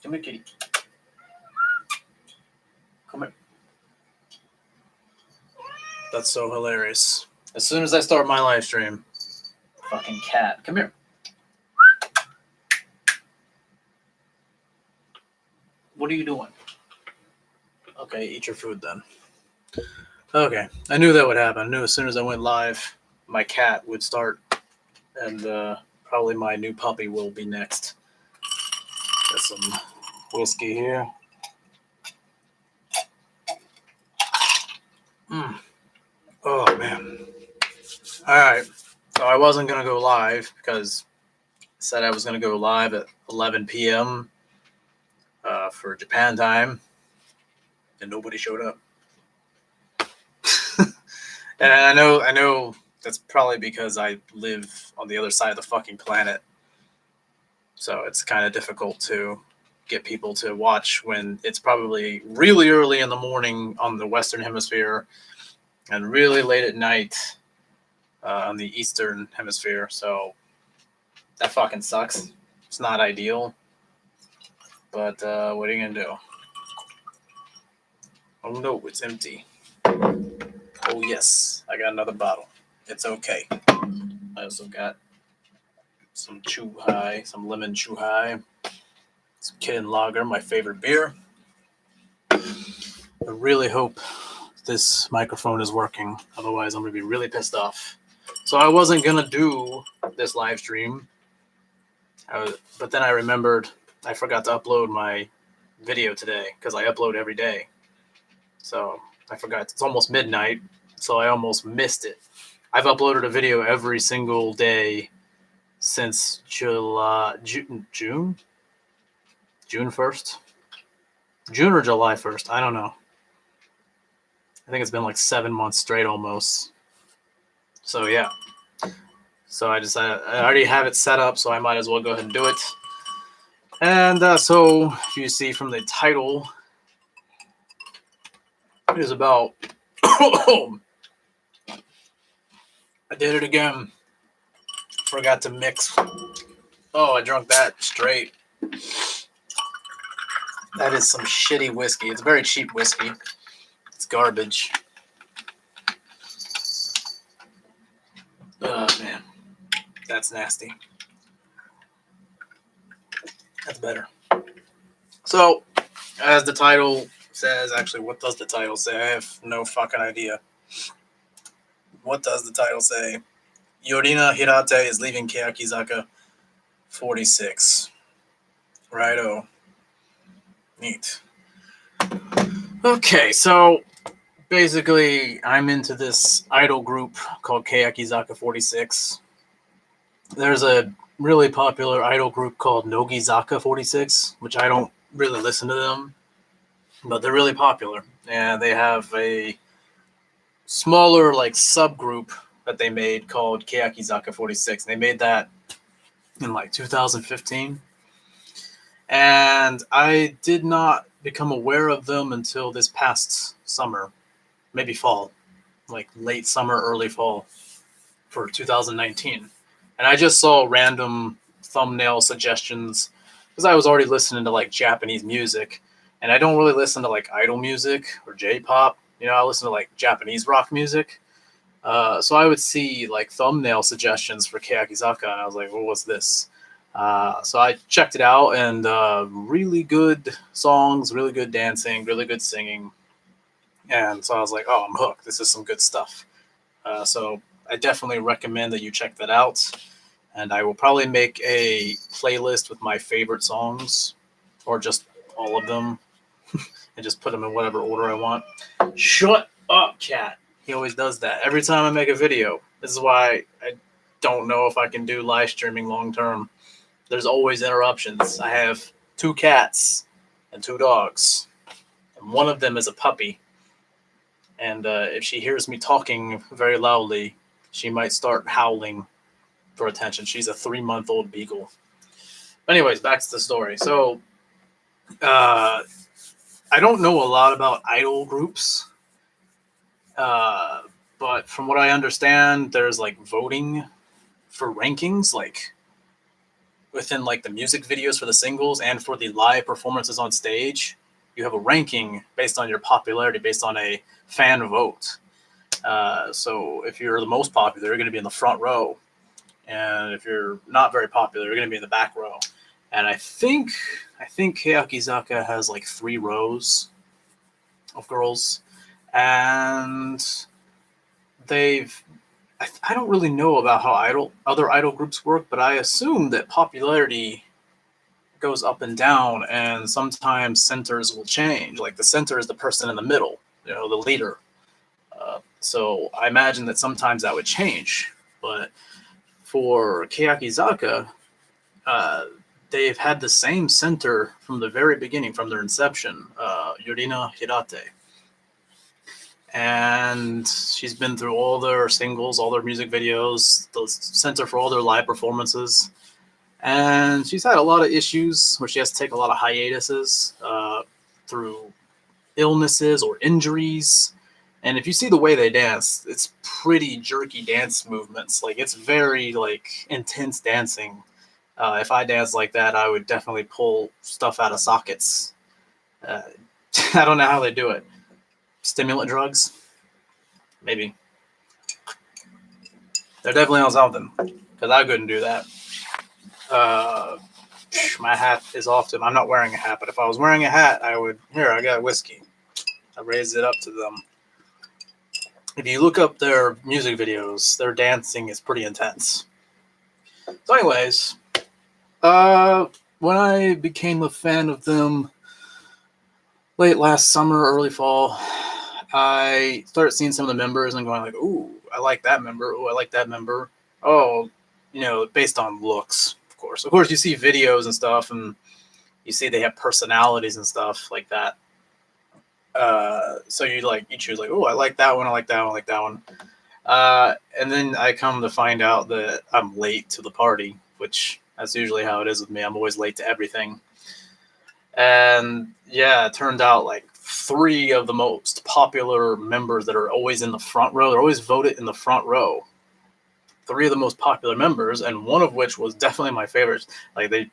Come here, kitty. Come here. That's so hilarious. As soon as I start my live stream, fucking cat. Come here. What are you doing? Okay, eat your food then. Okay, I knew that would happen. I knew as soon as I went live, my cat would start, and probably my new puppy will be next. Got some whiskey here. Oh, man. All right, so I wasn't going to go live because I said I was going to go live at 11 p.m. For Japan time, and nobody showed up. And I know that's probably because I live on the other side of the fucking planet. So it's kind of difficult to get people to watch when it's probably really early in the morning on the Western Hemisphere and really late at night on the Eastern Hemisphere. So that fucking sucks. It's not ideal. But what are you going to do? Oh, no, it's empty. Oh, yes, I got another bottle. It's okay. I also got some Chu-Hai, some lemon Chu-Hai, some Kitten Lager, my favorite beer. I really hope this microphone is working. Otherwise, I'm going to be really pissed off. So I wasn't going to do this live stream. But then I remembered I forgot to upload my video today because I upload every day. So I forgot. It's almost midnight, so I almost missed it. I've uploaded a video every single day since June 1st? June or July 1st? I don't know. I think it's been like 7 months straight almost. So yeah. So I already have it set up, so I might as well go ahead and do it. And so if you see from the title, it is about... I did it again. Forgot to mix. Oh, I drank that straight. That is some shitty whiskey. It's very cheap whiskey. It's garbage. Oh, man. That's nasty. That's better. So, as the title says, actually, what does the title say? I have no fucking idea. What does the title say? Yurina Hirate is leaving Keyakizaka46. Righto. Neat. Okay, so basically, I'm into this idol group called Keyakizaka46. There's a really popular idol group called Nogizaka46, which I don't really listen to them, but they're really popular. And they have a smaller like subgroup that they made called Keyakizaka46. They made that in like 2015. And I did not become aware of them until this past summer, maybe fall, like late summer, early fall for 2019. And I just saw random thumbnail suggestions because I was already listening to like Japanese music, and I don't really listen to like idol music or J-pop. You know, I listen to like Japanese rock music. So I would see like thumbnail suggestions for Keyakizaka, and I was like, well, what's this? So I checked it out, and really good songs, really good dancing, really good singing. And so I was like, oh, I'm hooked. This is some good stuff. So I definitely recommend that you check that out. And I will probably make a playlist with my favorite songs, or just all of them, and just put them in whatever order I want. Shut up, cat. He always does that. Every time I make a video. This is why I don't know if I can do live streaming long term. There's always interruptions. I have 2 cats and 2 dogs. And one of them is a puppy. And if she hears me talking very loudly, she might start howling for attention. She's a 3-month-old beagle. Anyways, back to the story. So, I don't know a lot about idol groups. But from what I understand, there's like voting for rankings. Like, within like the music videos for the singles and for the live performances on stage, you have a ranking based on your popularity, based on a fan vote. So if you're the most popular, you're going to be in the front row. And if you're not very popular, you're going to be in the back row. And I think Keyakizaka has like 3 rows of girls. And I don't really know about how other idol groups work, but I assume that popularity goes up and down, and sometimes centers will change. Like the center is the person in the middle, the leader. So I imagine that sometimes that would change. But for Keyakizaka, they've had the same center from the very beginning, from their inception, Yurina Hirate. And she's been through all their singles, all their music videos, the center for all their live performances. And she's had a lot of issues where she has to take a lot of hiatuses through illnesses or injuries. And if you see the way they dance, it's pretty jerky dance movements. Like, it's very, like, intense dancing. If I danced like that, I would definitely pull stuff out of sockets. I don't know how they do it. Stimulant drugs? Maybe. They're definitely on something, because I couldn't do that. My hat is off to them. I'm not wearing a hat, but if I was wearing a hat, I would. Here, I got whiskey. I raised it up to them. If you look up their music videos, their dancing is pretty intense. So anyways, when I became a fan of them late last summer, early fall, I started seeing some of the members and going like, ooh, I like that member. Ooh, I like that member. Oh, based on looks, of course. Of course, you see videos and stuff, and you see they have personalities and stuff like that. So you choose like, oh, I like that one, I like that one, I like that one. And then I come to find out that I'm late to the party, which that's usually how it is with me. I'm always late to everything. And yeah, it turned out like 3 of the most popular members that are always in the front row, they're always voted in the front row. 3 of the most popular members, and one of which was definitely my favorite. Like they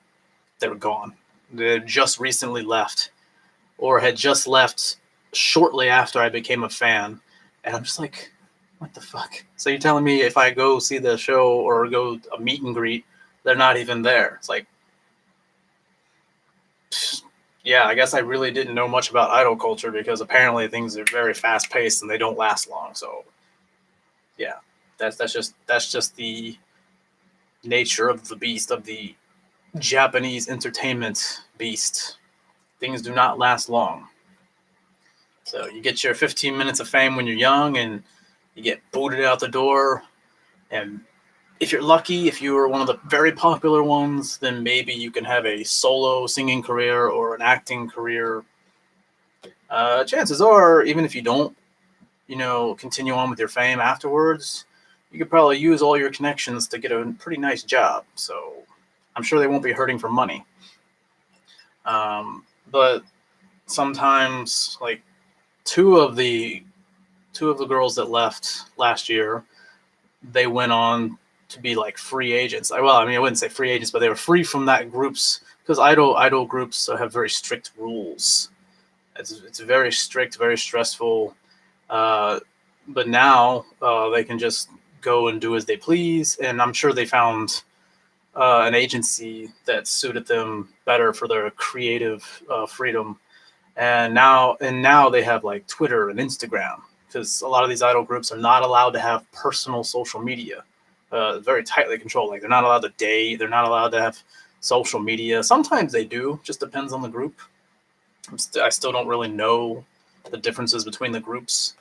were gone. They had just recently left, or had just left shortly after I became a fan. And I'm just like, what the fuck? So you're telling me if I go see the show or go a meet and greet, they're not even there? It's like, yeah, I guess I really didn't know much about idol culture, because apparently things are very fast paced and they don't last long. So yeah, that's just the nature of the beast, of the Japanese entertainment beast. Things do not last long. So you get your 15 minutes of fame when you're young, and you get booted out the door. And if you're lucky, if you were one of the very popular ones, then maybe you can have a solo singing career or an acting career. Chances are, even if you don't, continue on with your fame afterwards, you could probably use all your connections to get a pretty nice job. So I'm sure they won't be hurting for money. But sometimes, like, two of the girls that left last year, they went on to be like free agents. I wouldn't say free agents, but they were free from that groups, because idol groups have very strict rules. It's very strict, very stressful. But now they can just go and do as they please, and I'm sure they found an agency that suited them better for their creative freedom. And now they have like Twitter and Instagram, because a lot of these idol groups are not allowed to have personal social media. Very tightly controlled. Like, they're not allowed to date. They're not allowed to have social media. Sometimes they do. Just depends on the group. I still don't really know the differences between the groups.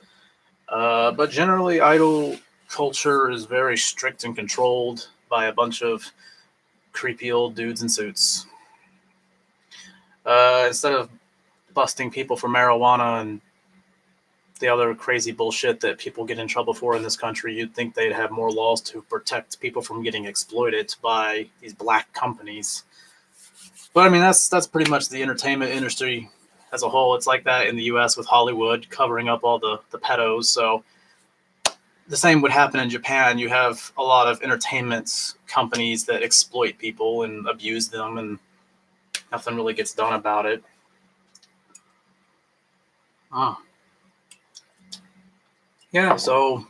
But generally, idol culture is very strict and controlled by a bunch of creepy old dudes in suits. Instead of busting people for marijuana and the other crazy bullshit that people get in trouble for in this country, you'd think they'd have more laws to protect people from getting exploited by these black companies. But I mean, that's pretty much the entertainment industry as a whole. It's like that in the U.S. with Hollywood covering up all the pedos. So the same would happen in Japan. You have a lot of entertainment companies that exploit people and abuse them, and nothing really gets done about it. Yeah, so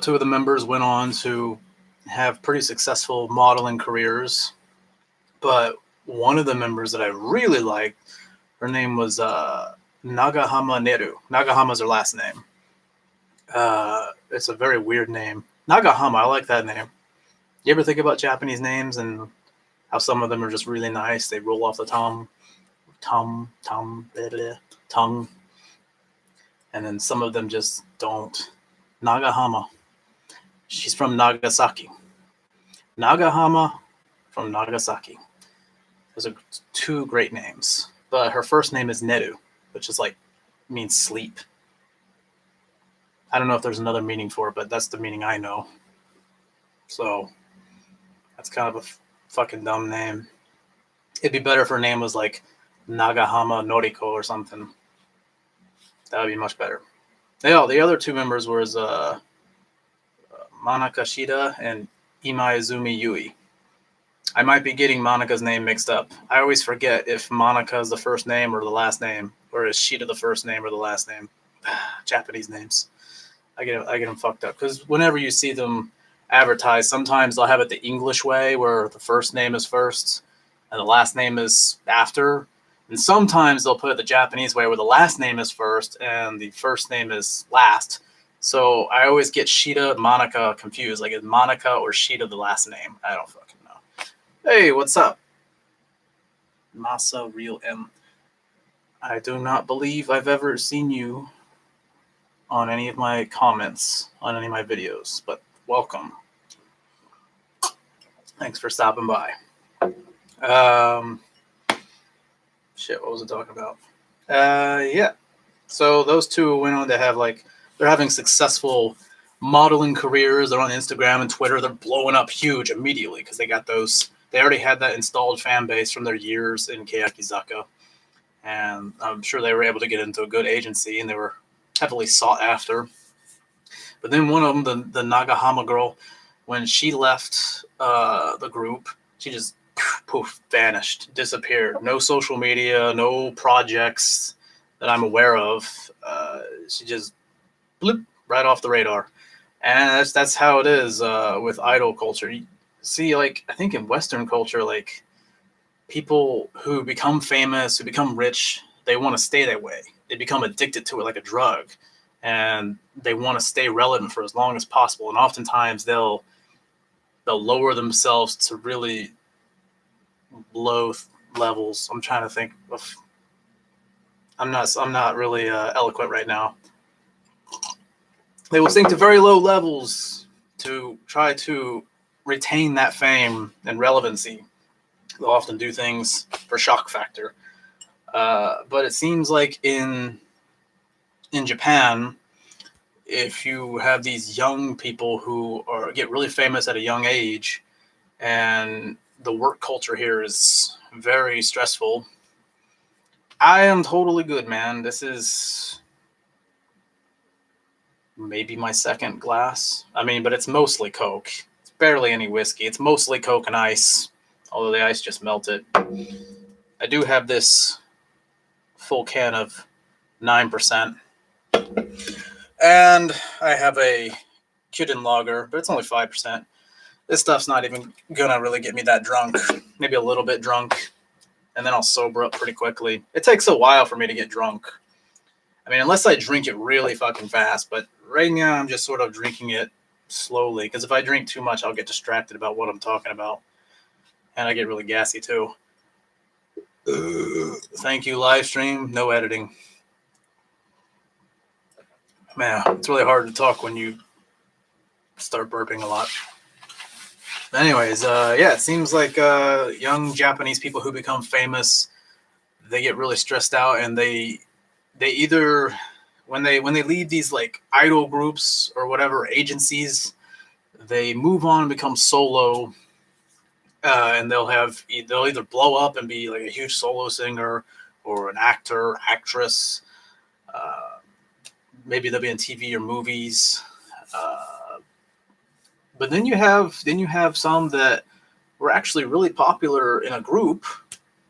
two of the members went on to have pretty successful modeling careers, but one of the members that I really liked, her name was Nagahama Neru. Nagahama's her last name. It's a very weird name. Nagahama, I like that name. You ever think about Japanese names and how some of them are just really nice? They roll off the tongue, tongue, and then some of them just don't. Nagahama. She's from Nagasaki. Nagahama from Nagasaki. Those are two great names. But her first name is Neru, which is means sleep. I don't know if there's another meaning for it, but that's the meaning I know. So that's kind of a fucking dumb name. It'd be better if her name was like Nagahama Noriko or something. That would be much better. Yeah, the other two members were Manaka Shida and Imaizumi Yui. I might be getting Monika's name mixed up. I always forget if Monica is the first name or the last name, or is Shida the first name or the last name. Japanese names. I get them fucked up because whenever you see them advertised, sometimes they'll have it the English way where the first name is first and the last name is after. And sometimes they'll put it the Japanese way where the last name is first and the first name is last. So I always get Shida, Monica confused. Like, is Monica or Shida the last name? I don't fucking know. Hey, what's up? Masa Real M. I do not believe I've ever seen you on any of my comments on any of my videos, but welcome. Thanks for stopping by. Shit, what was I talking about? Yeah. So those two went on to have they're having successful modeling careers. They're on Instagram and Twitter. They're blowing up huge immediately because they got those. They already had that installed fan base from their years in Keyakizaka, and I'm sure they were able to get into a good agency, and they were heavily sought after. But then one of them, the Nagahama girl, when she left the group, she just poof, vanished, disappeared. No social media, no projects that I'm aware of. She just bloop right off the radar. And that's how it is with idol culture. You see, I think in Western culture, people who become famous, who become rich, they want to stay that way. They become addicted to it like a drug, and they want to stay relevant for as long as possible. And oftentimes they'll lower themselves to really low levels. I'm trying to think of. I'm not really eloquent right now. They will sink to very low levels to try to retain that fame and relevancy. They'll often do things for shock factor. But it seems like in Japan, if you have these young people who get really famous at a young age, and the work culture here is very stressful, I am totally good, man. This is maybe my second glass. I mean, but it's mostly Coke. It's barely any whiskey. It's mostly Coke and ice, although the ice just melted. I do have this full can of 9%. And I have a Kuden lager, but it's only 5%. This stuff's not even gonna really get me that drunk. Maybe a little bit drunk, and then I'll sober up pretty quickly. It takes a while for me to get drunk. I mean, unless I drink it really fucking fast, but right now I'm just sort of drinking it slowly, because if I drink too much, I'll get distracted about what I'm talking about, and I get really gassy too. Thank you, Livestream. No editing. Man, it's really hard to talk when you start burping a lot. Anyways, yeah, it seems like young Japanese people who become famous, they get really stressed out, and they either when they leave these idol groups or whatever agencies, they move on and become solo, and they'll either blow up and be a huge solo singer or an actor, actress. Maybe they'll be in TV or movies. But then you have some that were actually really popular in a group,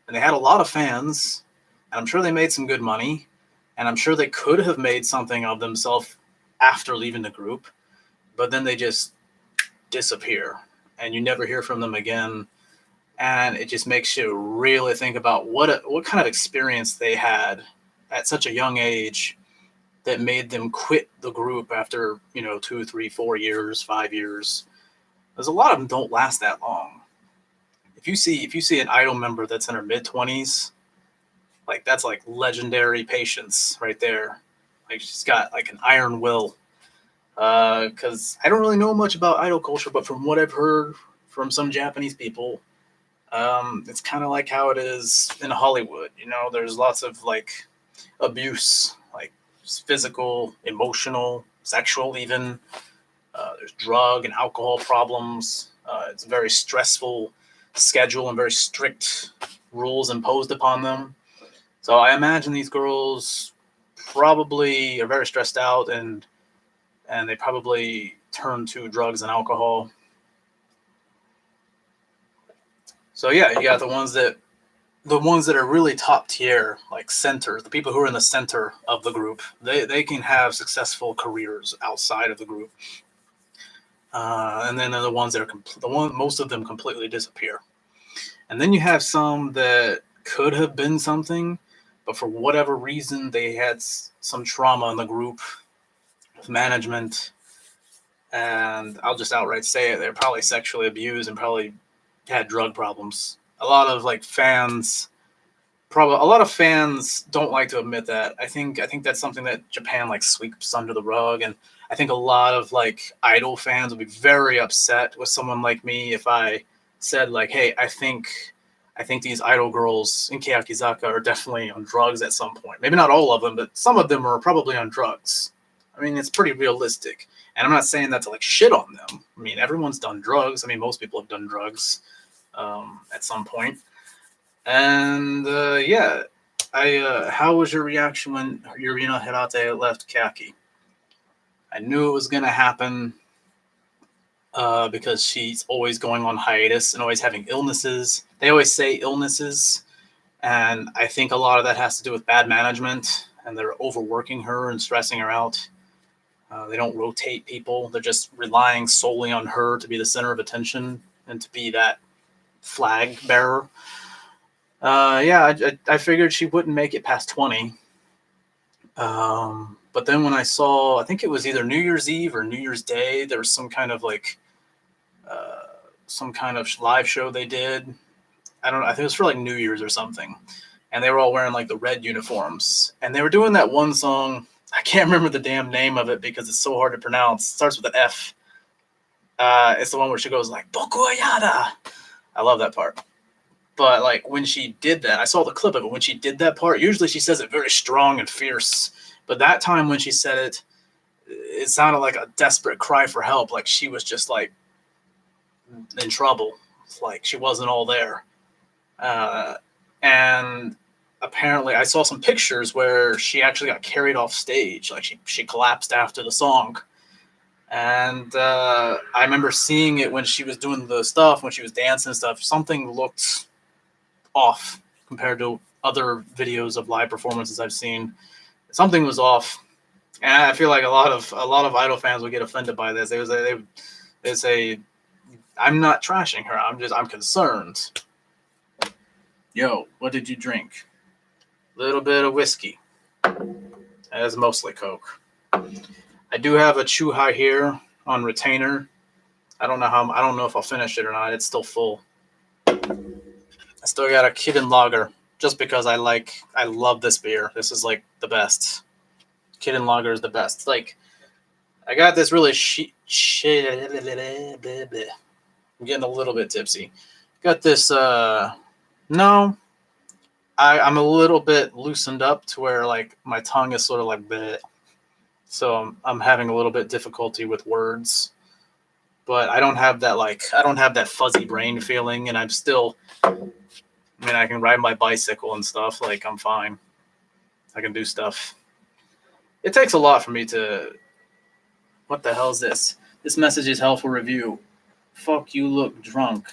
and they had a lot of fans, and I'm sure they made some good money, and I'm sure they could have made something of themselves after leaving the group, but then they just disappear, and you never hear from them again. And it just makes you really think about what kind of experience they had at such a young age that made them quit the group after 2, 3, 4 years, 5 years. There's a lot of them don't last that long. If you see an Idol member that's in her mid-20s, like that's like legendary patience right there. Like she's got like an iron will. Because I don't really know much about idol culture, but from what I've heard from some Japanese people, it's kind of like how it is in Hollywood. There's lots of like abuse, like physical, emotional, sexual, even. There's drug and alcohol problems. It's a very stressful schedule and very strict rules imposed upon them. So I imagine these girls probably are very stressed out, and they probably turn to drugs and alcohol. So yeah, you got the ones that are really top tier, like center, the people who are in the center of the group. They can have successful careers outside of the group. And then there are the ones that are most of them completely disappear. And then you have some that could have been something, but for whatever reason they had some trauma in the group with management, and I'll just outright say it, they're probably sexually abused and probably had drug problems. A lot of fans don't like to admit that. I think that's something that Japan sweeps under the rug, and I think a lot of idol fans would be very upset with someone like me if I said hey, I think these idol girls in Keyakizaka are definitely on drugs at some point. Maybe not all of them, but some of them are probably on drugs. I mean, it's pretty realistic. And I'm not saying that to shit on them. I mean, everyone's done drugs. I mean, most people have done drugs at some point. And yeah, how was your reaction when Yurina Hirate left Kaki? I knew it was going to happen because she's always going on hiatus and always having illnesses. They always say illnesses, and I think a lot of that has to do with bad management, and they're overworking her and stressing her out. They don't rotate people. They're just relying solely on her to be the center of attention and to be that flag bearer. Yeah, I figured she wouldn't make it past 20. But then when I saw, I think it was either New Year's Eve or New Year's Day, there was some kind of live show they did. I don't know. I think it was for New Year's or something. And they were all wearing the red uniforms. And they were doing that one song. I can't remember the damn name of it because it's so hard to pronounce. It starts with an F. It's the one where she goes Boku wa yada. I love that part. But when she did that, I saw the clip of it. When she did that part, usually she says it very strong and fierce. But that time when she said it, it sounded like a desperate cry for help. She was just in trouble. She wasn't all there. And apparently I saw some pictures where she actually got carried off stage. She collapsed after the song. And I remember seeing it when she was doing the stuff, when she was dancing and stuff. Something looked off compared to other videos of live performances I've seen. Something was off. And I feel like a lot of idol fans would get offended by this. They say, I'm not trashing her. I'm concerned. Yo, what did you drink? A little bit of whiskey. That's mostly Coke. I do have a Chuhai here on retainer. I don't know if I'll finish it or not. It's still full. I still got a Kirin Lager just because I love this beer. This is the best. Kirin Lager is the best. I got this really I'm getting a little bit tipsy. Got this no. I'm a little bit loosened up to where my tongue is sort of bleh. So I'm having a little bit difficulty with words. But I don't have that fuzzy brain feeling, and I'm still, I can ride my bicycle and stuff. I'm fine. I can do stuff. It takes a lot for me to, what the hell is this? This message is helpful review. fuck, you look drunk.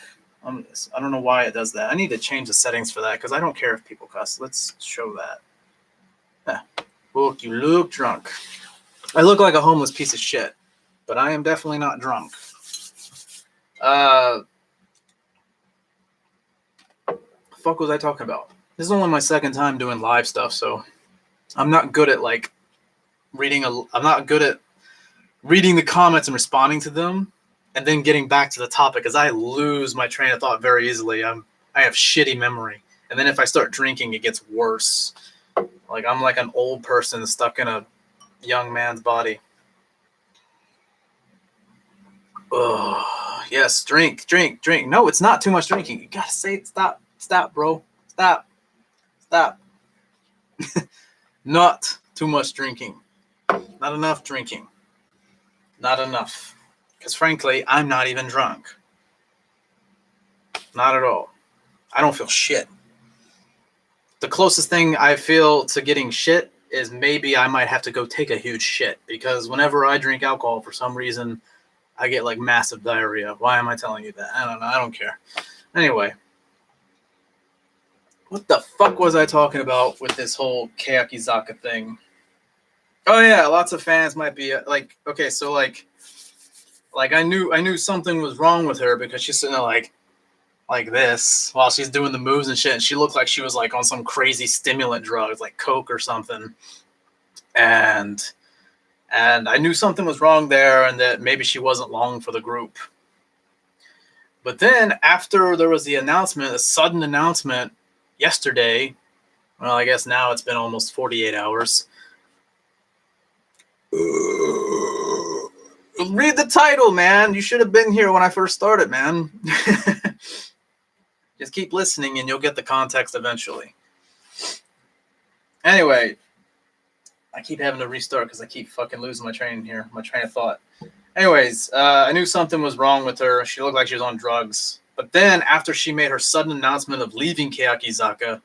I don't know why it does that. I need to change the settings for that because I don't care if people cuss. Let's show that. Fuck, you look drunk. I look like a homeless piece of shit, but I am definitely not drunk. Fuck was I talking about? This is only my second time doing live stuff, so I'm not good at like I'm not good at reading the comments and responding to them and then getting back to the topic because I lose my train of thought very easily. I have shitty memory, and then if I start drinking, it gets worse. Like I'm like an old person stuck in a young man's body. Oh, yes, drink. No, it's not too much drinking. You gotta say stop, bro. Stop. Not too much drinking. Not enough drinking. Not enough. Because frankly, I'm not even drunk. Not at all. I don't feel shit. The closest thing I feel to getting shit is maybe I might have to go take a huge shit. Because whenever I drink alcohol, for some reason, I get like massive diarrhea. Why am I telling you that? I don't know. I don't care. Anyway. What the fuck was I talking about with this whole Keyakizaka thing? Oh yeah, lots of fans might be like, okay, so like I knew something was wrong with her because she's sitting there like this while she's doing the moves and shit, and she looked like she was like on some crazy stimulant drugs like coke or something, and I knew something was wrong there and that maybe she wasn't long for the group. But then after there was the announcement, a sudden announcement yesterday, well, I guess now it's been almost 48 hours. Read the title, man. You should have been here when I first started, man. Just keep listening and you'll get the context eventually. Anyway, I keep having to restart because I keep fucking losing my train of thought. Anyways, I knew something was wrong with her. She looked like she was on drugs. But then after she made her sudden announcement of leaving Keyakizaka,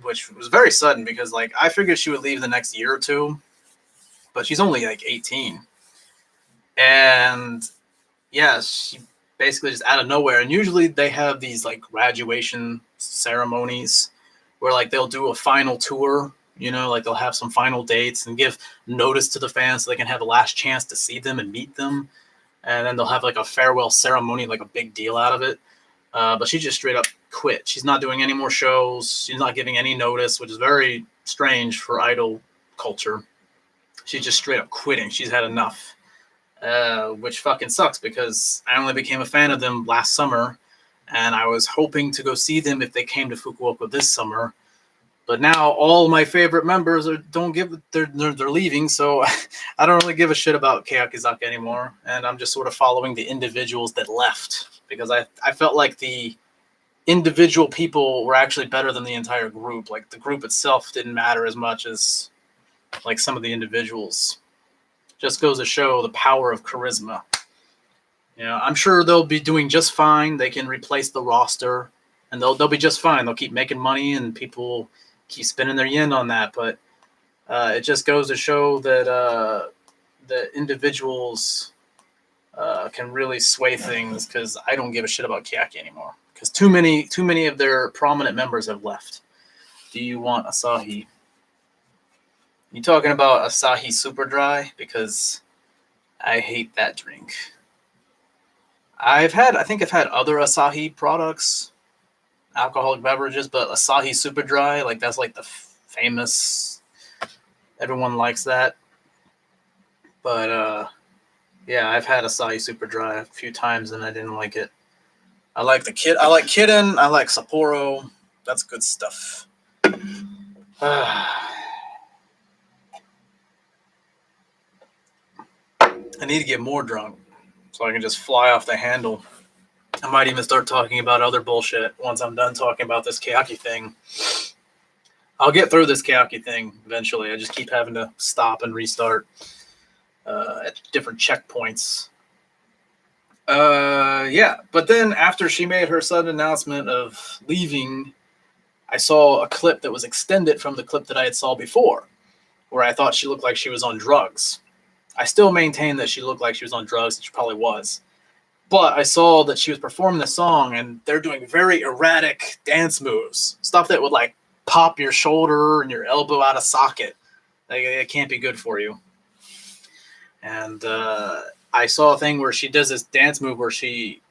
which was very sudden because like I figured she would leave the next year or two, but she's only like 18. And yeah, she basically just out of nowhere. And usually they have these like graduation ceremonies where like they'll do a final tour, you know, like they'll have some final dates and give notice to the fans so they can have a last chance to see them and meet them. And then they'll have like a farewell ceremony, like a big deal out of it. But she just straight up quit. She's not doing any more shows. She's not giving any notice, which is very strange for idol culture. She's just straight up quitting. She's had enough, which fucking sucks because I only became a fan of them last summer, and I was hoping to go see them if they came to Fukuoka this summer. But now all my favorite members they're leaving, so I don't really give a shit about Keyakizaka anymore, and I'm just sort of following the individuals that left because I felt like the individual people were actually better than the entire group. Like the group itself didn't matter as much as like some of the individuals. Just goes to show the power of charisma. You know, I'm sure they'll be doing just fine. They can replace the roster, and they'll be just fine. They'll keep making money, and people keep spending their yen on that. But it just goes to show that the individuals can really sway things. Because I don't give a shit about Keyaki anymore. Because too many of their prominent members have left. Do you want Asahi? You talking about Asahi Super Dry? Because I hate that drink. I think I've had other Asahi products, alcoholic beverages, but Asahi Super Dry, like that's like the famous, everyone likes that. But yeah, I've had Asahi Super Dry a few times and I didn't like it. I like Kitten, I like Sapporo. That's good stuff. I need to get more drunk so I can just fly off the handle. I might even start talking about other bullshit once I'm done talking about this Keyaki thing. I'll get through this Keyaki thing eventually. I just keep having to stop and restart at different checkpoints. Yeah, but then after she made her sudden announcement of leaving, I saw a clip that was extended from the clip that I had saw before, where I thought she looked like she was on drugs. I still maintain that she looked like she was on drugs, and she probably was. But I saw that she was performing the song, and they're doing very erratic dance moves, stuff that would like pop your shoulder and your elbow out of socket. Like, it can't be good for you. And I saw a thing where she does this dance move where she...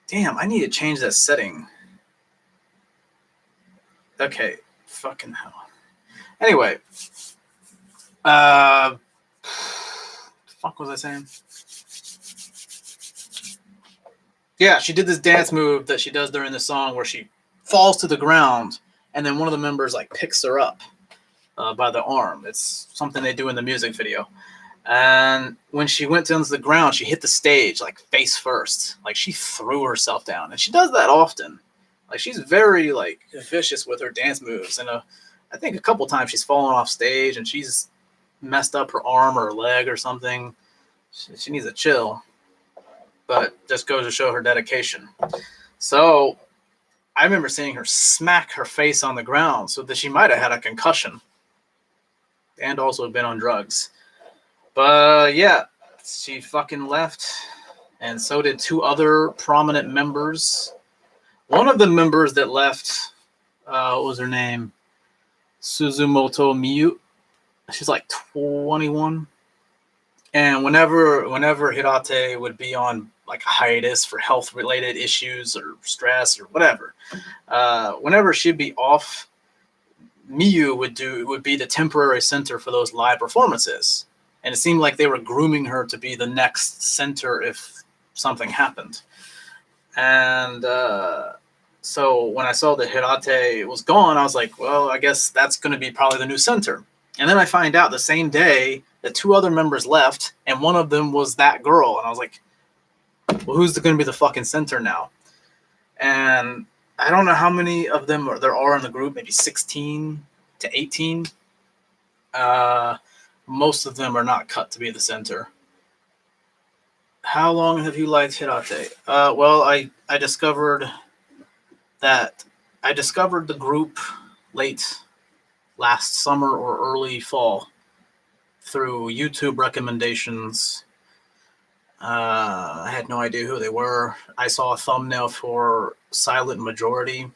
Damn, I need to change that setting. Okay, fucking hell. Anyway, fuck was I saying? Yeah, she did this dance move that she does during the song where she falls to the ground, and then one of the members like picks her up by the arm. It's something they do in the music video. And when she went down to the ground, she hit the stage like face first. Like, she threw herself down, and she does that often. Like, she's very like vicious with her dance moves, and I think a couple times she's fallen off stage and she's messed up her arm or her leg or something. She needs to chill, but just goes to show her dedication. So I remember seeing her smack her face on the ground, so that she might have had a concussion and also been on drugs. But yeah, she fucking left, and so did two other prominent members. One of the members that left, what was her name? Suzumoto Miyu. She's like 21. And whenever Hirate would be on like a hiatus for health-related issues or stress or whatever, whenever she'd be off, Miyu would be the temporary center for those live performances. And it seemed like they were grooming her to be the next center if something happened. And so when I saw that Hirate was gone, I was like, well, I guess that's going to be probably the new center. And then I find out the same day that two other members left, and one of them was that girl. And I was like, well, who's going to be the fucking center now? And I don't know how many of them there are in the group, maybe 16 to 18. Most of them are not cut to be the center. How long have you liked Hirate? Well, I discovered the group late last summer or early fall through YouTube recommendations. I had no idea who they were. I saw a thumbnail for Silent Majority,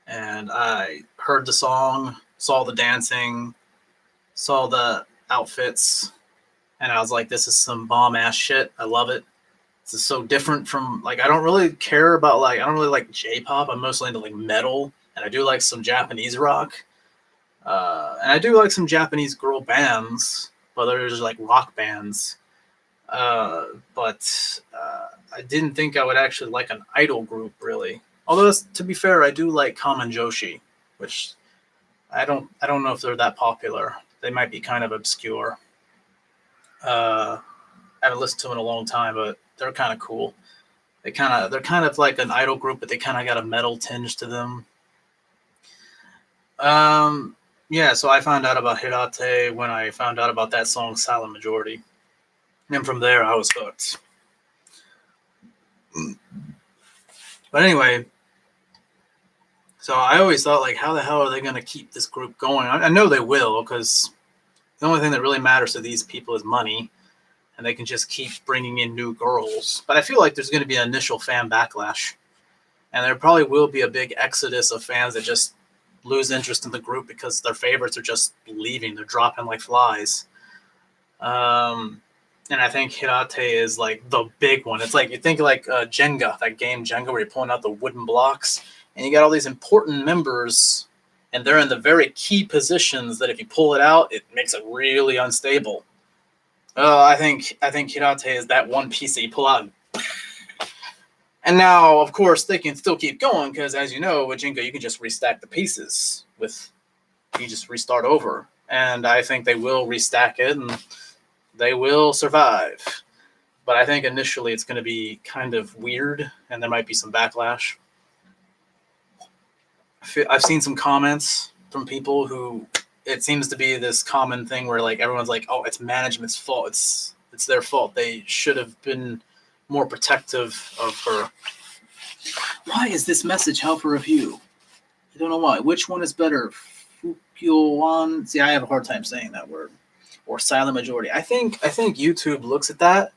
and I heard the song, saw the dancing, saw the outfits, and I was like, this is some bomb ass shit. I love it. This is so different from, like, I don't really care about, like, I don't really like J-pop. I'm mostly into like metal, and I do like some Japanese rock. And I do like some Japanese girl bands, but there's like rock bands. But I didn't think I would actually like an idol group, really. Although, to be fair, I do like Kamen Joshi, which I don't know if they're that popular. They might be kind of obscure. I haven't listened to them in a long time, but they're kind of cool. They're kind of like an idol group, but they kind of got a metal tinge to them. Yeah, so I found out about Hirate when I found out about that song, Silent Majority. And from there, I was hooked. But anyway, so I always thought, like, how the hell are they going to keep this group going? I know they will, because the only thing that really matters to these people is money, and they can just keep bringing in new girls. But I feel like there's going to be an initial fan backlash, and there probably will be a big exodus of fans that just lose interest in the group because their favorites are just leaving. They're dropping like flies. And I think Hirate is like the big one. It's like, you think like Jenga, that game Jenga where you're pulling out the wooden blocks, and you got all these important members, and they're in the very key positions that if you pull it out, it makes it really unstable. I think Hirate is that one piece that you pull out. And now, of course, they can still keep going because, as you know, with Jenga, you can just restack the pieces. You just restart over. And I think they will restack it, and they will survive. But I think initially it's going to be kind of weird, and there might be some backlash. I've seen some comments from people who, it seems to be this common thing where like everyone's like, oh, it's management's fault. It's their fault. They should have been more protective of her. Why is this message held for review? I don't know why. Which one is better? Fukyoan? See, I have a hard time saying that word. Or Silent Majority. I think YouTube looks at that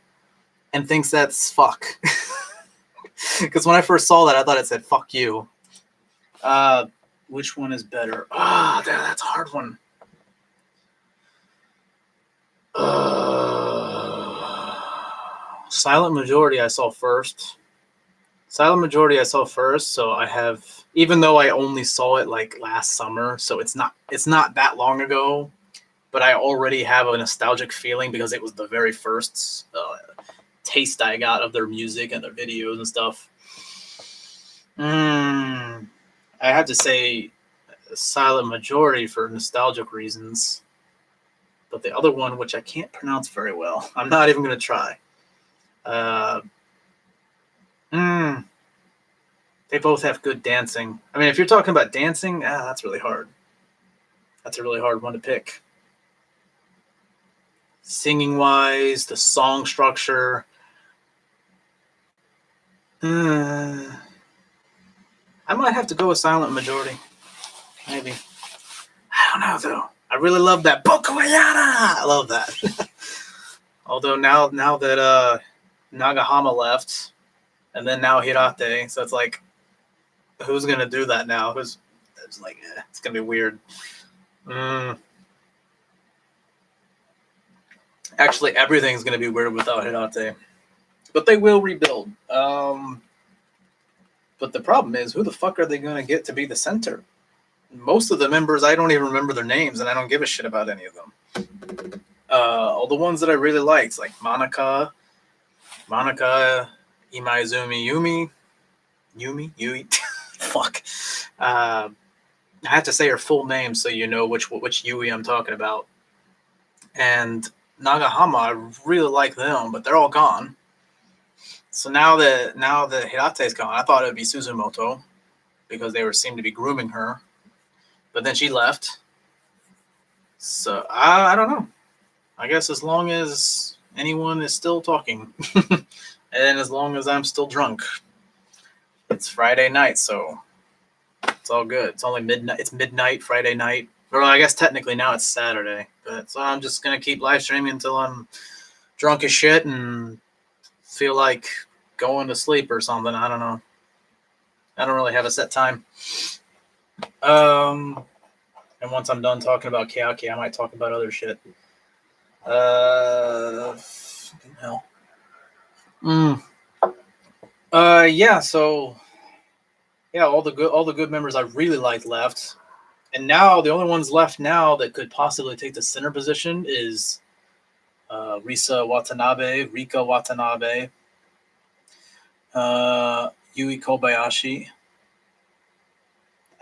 and thinks that's fuck. Because when I first saw that, I thought it said fuck you. Which one is better? That's a hard one. Silent Majority I saw first. So I have, even though I only saw it like last summer, so it's not that long ago, but I already have a nostalgic feeling because it was the very first taste I got of their music and their videos and stuff. I have to say Silent Majority for nostalgic reasons, but the other one, which I can't pronounce very well, I'm not even going to try. They both have good dancing. I mean, if you're talking about dancing, that's really hard. That's a really hard one to pick. Singing wise, the song structure. I might have to go with Silent Majority. Maybe. I don't know, though. I really love that. Bokoyana! I love that. Although now that Nagahama left, and then now Hirate, so it's like, who's going to do that now? It's like, it's going to be weird. Actually, everything's going to be weird without Hirate. But they will rebuild. But the problem is, who the fuck are they going to get to be the center? Most of the members, I don't even remember their names, and I don't give a shit about any of them. All the ones that I really liked, like Monica, Imaizumi, Yui. Fuck. I have to say her full name so you know which Yui I'm talking about. And Nagahama, I really like them, but they're all gone. So now that Hirate's gone, I thought it would be Suzumoto because they seemed to be grooming her. But then she left. So I don't know. I guess as long as anyone is still talking and as long as I'm still drunk. It's Friday night, so it's all good. It's only midnight. It's midnight Friday night. Or I guess technically now it's Saturday. But so I'm just going to keep live streaming until I'm drunk as shit and feel like going to sleep or something. I don't know. I don't really have a set time. And once I'm done talking about Keyaki, I might talk about other shit. Hell. Yeah, so yeah, all the good members I really liked left. And now the only ones left now that could possibly take the center position is Rika Watanabe, Yui Kobayashi.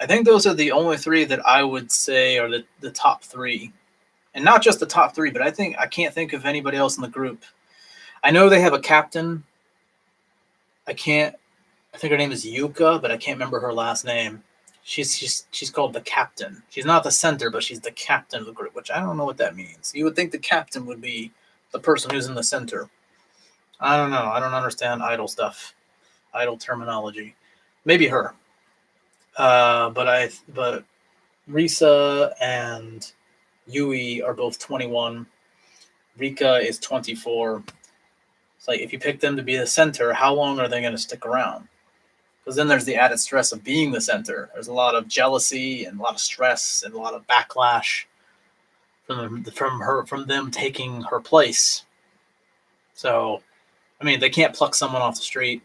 I think those are the only three that I would say are the top three. And not just the top three, but I can't think of anybody else in the group. I know they have a captain. I think her name is Yuka, but I can't remember her last name. She's called the captain. She's not the center, but she's the captain of the group, which I don't know what that means. You would think the captain would be the person who's in the center. I don't know. I don't understand idol stuff, idol terminology. Maybe her. But Risa and Yui are both 21. Rika is 24. It's like, if you pick them to be the center, how long are they going to stick around? Because then there's the added stress of being the center. There's a lot of jealousy and a lot of stress and a lot of backlash from them taking her place. So, I mean, they can't pluck someone off the street.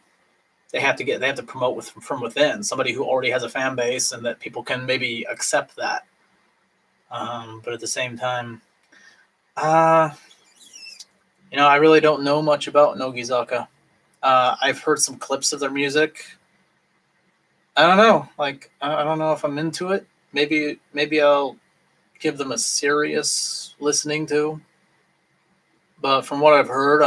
They have to promote from within, somebody who already has a fan base and that people can maybe accept that. But at the same time, I really don't know much about Nogizaka. I've heard some clips of their music. I don't know. Like, I don't know if I'm into it. Maybe I'll give them a serious listening to. But from what I've heard,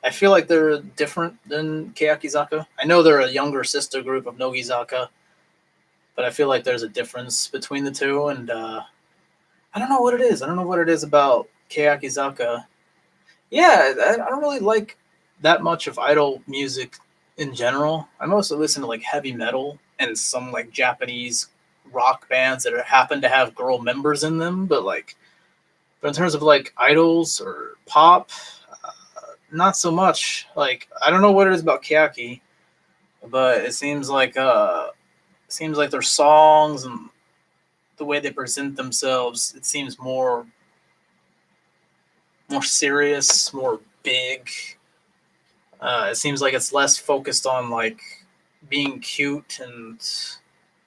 I feel like they're different than Keyakizaka. I know they're a younger sister group of Nogizaka, but I feel like there's a difference between the two. And I don't know what it is. I don't know what it is about Keyakizaka. Yeah, I don't really like that much of idol music in general. I mostly listen to like heavy metal and some like Japanese rock bands that happen to have girl members in them. But in terms of like idols or pop, not so much. Like, I don't know what it is about Keyaki, but it seems like their songs and the way they present themselves, it seems more serious, more big. It seems like it's less focused on like being cute and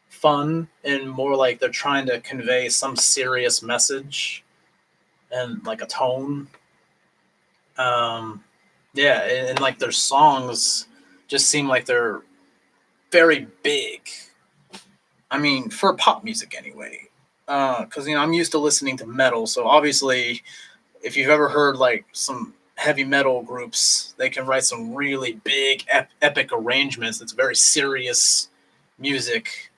fun, and more like they're trying to convey some serious message and like a tone. Yeah, and like their songs just seem like they're very big. I mean, for pop music anyway. Because I'm used to listening to metal, so obviously, if you've ever heard like some heavy metal groups, they can write some really big, epic arrangements. It's very serious music.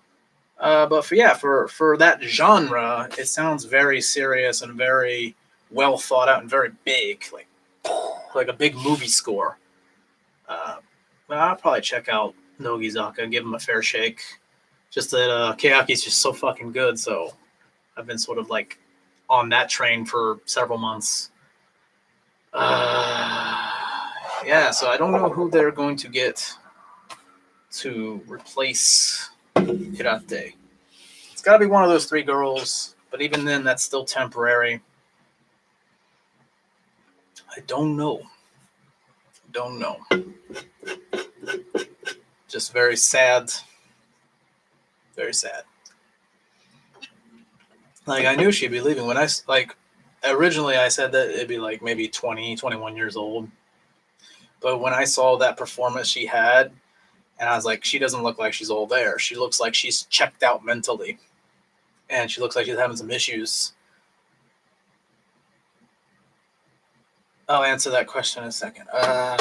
But for that genre, it sounds very serious and very well thought out and very big, like a big movie score. But I'll probably check out Nogizaka, give him a fair shake. Just that Keyaki's just so fucking good, so I've been sort of like on that train for several months. Yeah, so I don't know who they're going to get to replace Hirate. It's got to be one of those three girls, but even then, that's still temporary. I don't know. Just very sad. Very sad. Like, I knew she'd be leaving when originally I said that it'd be like maybe 20, 21 years old. But when I saw that performance she had, and I was like, she doesn't look like she's all there. She looks like she's checked out mentally. And she looks like she's having some issues. I'll answer that question in a second. As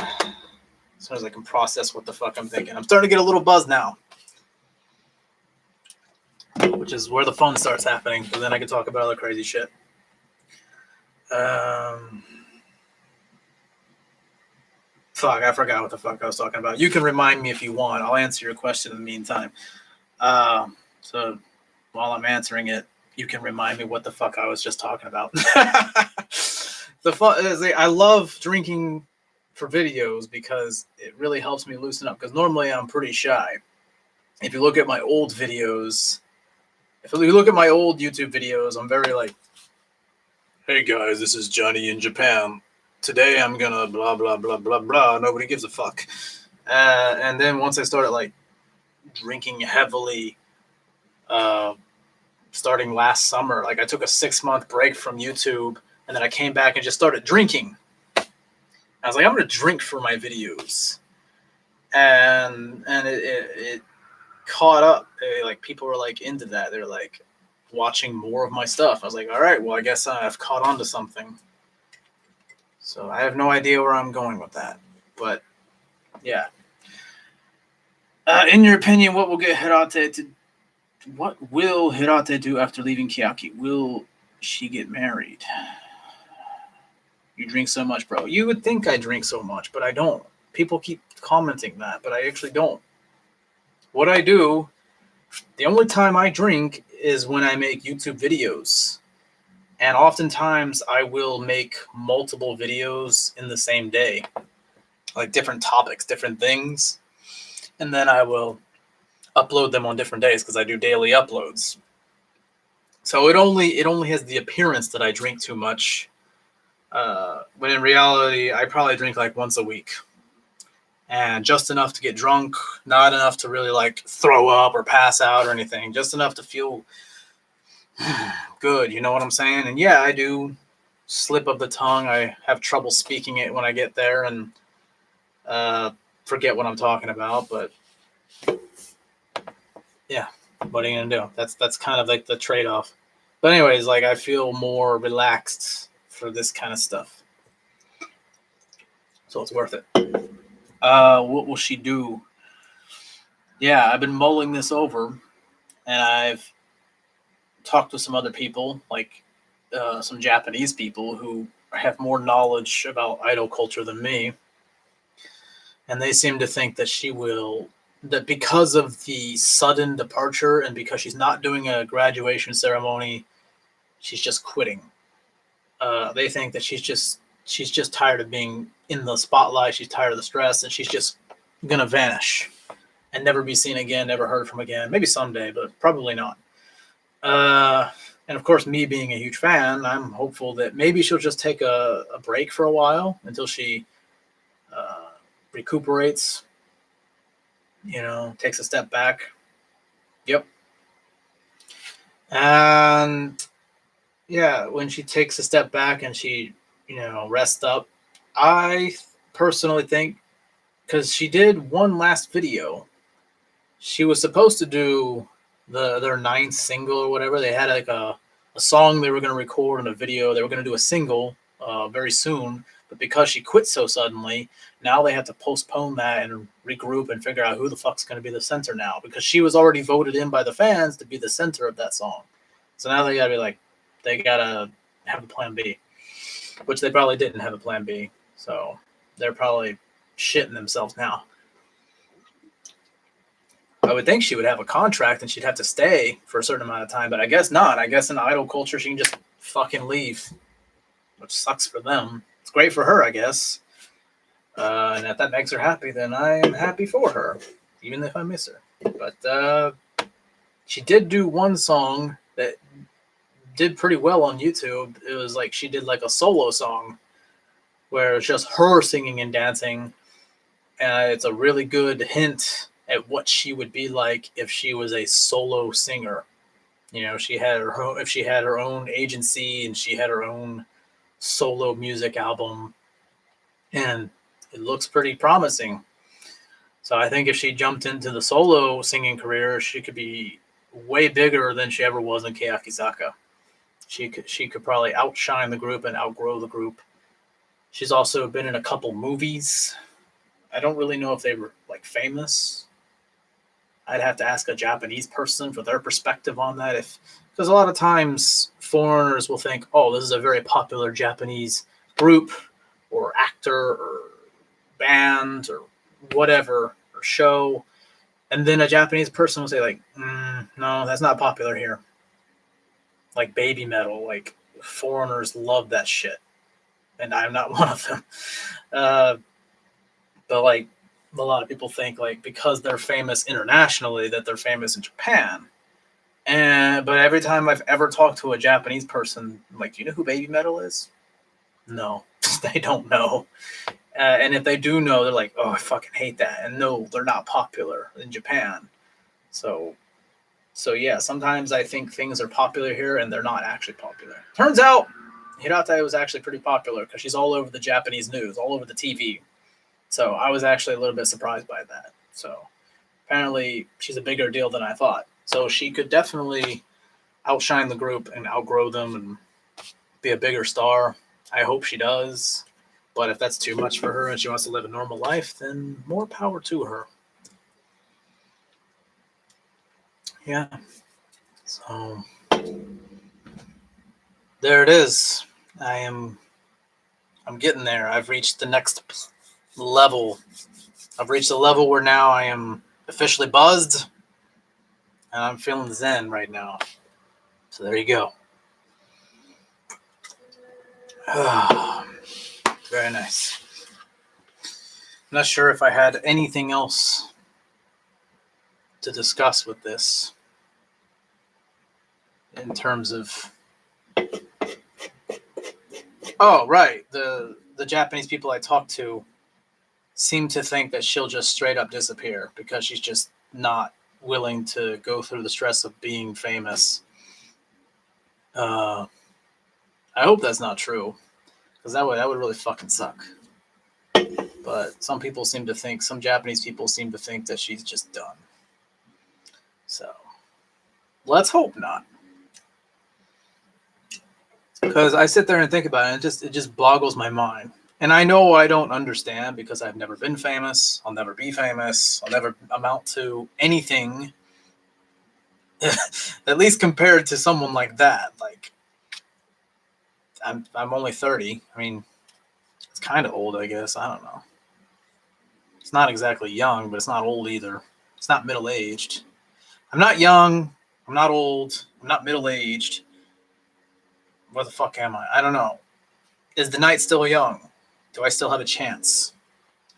soon as I can process what the fuck I'm thinking. I'm starting to get a little buzz now. Which is where the fun starts happening. But then I can talk about other crazy shit. Fuck, I forgot what the fuck I was talking about. You can remind me if you want. I'll answer your question in the meantime. So while I'm answering it, you can remind me what the fuck I was just talking about. I love drinking for videos because it really helps me loosen up. Because normally I'm pretty shy. If you look at my old videos, if you look at my old YouTube videos, I'm very like, hey guys, this is Johnny in Japan. Today I'm gonna blah blah blah blah blah. Nobody gives a fuck. And then once I started like drinking heavily, starting last summer, like I took a 6-month break from YouTube, and then I came back and just started drinking. I was like, I'm gonna drink for my videos, and it caught up. Like people were like into that. They're like watching more of my stuff. I was like, all right, well I guess I've caught on to something. So I have no idea where I'm going with that, but yeah. In your opinion, what will Hirate do after leaving Keyaki? Will she get married? You drink so much, bro. You would think I drink so much, but I don't. People keep commenting that, but I actually don't. What I do, the only time I drink is when I make YouTube videos. And oftentimes I will make multiple videos in the same day, like different topics, different things. And then I will upload them on different days because I do daily uploads. So it only has the appearance that I drink too much. When in reality, I probably drink like once a week. And just enough to get drunk, not enough to really like throw up or pass out or anything. Just enough to feel good, you know what I'm saying? And yeah, I do slip of the tongue. I have trouble speaking it when I get there and forget what I'm talking about. But yeah, what are you gonna do? That's kind of like the trade-off. But anyways, like I feel more relaxed for this kind of stuff, so it's worth it. What will she do? Yeah, I've been mulling this over, and I've talked to some other people, like some Japanese people who have more knowledge about idol culture than me. And they seem to think that that because of the sudden departure and because she's not doing a graduation ceremony, she's just quitting. They think that she's she's just tired of being in the spotlight. She's tired of the stress, and she's just gonna vanish and never be seen again, never heard from again. Maybe someday, but probably not. And of course, me being a huge fan, I'm hopeful that maybe she'll just take a break for a while until she recuperates, takes a step back. Yep. And yeah, when she takes a step back and she, rests up, I personally think, because she did one last video, she was supposed to do their 9th single or whatever. They had like a song they were going to record and a video. They were going to do a single very soon, but because she quit so suddenly, now they have to postpone that and regroup and figure out who the fuck's going to be the center now, because she was already voted in by the fans to be the center of that song. So now they got to be like, they got to have a plan B, which they probably didn't have a plan B. So they're probably shitting themselves now. I would think she would have a contract and she'd have to stay for a certain amount of time, but I guess not. I guess in idol culture, she can just fucking leave, which sucks for them. It's great for her, I guess. And if that makes her happy, then I am happy for her, even if I miss her. But she did do one song that did pretty well on YouTube. It was like she did like a solo song where it's just her singing and dancing. And it's a really good hint at what she would be like if she was a solo singer. She had if she had her own agency and she had her own solo music album, and it looks pretty promising. So I think if she jumped into the solo singing career, she could be way bigger than she ever was in Keyakizaka. She could probably outshine the group and outgrow the group. She's also been in a couple movies. I don't really know if they were like famous. I'd have to ask a Japanese person for their perspective on that. Because a lot of times foreigners will think, oh, this is a very popular Japanese group or actor or band or whatever, or show. And then a Japanese person will say like, no, that's not popular here. Like baby metal, like foreigners love that shit. And I'm not one of them. But like, a lot of people think like because they're famous internationally that they're famous in Japan. But every time I've ever talked to a Japanese person, I'm like, do you know who baby metal is? No, they don't know. And if they do know, they're like, oh, I fucking hate that. And no, they're not popular in Japan. So yeah, sometimes I think things are popular here and they're not actually popular. Turns out Hirate was actually pretty popular because she's all over the Japanese news, all over the TV. So I was actually a little bit surprised by that. So apparently she's a bigger deal than I thought. So she could definitely outshine the group and outgrow them and be a bigger star. I hope she does. But if that's too much for her and she wants to live a normal life, then more power to her. Yeah. So there it is. I'm getting there. I've reached the next level. I've reached a level where now I am officially buzzed and I'm feeling zen right now. So there you go. Very nice. I'm not sure if I had anything else to discuss with this in terms of... Oh, right. The Japanese people I talked to seem to think that she'll just straight up disappear because she's just not willing to go through the stress of being famous. I hope that's not true, because that would really fucking suck. But some Japanese people seem to think that she's just done. So let's hope not. Because I sit there and think about it, and it just boggles my mind. And I know I don't understand because I've never been famous. I'll never be famous. I'll never amount to anything. At least compared to someone like that. Like, I'm only 30. I mean, it's kind of old, I guess. I don't know. It's not exactly young, but it's not old either. It's not middle-aged. I'm not young. I'm not old. I'm not middle-aged. What the fuck am I? I don't know. Is the night still young? Do I still have a chance?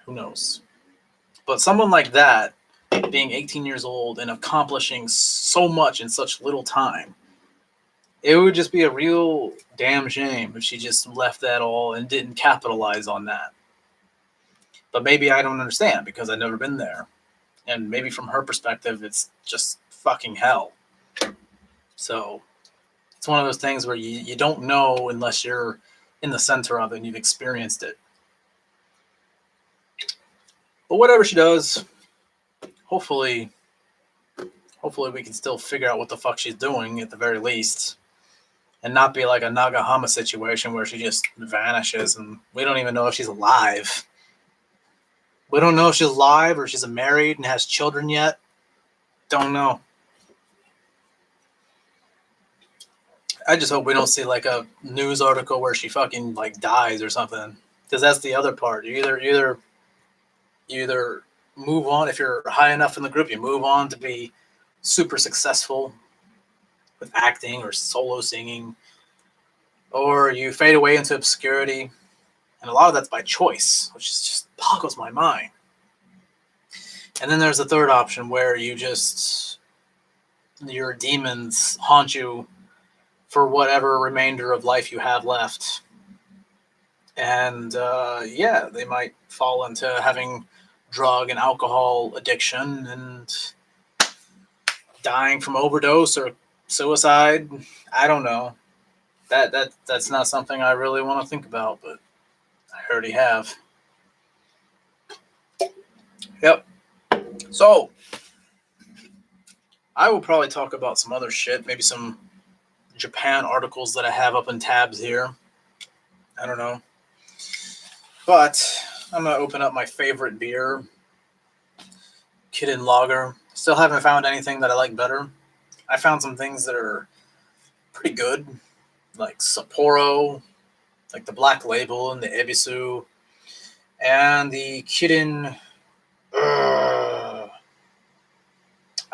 Who knows? But someone like that, being 18 years old and accomplishing so much in such little time, it would just be a real damn shame if she just left that all and didn't capitalize on that. But maybe I don't understand because I've never been there. And maybe from her perspective, it's just fucking hell. So it's one of those things where you don't know unless you're in the center of it and you've experienced it. But whatever she does, hopefully we can still figure out what the fuck she's doing at the very least. And not be like a Nagahama situation where she just vanishes and we don't even know if she's alive. We don't know if she's alive or she's married and has children yet. Don't know. I just hope we don't see like a news article where she fucking like dies or something. Because that's the other part. You either move on. If you're high enough in the group, you move on to be super successful with acting or solo singing, or you fade away into obscurity, and a lot of that's by choice, which just boggles my mind. And then there's the third option where your demons haunt you for whatever remainder of life you have left, and they might fall into having drug and alcohol addiction and dying from overdose or suicide. I don't know. That's not something I really want to think about, but I already have. Yep. So I will probably talk about some other shit, maybe some Japan articles that I have up in tabs here. I don't know. But I'm going to open up my favorite beer, Kirin Lager. Still haven't found anything that I like better. I found some things that are pretty good, like Sapporo, like the Black Label and the Ebisu, and the Kirin. I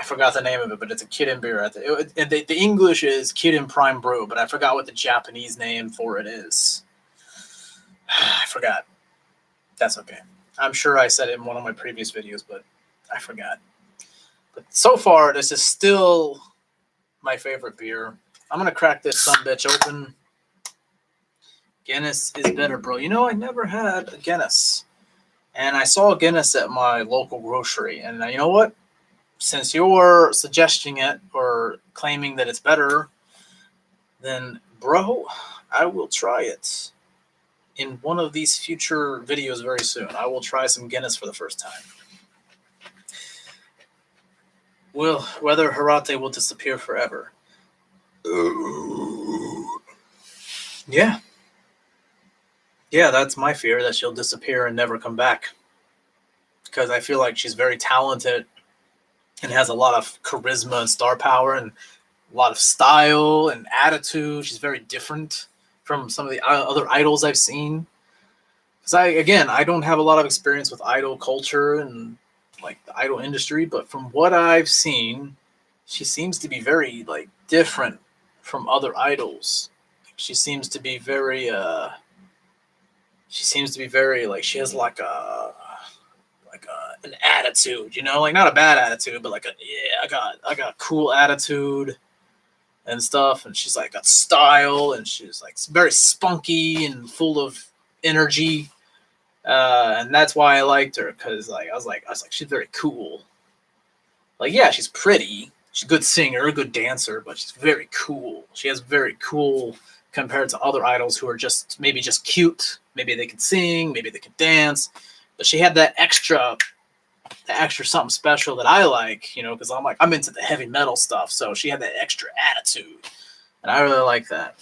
forgot the name of it, but it's a Kirin beer. The English is Kirin Prime Brew, but I forgot what the Japanese name for it is. I forgot. That's okay. I'm sure I said it in one of my previous videos, but I forgot. But so far, this is still my favorite beer. I'm going to crack this sumbitch open. Guinness is better, bro. You know, I never had a Guinness. And I saw Guinness at my local grocery. And you know what? Since you're suggesting it or claiming that it's better, then, bro, I will try it in one of these future videos very soon. I will try some Guinness for the first time. Whether Hirate will disappear forever. Yeah. Yeah, that's my fear, that she'll disappear and never come back. Because I feel like she's very talented and has a lot of charisma and star power and a lot of style and attitude. She's very different from some of the other idols I've seen. Because I don't have a lot of experience with idol culture and like the idol industry, but from what I've seen, she seems to be very like different from other idols. She seems to be very like she has like an attitude, you know, like not a bad attitude, but like I got a cool attitude and stuff, and she's like got style, and she's like very spunky and full of energy, and that's why I liked her, because like I was like she's very cool. Like, yeah, she's pretty, she's a good singer, a good dancer, but she's very cool. She has very cool compared to other idols who are just maybe just cute. Maybe they could sing, maybe they could dance, but she had that extra something special that I like, you know, because I'm into the heavy metal stuff. So she had that extra attitude, and I really like that.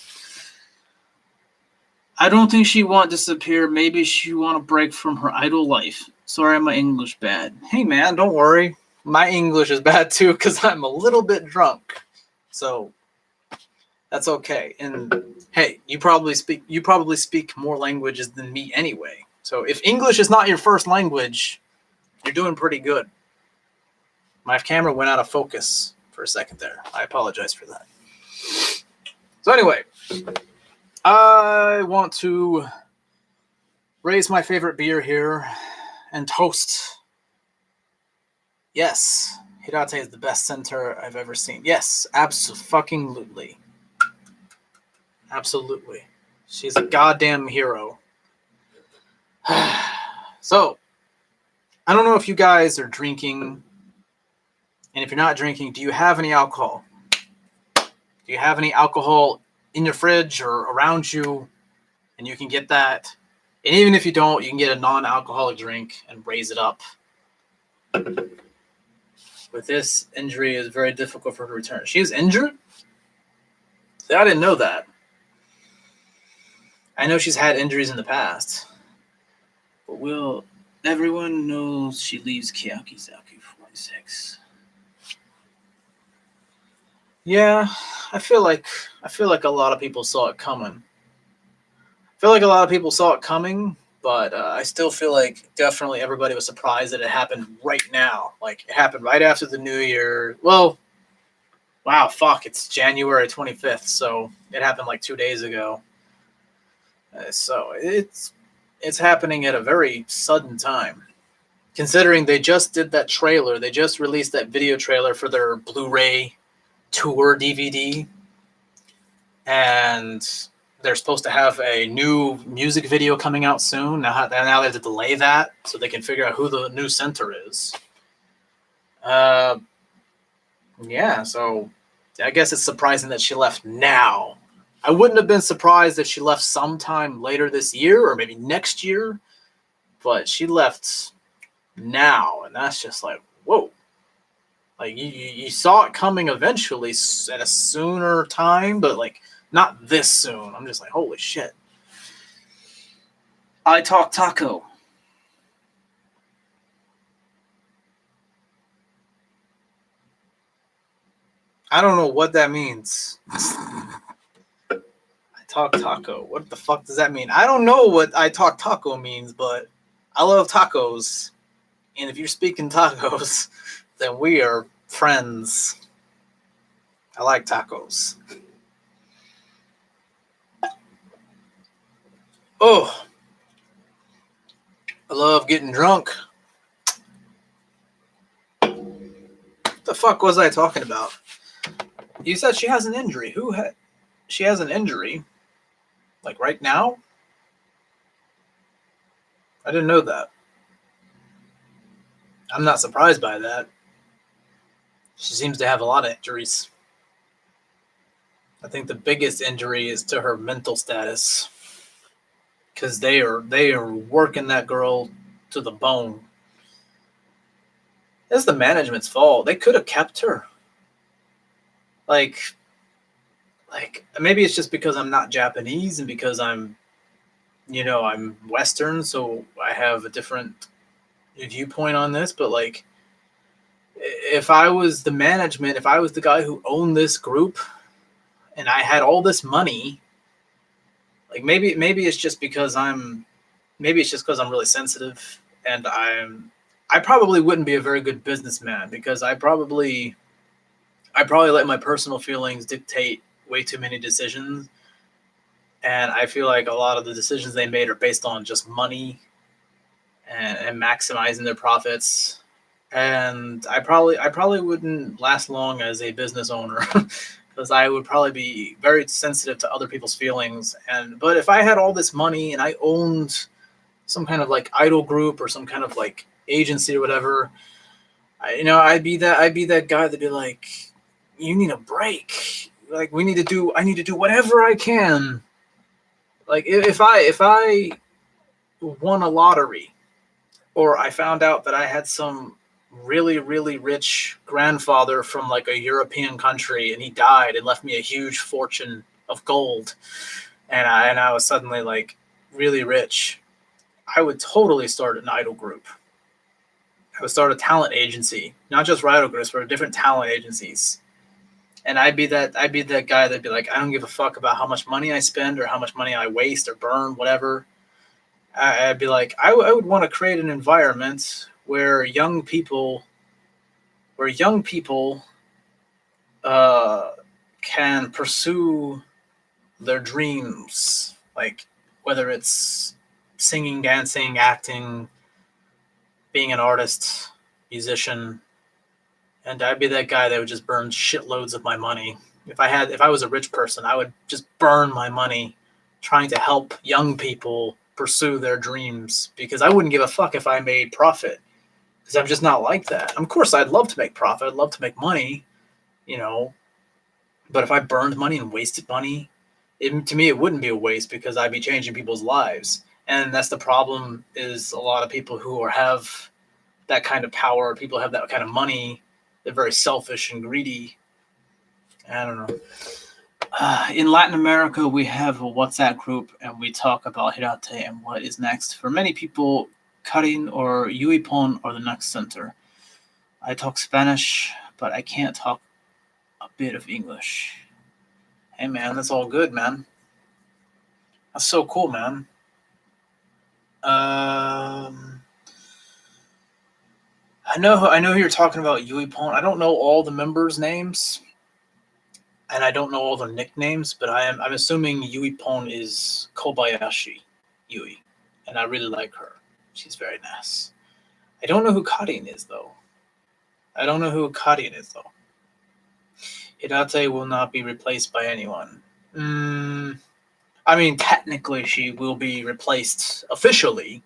I don't think she want to disappear. Maybe she want to break from her idol life. Sorry, my English bad. Hey, man, don't worry. My English is bad too because I'm a little bit drunk. So that's okay. And hey, you probably speak more languages than me anyway. So if English is not your first language, you're doing pretty good. My camera went out of focus for a second there. I apologize for that. So anyway, I want to raise my favorite beer here and toast. Yes, Hirate is the best center I've ever seen. Yes, absolutely. Absolutely. She's a goddamn hero. So, I don't know if you guys are drinking, and if you're not drinking, do you have any alcohol? Do you have any alcohol in your fridge or around you, and you can get that? And even if you don't, you can get a non-alcoholic drink and raise it up. With this injury, it's very difficult for her to return. She is injured? See, I didn't know that. I know she's had injuries in the past. But everyone knows she leaves Keyakizaka46. Yeah, I feel like a lot of people saw it coming. But I still feel like definitely everybody was surprised that it happened right now. Like, it happened right after the New Year. Well, wow, fuck, it's January 25th, so it happened like 2 days ago. So it's happening at a very sudden time. Considering they just did that trailer, they just released that video trailer for their Blu-ray tour DVD. And they're supposed to have a new music video coming out soon. Now they have to delay that so they can figure out who the new center is. Yeah, so I guess it's surprising that she left now. I wouldn't have been surprised if she left sometime later this year or maybe next year, but she left now, and that's just like, whoa. Like, you saw it coming eventually at a sooner time, but like not this soon. I'm just like, holy shit. I talk taco. I don't know what that means. I talk taco. What the fuck does that mean? I don't know what I talk taco means, but I love tacos. And if you're speaking tacos, then we are friends. I like tacos. Oh, I love getting drunk. What the fuck was I talking about? You said she has an injury. She has an injury? Like right now? I didn't know that. I'm not surprised by that. She seems to have a lot of injuries. I think the biggest injury is to her mental status. Because they are working that girl to the bone. It's the management's fault. They could have kept her. Like maybe it's just because I'm not Japanese and because I'm Western, so I have a different viewpoint on this. But like, if I was the management, if I was the guy who owned this group, and I had all this money, like maybe it's just because I'm really sensitive, and I probably wouldn't be a very good businessman because I probably let my personal feelings dictate way too many decisions. And I feel like a lot of the decisions they made are based on just money and maximizing their profits. And I probably wouldn't last long as a business owner because I would probably be very sensitive to other people's feelings. But if I had all this money and I owned some kind of like idol group or some kind of like agency or whatever, I'd be that guy that'd be like, you need a break. Like I need to do whatever I can. Like if I won a lottery, or I found out that I had some really, really rich grandfather from like a European country and he died and left me a huge fortune of gold, and I was suddenly like really rich, I would totally start an idol group. I would start a talent agency, not just for idol groups, but different talent agencies. And I'd be that guy that'd be like, I don't give a fuck about how much money I spend or how much money I waste or burn, whatever. I'd be like, I would want to create an environment where young people can pursue their dreams, like whether it's singing, dancing, acting, being an artist, musician. And I'd be that guy that would just burn shitloads of my money. If I was a rich person, I would just burn my money trying to help young people pursue their dreams, because I wouldn't give a fuck if I made profit, because I'm just not like that. Of course, I'd love to make profit. I'd love to make money, you know, but if I burned money and wasted money, to me, it wouldn't be a waste, because I'd be changing people's lives. And that's the problem, is a lot of people who have that kind of power, people have that kind of money, they're very selfish and greedy. I don't know. In Latin America, we have a WhatsApp group, and we talk about Hirate and what is next. For many people, Karin or Yuipon are the next center. I talk Spanish, but I can't talk a bit of English. Hey, man, that's all good, man. That's so cool, man. I know who you're talking about, Yuipon. I don't know all the members' names, and I don't know all the nicknames, but I'm assuming Yuipon is Kobayashi Yui, and I really like her. She's very nice. I don't know who Karin is, though. Hirate will not be replaced by anyone. I mean, technically, she will be replaced officially.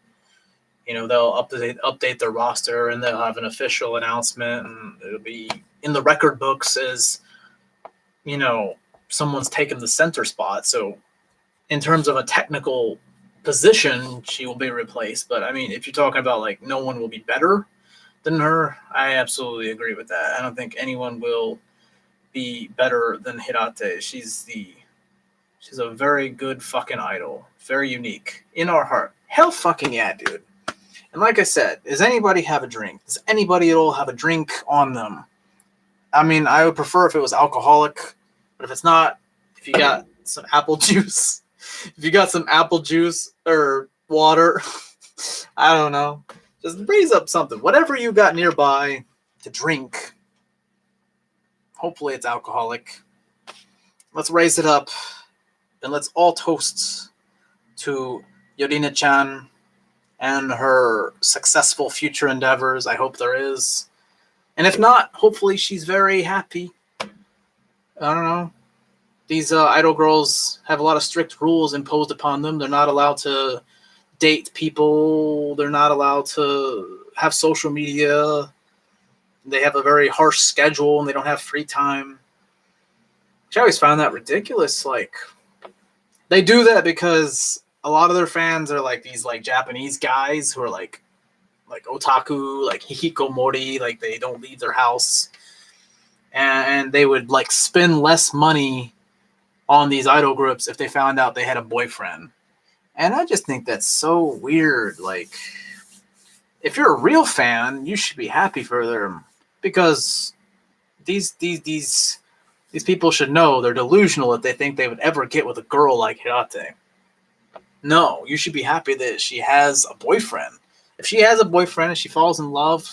You know, they'll update their roster, and they'll have an official announcement, and it'll be in the record books as, you know, someone's taken the center spot. So in terms of a technical position, she will be replaced. But I mean, if you're talking about like no one will be better than her, I absolutely agree with that. I don't think anyone will be better than Hirate. She's a very good fucking idol. Very unique. In our heart. Hell fucking yeah, dude. And like I said, does anybody have a drink? Does anybody at all have a drink on them? I mean, I would prefer if it was alcoholic, but if it's not, if you got some apple juice, or water, I don't know, just raise up something. Whatever you got nearby to drink, hopefully it's alcoholic. Let's raise it up, and let's all toast to Yurina-chan and her successful future endeavors. I hope there is. And if not, hopefully she's very happy. I don't know. These idol girls have a lot of strict rules imposed upon them. They're not allowed to date people. They're not allowed to have social media. They have a very harsh schedule, and they don't have free time. Which I always found that ridiculous. Like, they do that because a lot of their fans are like these like Japanese guys who are like otaku, like hikikomori, like they don't leave their house, and they would like spend less money on these idol groups if they found out they had a boyfriend. And I just think that's so weird. Like, if you're a real fan, you should be happy for them, because these people should know they're delusional if they think they would ever get with a girl like Hirate. No, you should be happy that she has a boyfriend. If she has a boyfriend and she falls in love,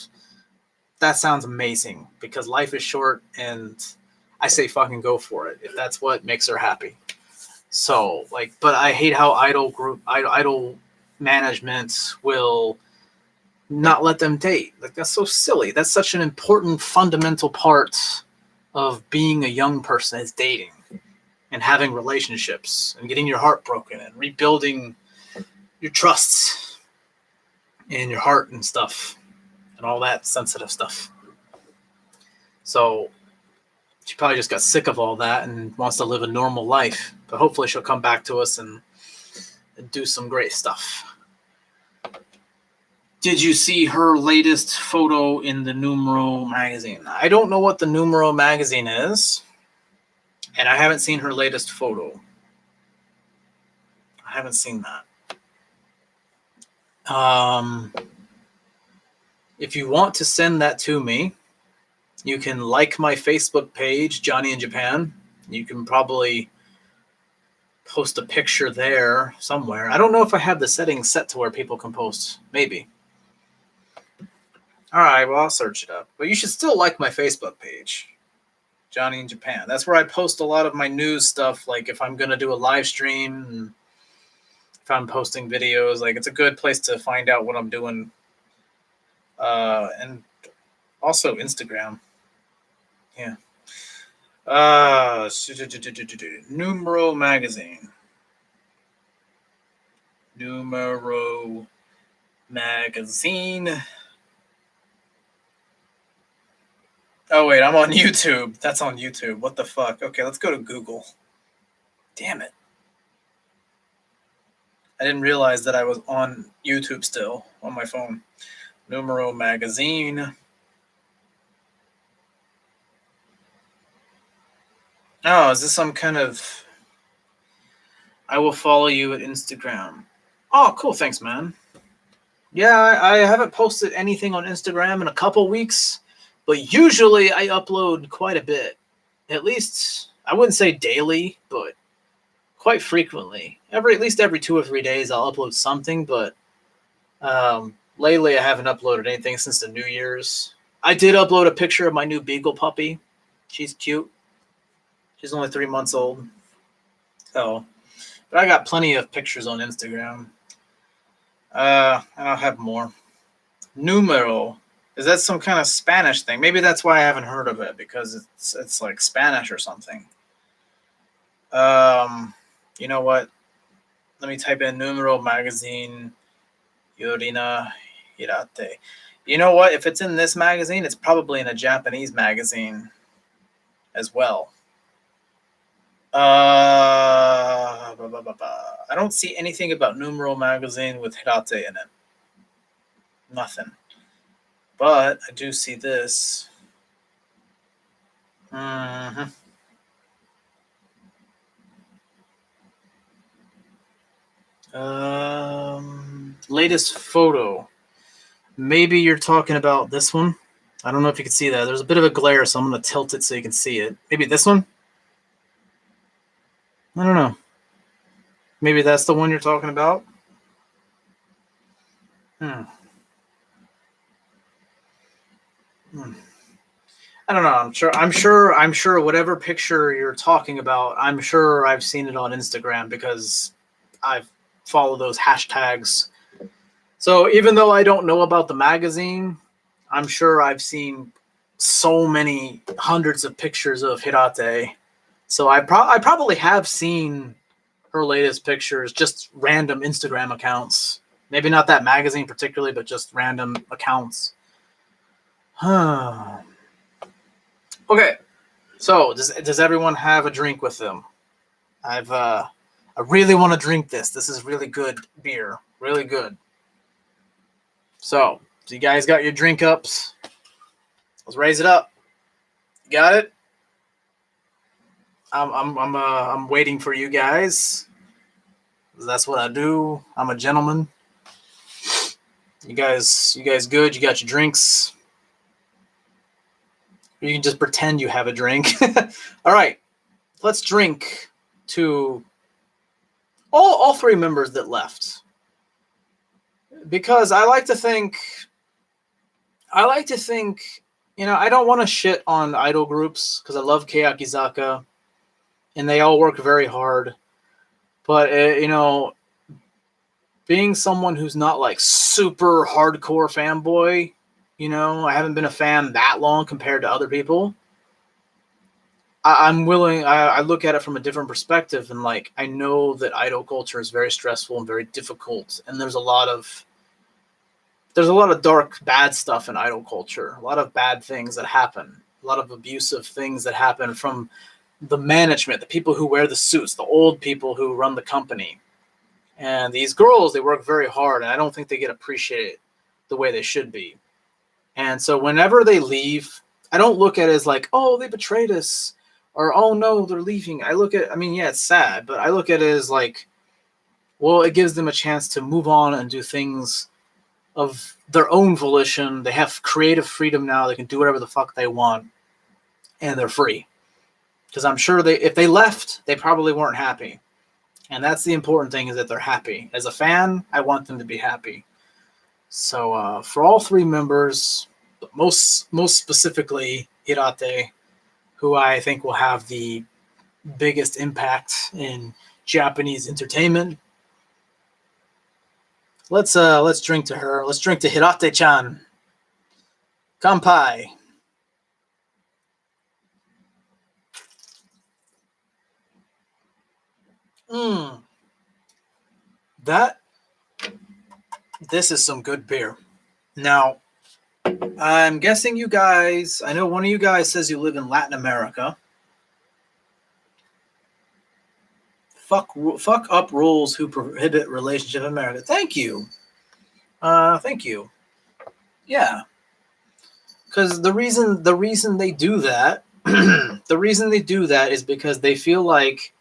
that sounds amazing, because life is short, and I say fucking go for it if that's what makes her happy. So, like, but I hate how idol management will not let them date. Like, that's so silly. That's such an important fundamental part of being a young person, is dating and having relationships and getting your heart broken and rebuilding your trust in your heart and stuff and all that sensitive stuff. So she probably just got sick of all that and wants to live a normal life. But hopefully she'll come back to us and do some great stuff. Did you see her latest photo in the Numero magazine? I don't know what the Numero magazine is, and I haven't seen her latest photo. I haven't seen that. If you want to send that to me, you can like my Facebook page, Johnny in Japan. You can probably post a picture there somewhere. I don't know if I have the settings set to where people can post. Maybe. All right, well, I'll search it up. But you should still like my Facebook page. Johnny in Japan. That's where I post a lot of my news stuff, like if I'm going to do a live stream, if I'm posting videos. Like, it's a good place to find out what I'm doing. And also Instagram. Yeah. Numero magazine. Numero magazine. Oh, wait, I'm on YouTube. That's on YouTube. What the fuck? Okay, let's go to Google. Damn it. I didn't realize that I was on YouTube still on my phone. Numero magazine. Oh, is this some kind of... I will follow you at Instagram. Oh, cool. Thanks, man. Yeah, I haven't posted anything on Instagram in a couple weeks, but usually I upload quite a bit. At least, I wouldn't say daily, but quite frequently. At least every 2 or 3 days I'll upload something, but lately I haven't uploaded anything since the New Year's. I did upload a picture of my new beagle puppy. She's cute. She's only 3 months old. So, but I got plenty of pictures on Instagram. I'll have more. Numero. Is that some kind of Spanish thing? Maybe that's why I haven't heard of it, because it's like Spanish or something. You know what? Let me type in Numero magazine, Yurina Hirate. You know what? If it's in this magazine, it's probably in a Japanese magazine as well. I don't see anything about Numero magazine with Hirate in it. Nothing. But I do see this. Latest photo. Maybe you're talking about this one. I don't know if you can see that. There's a bit of a glare, so I'm going to tilt it so you can see it. Maybe this one? I don't know. Maybe that's the one you're talking about? I don't know. I'm sure whatever picture you're talking about, I'm sure I've seen it on Instagram because I've followed those hashtags. So even though I don't know about the magazine, I'm sure I've seen so many hundreds of pictures of Hirate. So I probably have seen her latest pictures, just random Instagram accounts. Maybe not that magazine particularly, but just random accounts. Okay, so does everyone have a drink with them? I really want to drink this. This is really good beer, really good. So you guys got your drink ups? Let's raise it up. You got it? I'm waiting for you guys. That's what I do. I'm a gentleman. You guys good? You got your drinks? You can just pretend you have a drink. All right, let's drink to all 3 members that left. Because I like to think, I don't want to shit on idol groups because I love Keyakizaka and they all work very hard. But, being someone who's not like super hardcore fanboy, I haven't been a fan that long compared to other people. I'm willing, I look at it from a different perspective, and like I know that idol culture is very stressful and very difficult, and there's a lot of dark, bad stuff in idol culture, a lot of bad things that happen, a lot of abusive things that happen from the management, the people who wear the suits, the old people who run the company. And these girls, they work very hard, and I don't think they get appreciated the way they should be. And so whenever they leave, I don't look at it as like, oh, they betrayed us, or oh no, they're leaving. Yeah, it's sad, but I look at it as like, well, it gives them a chance to move on and do things of their own volition. They have creative freedom now. They can do whatever the fuck they want, and they're free. Because I'm sure if they left, they probably weren't happy. And that's the important thing, is that they're happy. As a fan, I want them to be happy. So for all 3 members, most specifically Hirate, who I think will have the biggest impact in Japanese entertainment. Let's drink to her. Let's drink to Hirate-chan. Kanpai. This is some good beer. Now, I'm guessing you guys, I know one of you guys says you live in Latin America. Fuck up rules who prohibit relationship in America. Thank you. Thank you. Yeah. Because the reason they do that, the reason they do that is because they feel like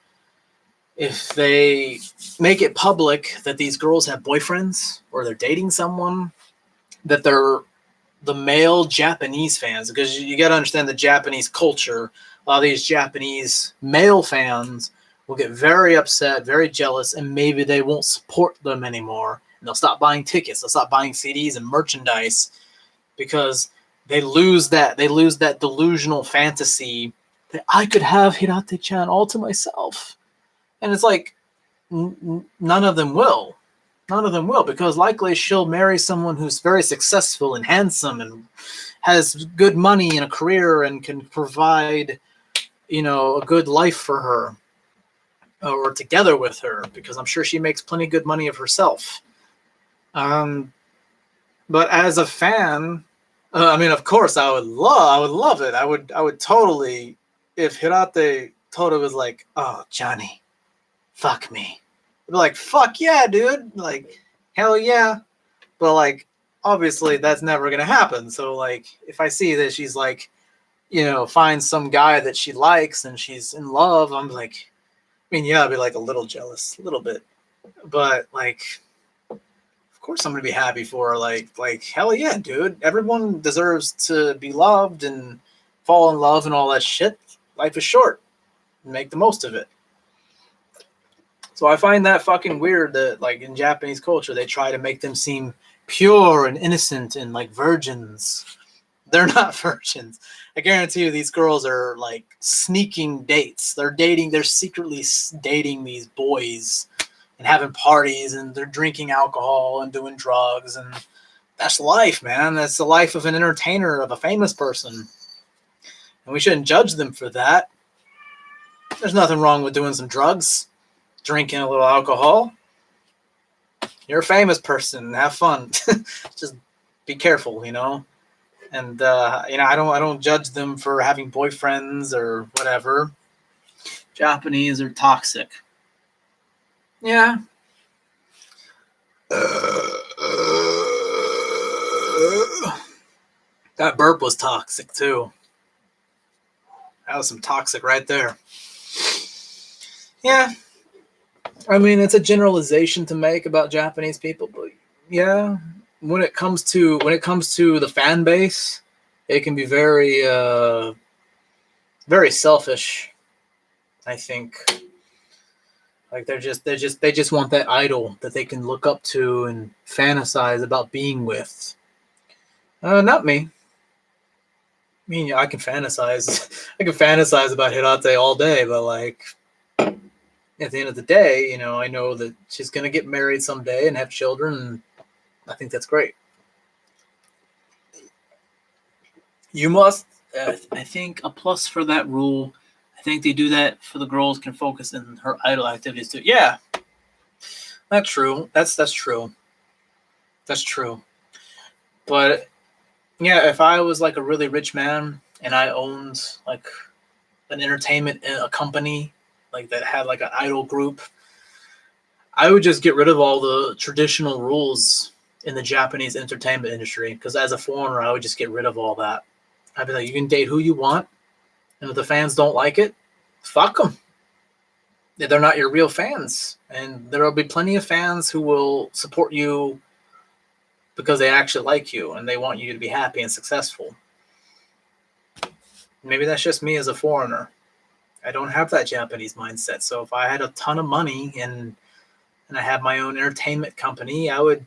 if they make it public that these girls have boyfriends or they're dating someone, that they're the male Japanese fans, because you got to understand the Japanese culture. A lot of these Japanese male fans will get very upset, very jealous, and maybe they won't support them anymore. And they'll stop buying tickets. They'll stop buying CDs and merchandise because they lose that delusional fantasy that I could have Hirate-chan all to myself. And it's like, none of them will. None of them will, because likely she'll marry someone who's very successful and handsome and has good money and a career and can provide, a good life for her or together with her, because I'm sure she makes plenty good money of herself. But as a fan, of course, I would love it. I would totally, if Hirate totally was like, oh, Johnny, fuck me. I'd be like, fuck yeah, dude. Like, hell yeah. But, like, obviously that's never going to happen. So, like, if I see that she's, like, finds some guy that she likes and she's in love, I'm like, I'd be, like, a little jealous, a little bit. But, like, of course I'm going to be happy for her. Like, hell yeah, dude. Everyone deserves to be loved and fall in love and all that shit. Life is short. Make the most of it. So I find that fucking weird that, like, in Japanese culture, they try to make them seem pure and innocent and like virgins. They're not virgins. I guarantee you these girls are, like, sneaking dates. They're secretly dating these boys and having parties, and they're drinking alcohol and doing drugs. And that's life, man. That's the life of an entertainer, of a famous person. And we shouldn't judge them for that. There's nothing wrong with doing some drugs. Drinking a little alcohol. You're a famous person. Have fun. Just be careful, And I don't judge them for having boyfriends or whatever. Japanese are toxic. Yeah. That burp was toxic too. That was some toxic right there. Yeah. It's a generalization to make about Japanese people, but yeah, when it comes to the fan base, it can be very very selfish. I think, like, they just want that idol that they can look up to and fantasize about being with. Not me. I can fantasize. I can fantasize about Hirate all day, but, like, at the end of the day, I know that she's going to get married someday and have children, and I think that's great. You must, I think, a plus for that rule. I think they do that for the girls can focus in her idol activities too. Yeah, that's true. That's true. That's true. But, yeah, if I was, like, a really rich man and I owned, like, an entertainment a company, like, that had, like, an idol group, I would just get rid of all the traditional rules in the Japanese entertainment industry, because as a foreigner, I would just get rid of all that. I'd be like, you can date who you want, and if the fans don't like it, fuck them. They're not your real fans, and there will be plenty of fans who will support you because they actually like you and they want you to be happy and successful. Maybe that's just me as a foreigner. I don't have that Japanese mindset. So if I had a ton of money and I had my own entertainment company, I would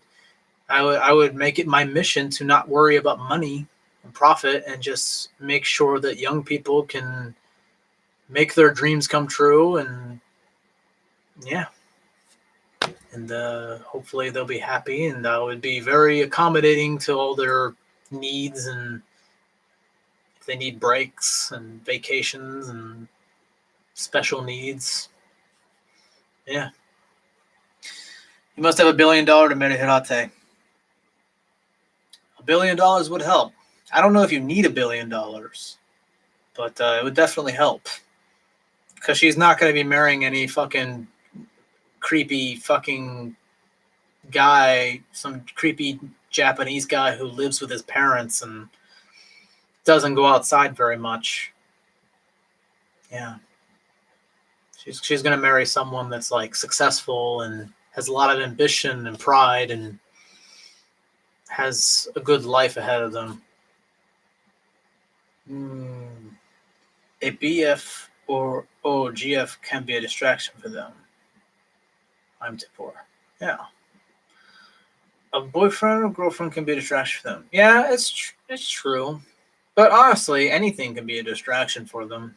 make it my mission to not worry about money and profit and just make sure that young people can make their dreams come true, and yeah. And hopefully they'll be happy, and I would be very accommodating to all their needs, and if they need breaks and vacations and special needs. Yeah. You must have $1 billion to marry Hirate. $1 billion would help. I don't know if you need $1 billion, but it would definitely help. Because she's not going to be marrying any fucking creepy fucking guy, some creepy Japanese guy who lives with his parents and doesn't go outside very much. Yeah. She's going to marry someone that's like successful and has a lot of ambition and pride and has a good life ahead of them. A BF or GF can be a distraction for them. I'm too poor. Yeah. A boyfriend or girlfriend can be a distraction for them. Yeah, it's true. But honestly, anything can be a distraction for them.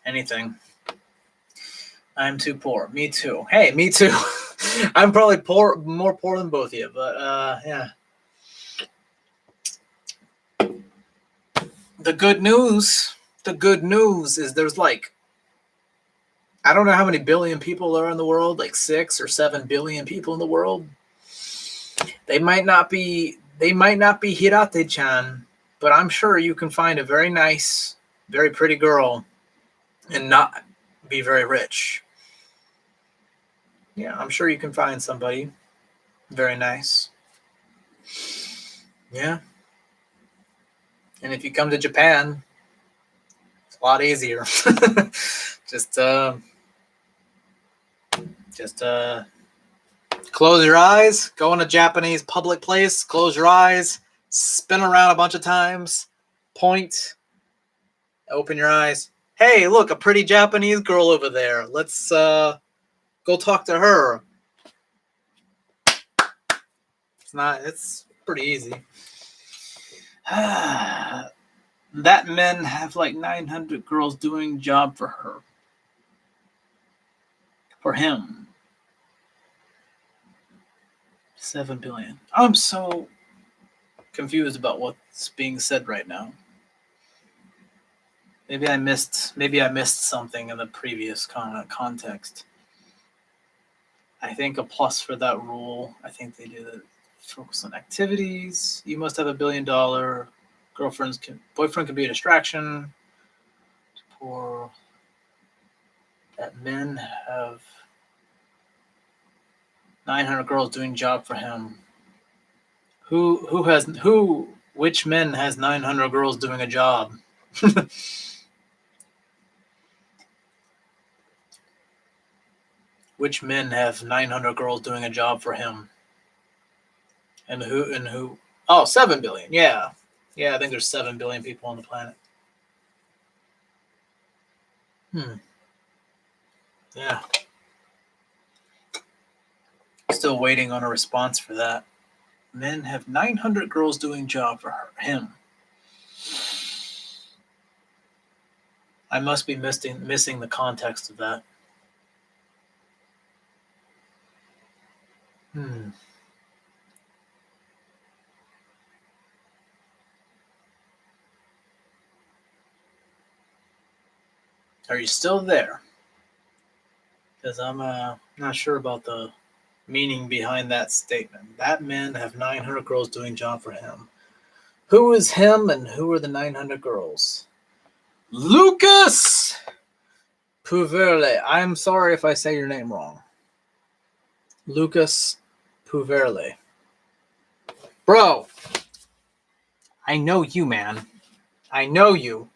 Anything. I'm too poor. Me too. Hey, me too. I'm probably more poor than both of you, but yeah. The good news is there's like, I don't know how many billion people are in the world, like 6 or 7 billion people in the world. They might not be Hirate-chan, but I'm sure you can find a very nice, very pretty girl and not be very rich. Yeah, I'm sure you can find somebody very nice. Yeah. And if you come to Japan, it's a lot easier. Just close your eyes, go in a Japanese public place, close your eyes, spin around a bunch of times, point, open your eyes. Hey, look, a pretty Japanese girl over there. Let's go talk to her. It's pretty easy. That men have like 900 girls doing job for her. For him. 7 billion. I'm so confused about what's being said right now. Maybe I missed something in the previous context. I think a plus for that rule. I think they do the focus on activities. You must have $1 billion. Boyfriend can be a distraction. Or that men have 900 girls doing job for him. Which men has 900 girls doing a job? Which men have 900 girls doing a job for him? And who? Oh, 7 billion. Yeah. Yeah, I think there's 7 billion people on the planet. Yeah. Still waiting on a response for that. Men have 900 girls doing job for him. I must be missing the context of that. Are you still there? Because I'm not sure about the meaning behind that statement. That men have 900 girls doing job for him. Who is him and who are the 900 girls? Lucas Puverle. I'm sorry if I say your name wrong. Lucas Puverle. Bro, I know you, man. I know you.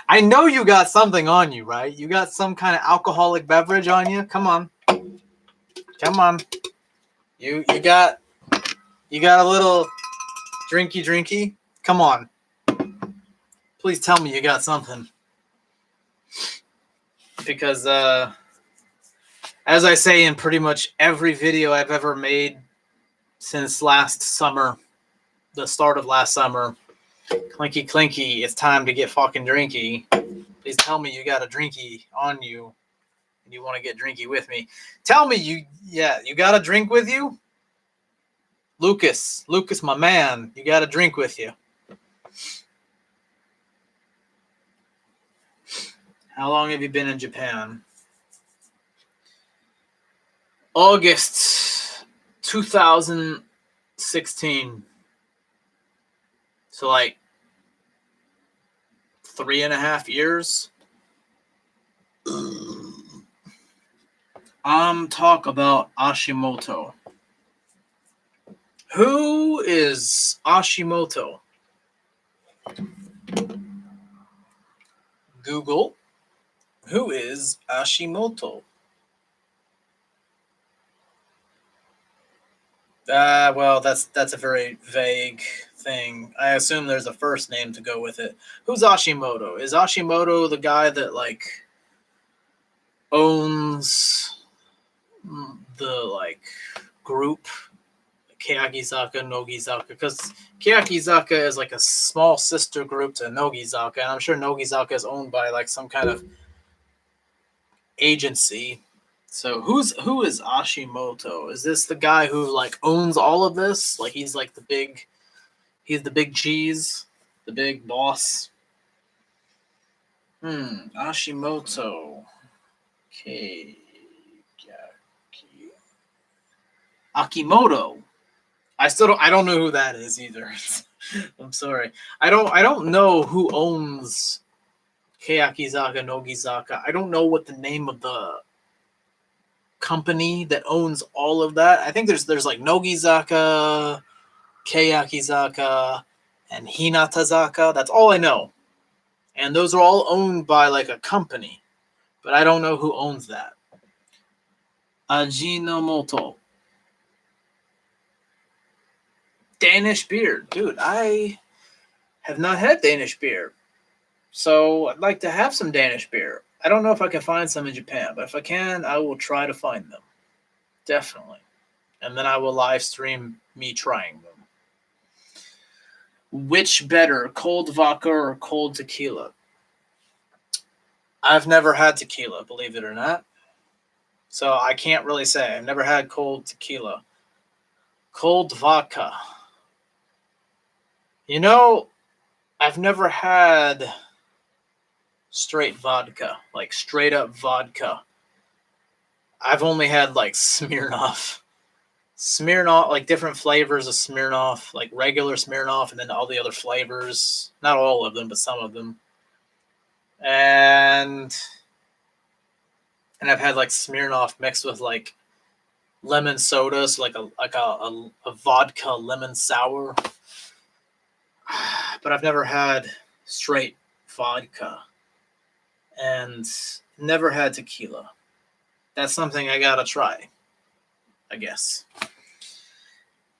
I know you got something on you, right? You got some kind of alcoholic beverage on you. Come on. Come on. You got a little drinky. Come on. Please tell me you got something. Because as I say in pretty much every video I've ever made since last summer, the start of last summer, Clinky, clinky, it's time to get fucking drinky. Please tell me you got a drinky on you and you want to get drinky with me. Tell me you got a drink with you? Lucas, my man, you got a drink with you. How long have you been in Japan? August 2016. So like 3.5 years. Talk about Hashimoto. Who is Hashimoto? Google. Who is Hashimoto? Well, that's a very vague thing. I assume there's a first name to go with it. Who's Hashimoto? Is Hashimoto the guy that like owns the like group Keyakizaka, Nogizaka? Because Keyakizaka is like a small sister group to Nogizaka, and I'm sure Nogizaka is owned by like some kind of agency. So who is Hashimoto? Is this the guy who like owns all of this? Like he's the big cheese, the big boss. Hashimoto. Okay. Akimoto. I don't know who that is either. I'm sorry. I don't know who owns Keyakizaka, Nogizaka. I don't know what the name of the company that owns all of that. I think there's like Nogizaka, Keyakizaka, and Hinatazaka. That's all I know. And those are all owned by like a company. But I don't know who owns that. Ajinomoto. Danish beer. Dude, I have not had Danish beer. So I'd like to have some Danish beer. I don't know if I can find some in Japan, but if I can, I will try to find them. Definitely. And then I will live stream me trying them. Which better, cold vodka or cold tequila? I've never had tequila, believe it or not. So I can't really say. I've never had cold tequila. Cold vodka. You know, I've never had straight vodka, like straight up vodka. I've only had like Smirnoff, like different flavors of Smirnoff, like regular Smirnoff, and then all the other flavors. Not all of them, but some of them. And I've had like Smirnoff mixed with like lemon soda, so like a vodka lemon sour. But I've never had straight vodka. And never had tequila. That's something I gotta try, I guess.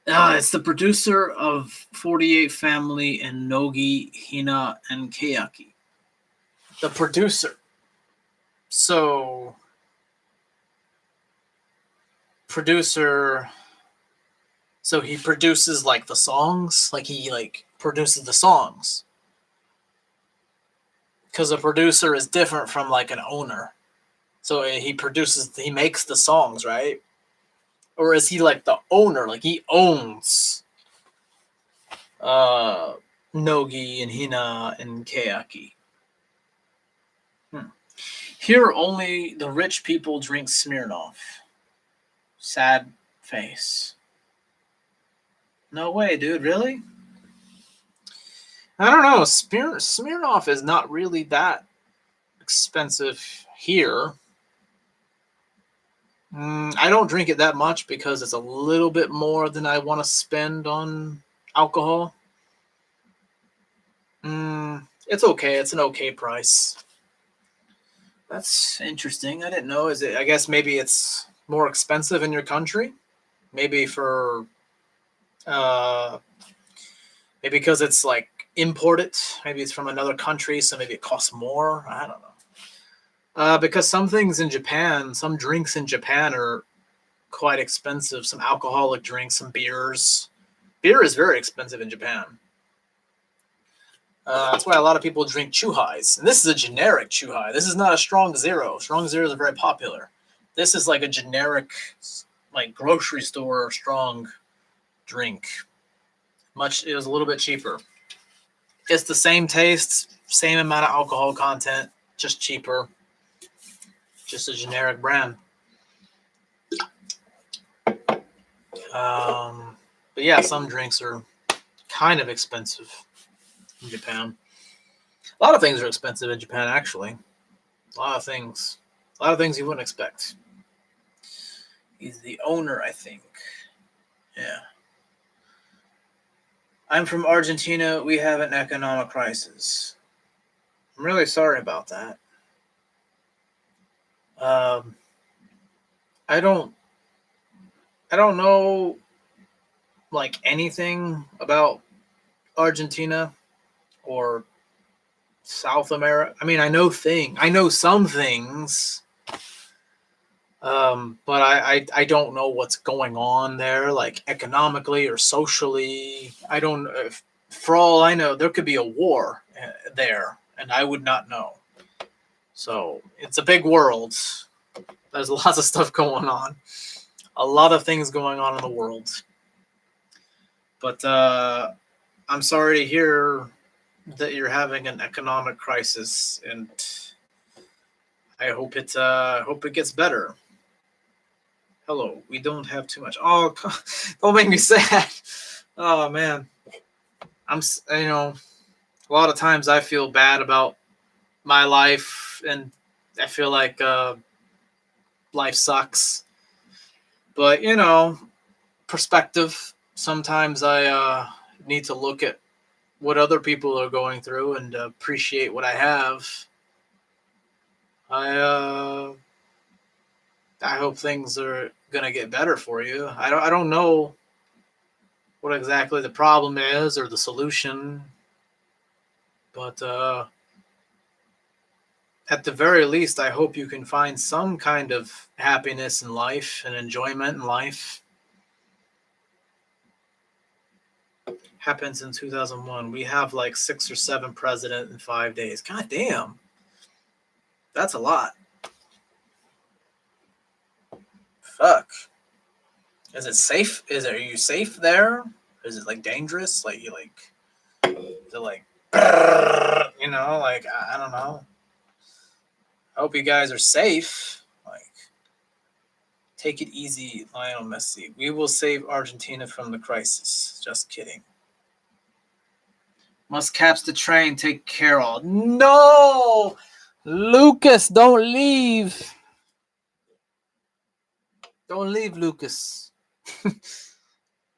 It's the producer of 48 Family and Nogi, Hina, and Keyaki. The producer. So, he produces like the songs, like he like produces the songs. Because a producer is different from like an owner. So he makes the songs, right? Or is he like the owner? Like he owns Nogi and Hina and Keyaki. Here only the rich people drink Smirnoff. Sad face. No way, dude. Really? I don't know. Smirnoff is not really that expensive here. I don't drink it that much because it's a little bit more than I want to spend on alcohol. It's okay. It's an okay price. That's interesting. I didn't know. I guess maybe it's more expensive in your country. Maybe maybe because it's like imported. Maybe it's from another country, so maybe it costs more. I don't know. Because some drinks in Japan are quite expensive. Some alcoholic drinks, some beers. Beer is very expensive in Japan. That's why a lot of people drink Chuhais. And this is a generic Chuhai. This is not a strong zero. Strong zeros are very popular. This is like a generic, like grocery store strong drink. It was a little bit cheaper. It's the same taste, same amount of alcohol content, just cheaper. Just a generic brand. But yeah, some drinks are kind of expensive in Japan. A lot of things are expensive in Japan, actually. A lot of things you wouldn't expect. He's the owner, I think. Yeah. I'm from Argentina. We have an economic crisis. I'm really sorry about that. I don't know like anything about Argentina or South America. I mean, I know some things, but I don't know what's going on there, like economically or socially. I don't. For all I know, there could be a war there, and I would not know. So it's a big world. There's lots of stuff going on. A lot of things going on in the world. But I'm sorry to hear that you're having an economic crisis, and I hope it gets better. Hello, we don't have too much. Oh, don't make me sad. Oh man, a lot of times I feel bad about my life, and I feel like life sucks. But perspective. Sometimes I need to look at what other people are going through and appreciate what I have. I hope things are gonna get better for you. I don't know what exactly the problem is or the solution, but at the very least, I hope you can find some kind of happiness in life and enjoyment in life. Happens in 2001. We have like 6 or 7 presidents in 5 days. God damn. That's a lot. Fuck. Is it safe? Are you safe there? Is it like dangerous? Like you like, is it like, like I don't know. I hope you guys are safe. Like, take it easy, Lionel Messi. We will save Argentina from the crisis. Just kidding. Must catch the train. Take care of. No, Lucas, don't leave. Don't leave, Lucas.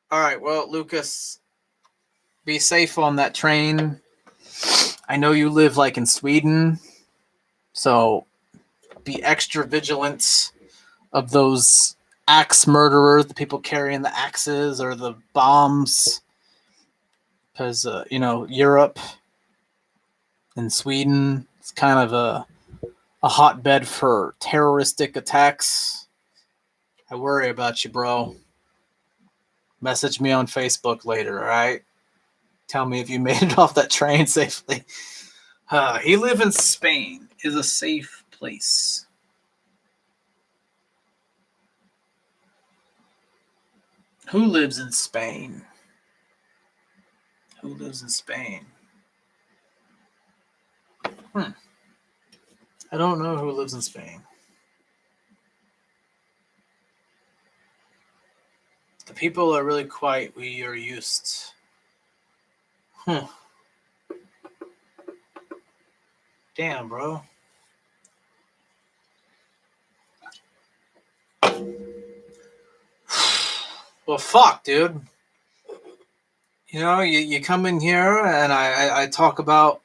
All right, well, Lucas, be safe on that train. I know you live like in Sweden, so be extra vigilant of those axe murderers, the people carrying the axes or the bombs. Because, Europe and Sweden, it's kind of a hotbed for terroristic attacks. I worry about you, bro. Message me on Facebook later, all right? Tell me if you made it off that train safely. He lives in Spain. Is a safe place. Who lives in Spain? Who lives in Spain? I don't know who lives in Spain. The people are really quiet. We are used. Damn, bro. Well, fuck, dude. You come in here and I talk about,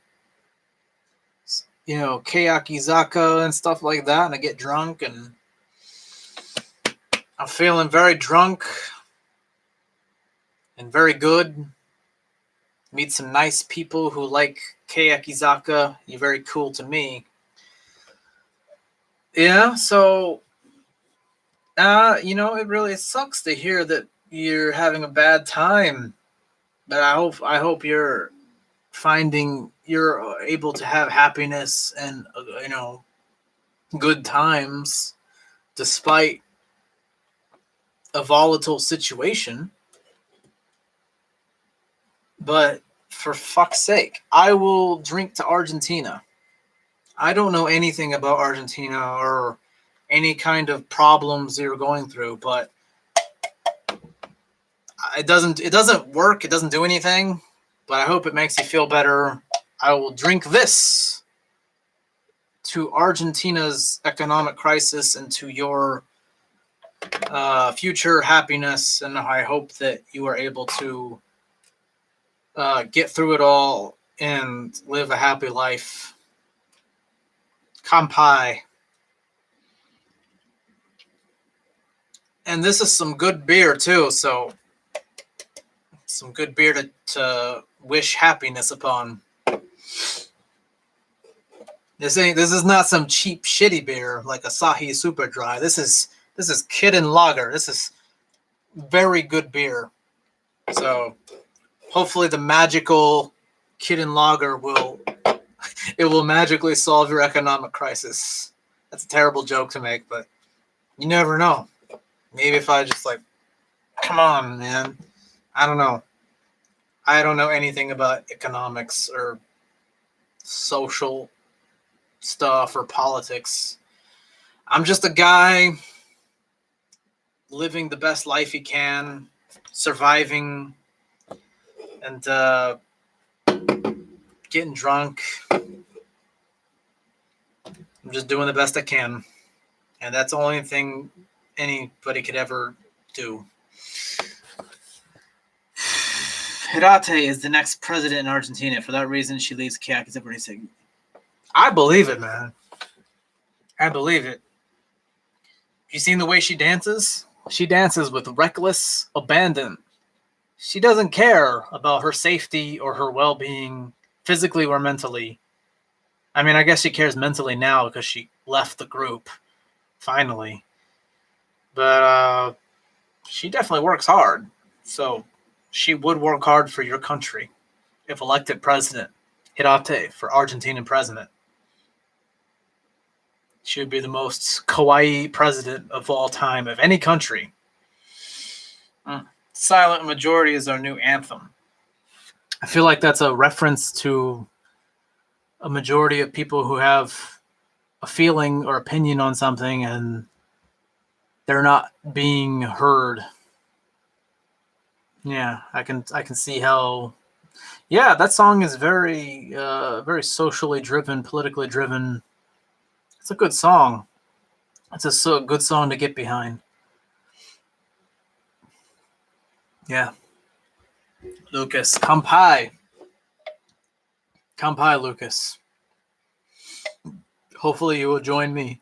Keyakizaka and stuff like that, and I get drunk, and I'm feeling very drunk and very good. Meet some nice people who like Keyakizaka. You're very cool to me. Yeah, so, it really sucks to hear that you're having a bad time. But I hope you're finding you're able to have happiness and, good times despite a volatile situation. But for fuck's sake, I will drink to Argentina. I don't know anything about Argentina or any kind of problems you're going through, but it doesn't work. It doesn't do anything, but I hope it makes you feel better. I will drink this to Argentina's economic crisis and to your future happiness, and I hope that you are able to get through it all and live a happy life. Kampai. And this is some good beer too, so some good beer to wish happiness upon. This is not some cheap shitty beer like Asahi Super Dry. This is Kirin Lager. This is very good beer. So hopefully the magical Kirin Lager will magically solve your economic crisis. That's a terrible joke to make, but you never know. Maybe if I just come on, man. I don't know. I don't know anything about economics or social stuff or politics. I'm just a guy living the best life he can, surviving, and getting drunk. I'm just doing the best I can. And that's the only thing anybody could ever do. Hirate is the next president in Argentina. For that reason, she leaves Keyakizaka46. I believe it, man. I believe it. You seen the way she dances? She dances with reckless abandon. She doesn't care about her safety or her well-being, physically or mentally. I mean, I guess she cares mentally now because she left the group, finally. But she definitely works hard. So she would work hard for your country if elected president. Hirate for Argentinian president. She would be the most kawaii president of all time of any country. Silent Majority is our new anthem. I feel like that's a reference to a majority of people who have a feeling or opinion on something and they're not being heard. Yeah, I can see how. Yeah, that song is very very socially driven, politically driven. It's a good song. It's a good song to get behind. Yeah. Lucas, kampai. Kampai, Lucas. Hopefully you will join me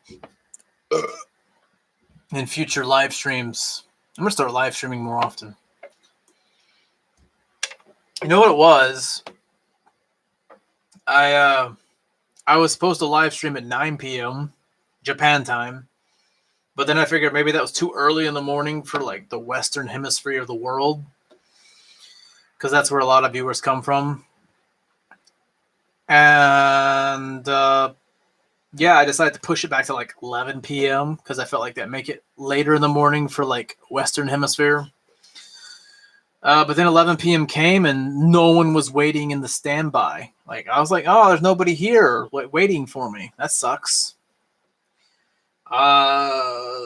in future live streams. I'm going to start live streaming more often. You know what it was? I was supposed to live stream at 9 p.m. Japan time. But then I figured maybe that was too early in the morning for the Western Hemisphere of the world. Because that's where a lot of viewers come from. And I decided to push it back to 11 p.m. because I felt like that'd make it later in the morning for Western Hemisphere. But then 11 p.m. came and no one was waiting in the standby. I was like, oh, there's nobody here waiting for me. That sucks.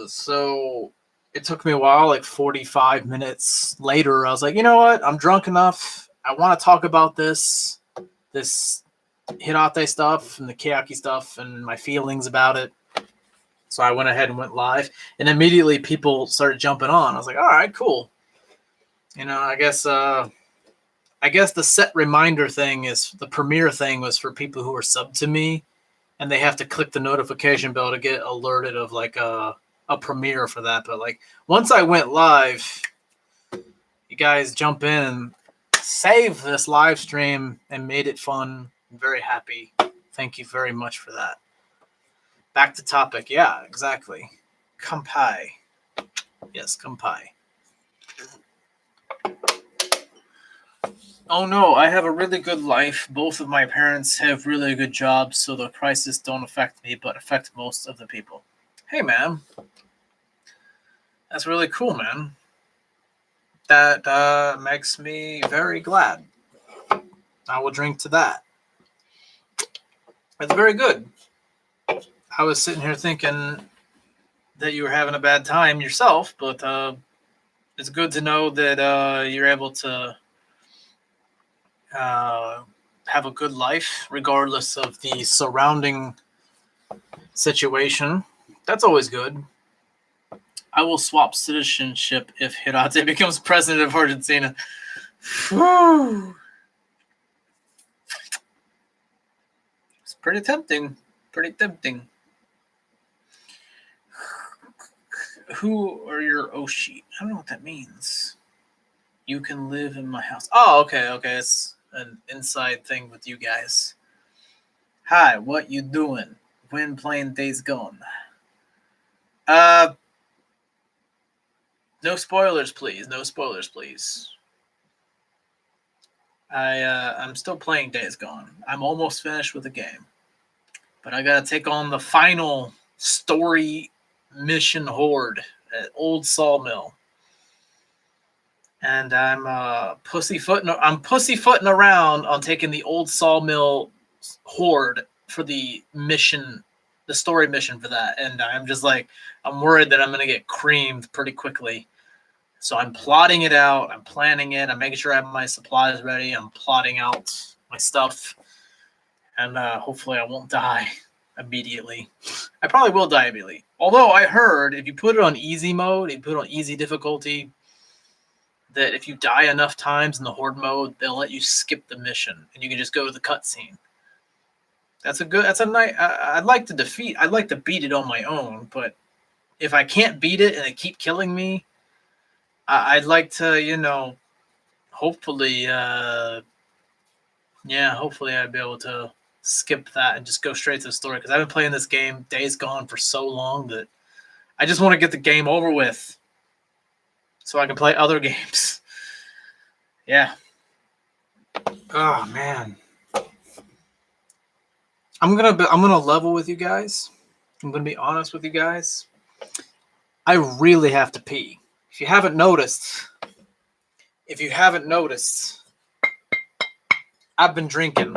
So it took me a while, 45 minutes later. I was like, you know what? I'm drunk enough. I want to talk about this Hirate stuff and the Keyaki stuff and my feelings about it. So I went ahead and went live, and immediately people started jumping on. I was like, all right, cool. I guess the set reminder thing is the premiere thing was for people who are subbed to me, and they have to click the notification bell to get alerted of a premiere for that. But once I went live, you guys jump in and save this live stream and made it fun. I'm very happy. Thank you very much for that. Back to topic. Yeah, exactly. Kampai. Yes, kampai. Oh no, I have a really good life. Both of my parents have really good jobs, so the crisis don't affect me, but affect most of the people. Hey man, that's really cool, man. That makes me very glad. I will drink to that. It's very good. I was sitting here thinking that you were having a bad time yourself, but it's good to know that you're able to have a good life regardless of the surrounding situation. That's always good. I will swap citizenship if Hirate becomes president of Argentina. Whew. It's pretty tempting. Pretty tempting. Who are your Oshi? I don't know what that means. You can live in my house. Oh, okay, okay. It's an inside thing with you guys. Hi, what you doing? When playing Days Gone? No spoilers, please. No spoilers, please. I'm still playing Days Gone. I'm almost finished with the game, but I gotta take on the final story mission horde at Old Sawmill, and I'm pussyfooting around on taking the Old Sawmill horde for the mission, the story mission for that, and I'm just like, I'm worried that I'm gonna get creamed pretty quickly. So I'm plotting it out. I'm planning it. I'm making sure I have my supplies ready. I'm plotting out my stuff. And hopefully I won't die immediately. I probably will die immediately. Although I heard if you put it on easy mode, if you put it on easy difficulty, that if you die enough times in the horde mode, they'll let you skip the mission. And you can just go to the cutscene. That's a nice, I'd like to beat it on my own. But if I can't beat it and they keep killing me, I'd like to, hopefully, hopefully I'd be able to skip that and just go straight to the story. Because I've been playing this game, Days Gone, for so long that I just want to get the game over with so I can play other games. Yeah. Oh, man. I'm gonna level with you guys. I'm gonna be honest with you guys. I really have to pee. If you haven't noticed, I've been drinking.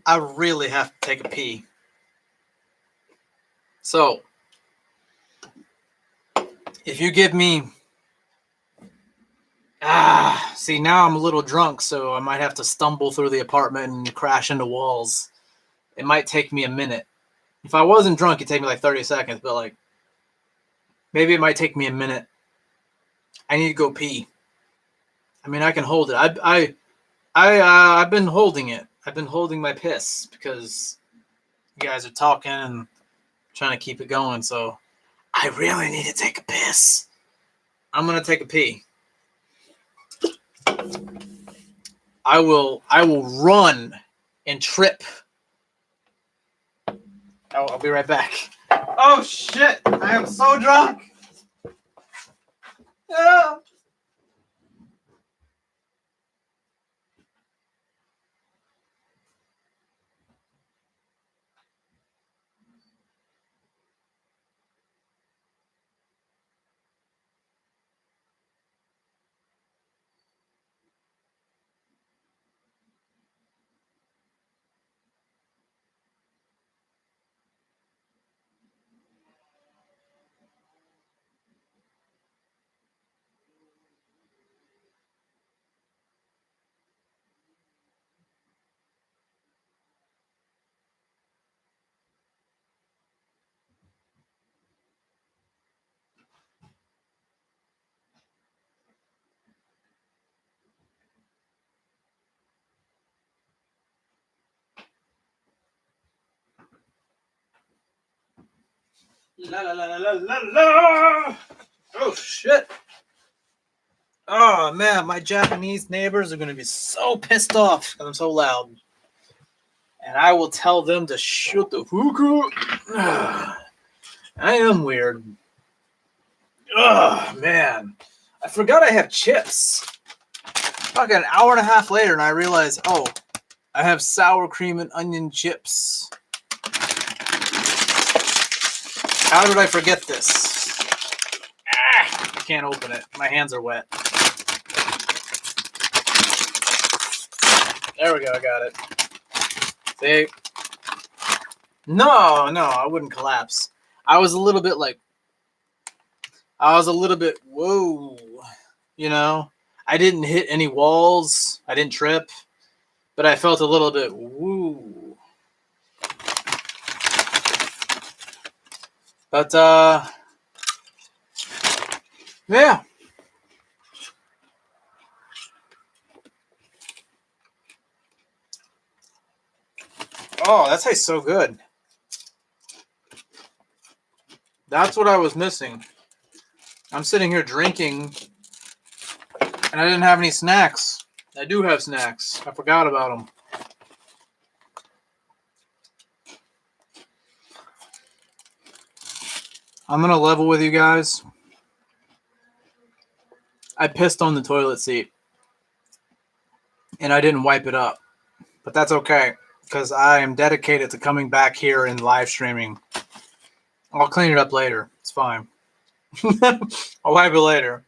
I really have to take a pee. So, if you give me... see, now I'm a little drunk, so I might have to stumble through the apartment and crash into walls. It might take me a minute. If I wasn't drunk, it'd take me like 30 seconds, but like, maybe it might take me a minute. I need to go pee. I mean, I can hold it. I've been holding it. I've been holding my piss because you guys are talking and trying to keep it going. So I really need to take a piss. I'm gonna take a pee. I will run and trip. I'll be right back. Oh shit! I am so drunk. Ah. La la la la la la. Oh shit. Oh man, my Japanese neighbors are gonna be so pissed off because I'm so loud. And I will tell them to shut the fuck up. I am weird. Oh man. I forgot I have chips. Fuck, an hour and a half later, and I realize, oh, I have sour cream and onion chips. How did I forget this? I can't open it. My hands are wet. There we go. I got it. See? No, I wouldn't collapse. I was a little bit, whoa, you know? I didn't hit any walls. I didn't trip. But I felt a little bit, woo. But, yeah. Oh, that tastes so good. That's what I was missing. I'm sitting here drinking, and I didn't have any snacks. I do have snacks. I forgot about them. I'm going to level with you guys. I pissed on the toilet seat, and I didn't wipe it up. But that's okay, because I am dedicated to coming back here and live streaming. I'll clean it up later. It's fine. I'll wipe it later.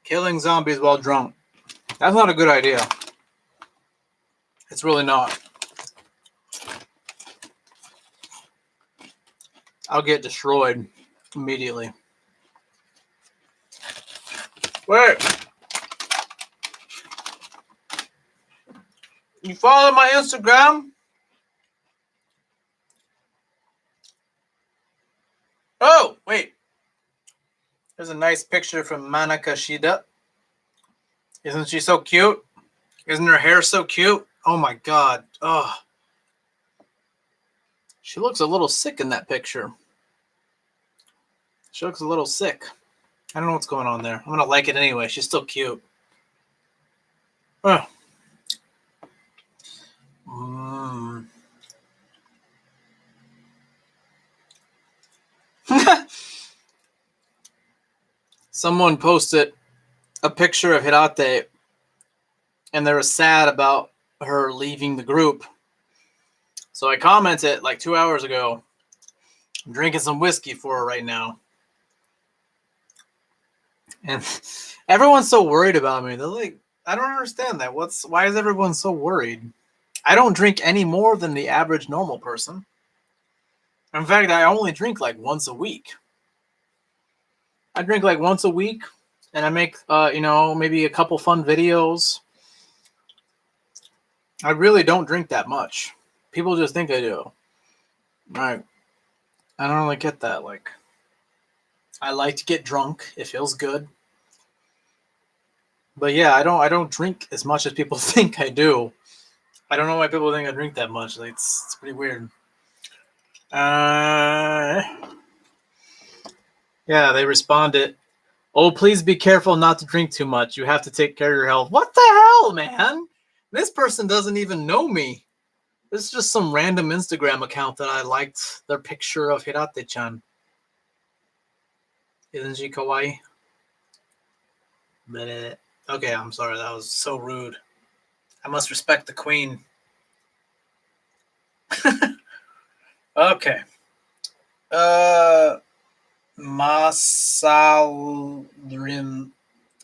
Killing zombies while drunk. That's not a good idea. It's really not. I'll get destroyed immediately. Wait. You follow my Instagram? Oh, wait. There's a nice picture from Manaka Shida. Isn't she so cute? Isn't her hair so cute? Oh my god. Oh. She looks a little sick in that picture. She looks a little sick. I don't know what's going on there. I'm going to like it anyway. She's still cute. Oh. Someone posted a picture of Hirate, and they were sad about her leaving the group. So I commented like 2 hours ago, I'm drinking some whiskey for her right now. And everyone's so worried about me. They're like, I don't understand that. Why is everyone so worried? I don't drink any more than the average normal person. In fact, I only drink like once a week. I drink like once a week, and I make, maybe a couple fun videos. I really don't drink that much. People just think I do. Right. I don't really get that. Like, I like to get drunk. It feels good. But yeah, I don't drink as much as people think I do. I don't know why people think I drink that much. Like, it's pretty weird. Yeah, they responded, "Oh, please be careful not to drink too much. You have to take care of your health." What the hell, man? This person doesn't even know me. This is just some random Instagram account that I liked their picture of Hirate-chan. Isn't she kawaii? Okay, I'm sorry. That was so rude. I must respect the queen. Okay. Masalrim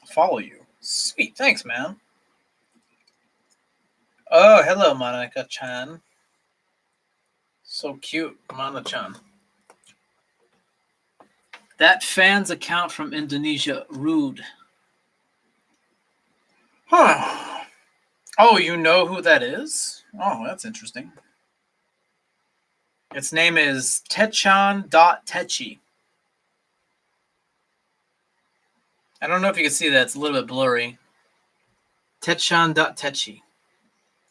follow you. Sweet, thanks, man. Oh, hello, Monica-chan. So cute, Mana-chan. That fan's account from Indonesia, rude. Huh. Oh, you know who that is? Oh, that's interesting. Its name is Techan.Techi. I don't know if you can see that. It's a little bit blurry. Techan.Techi.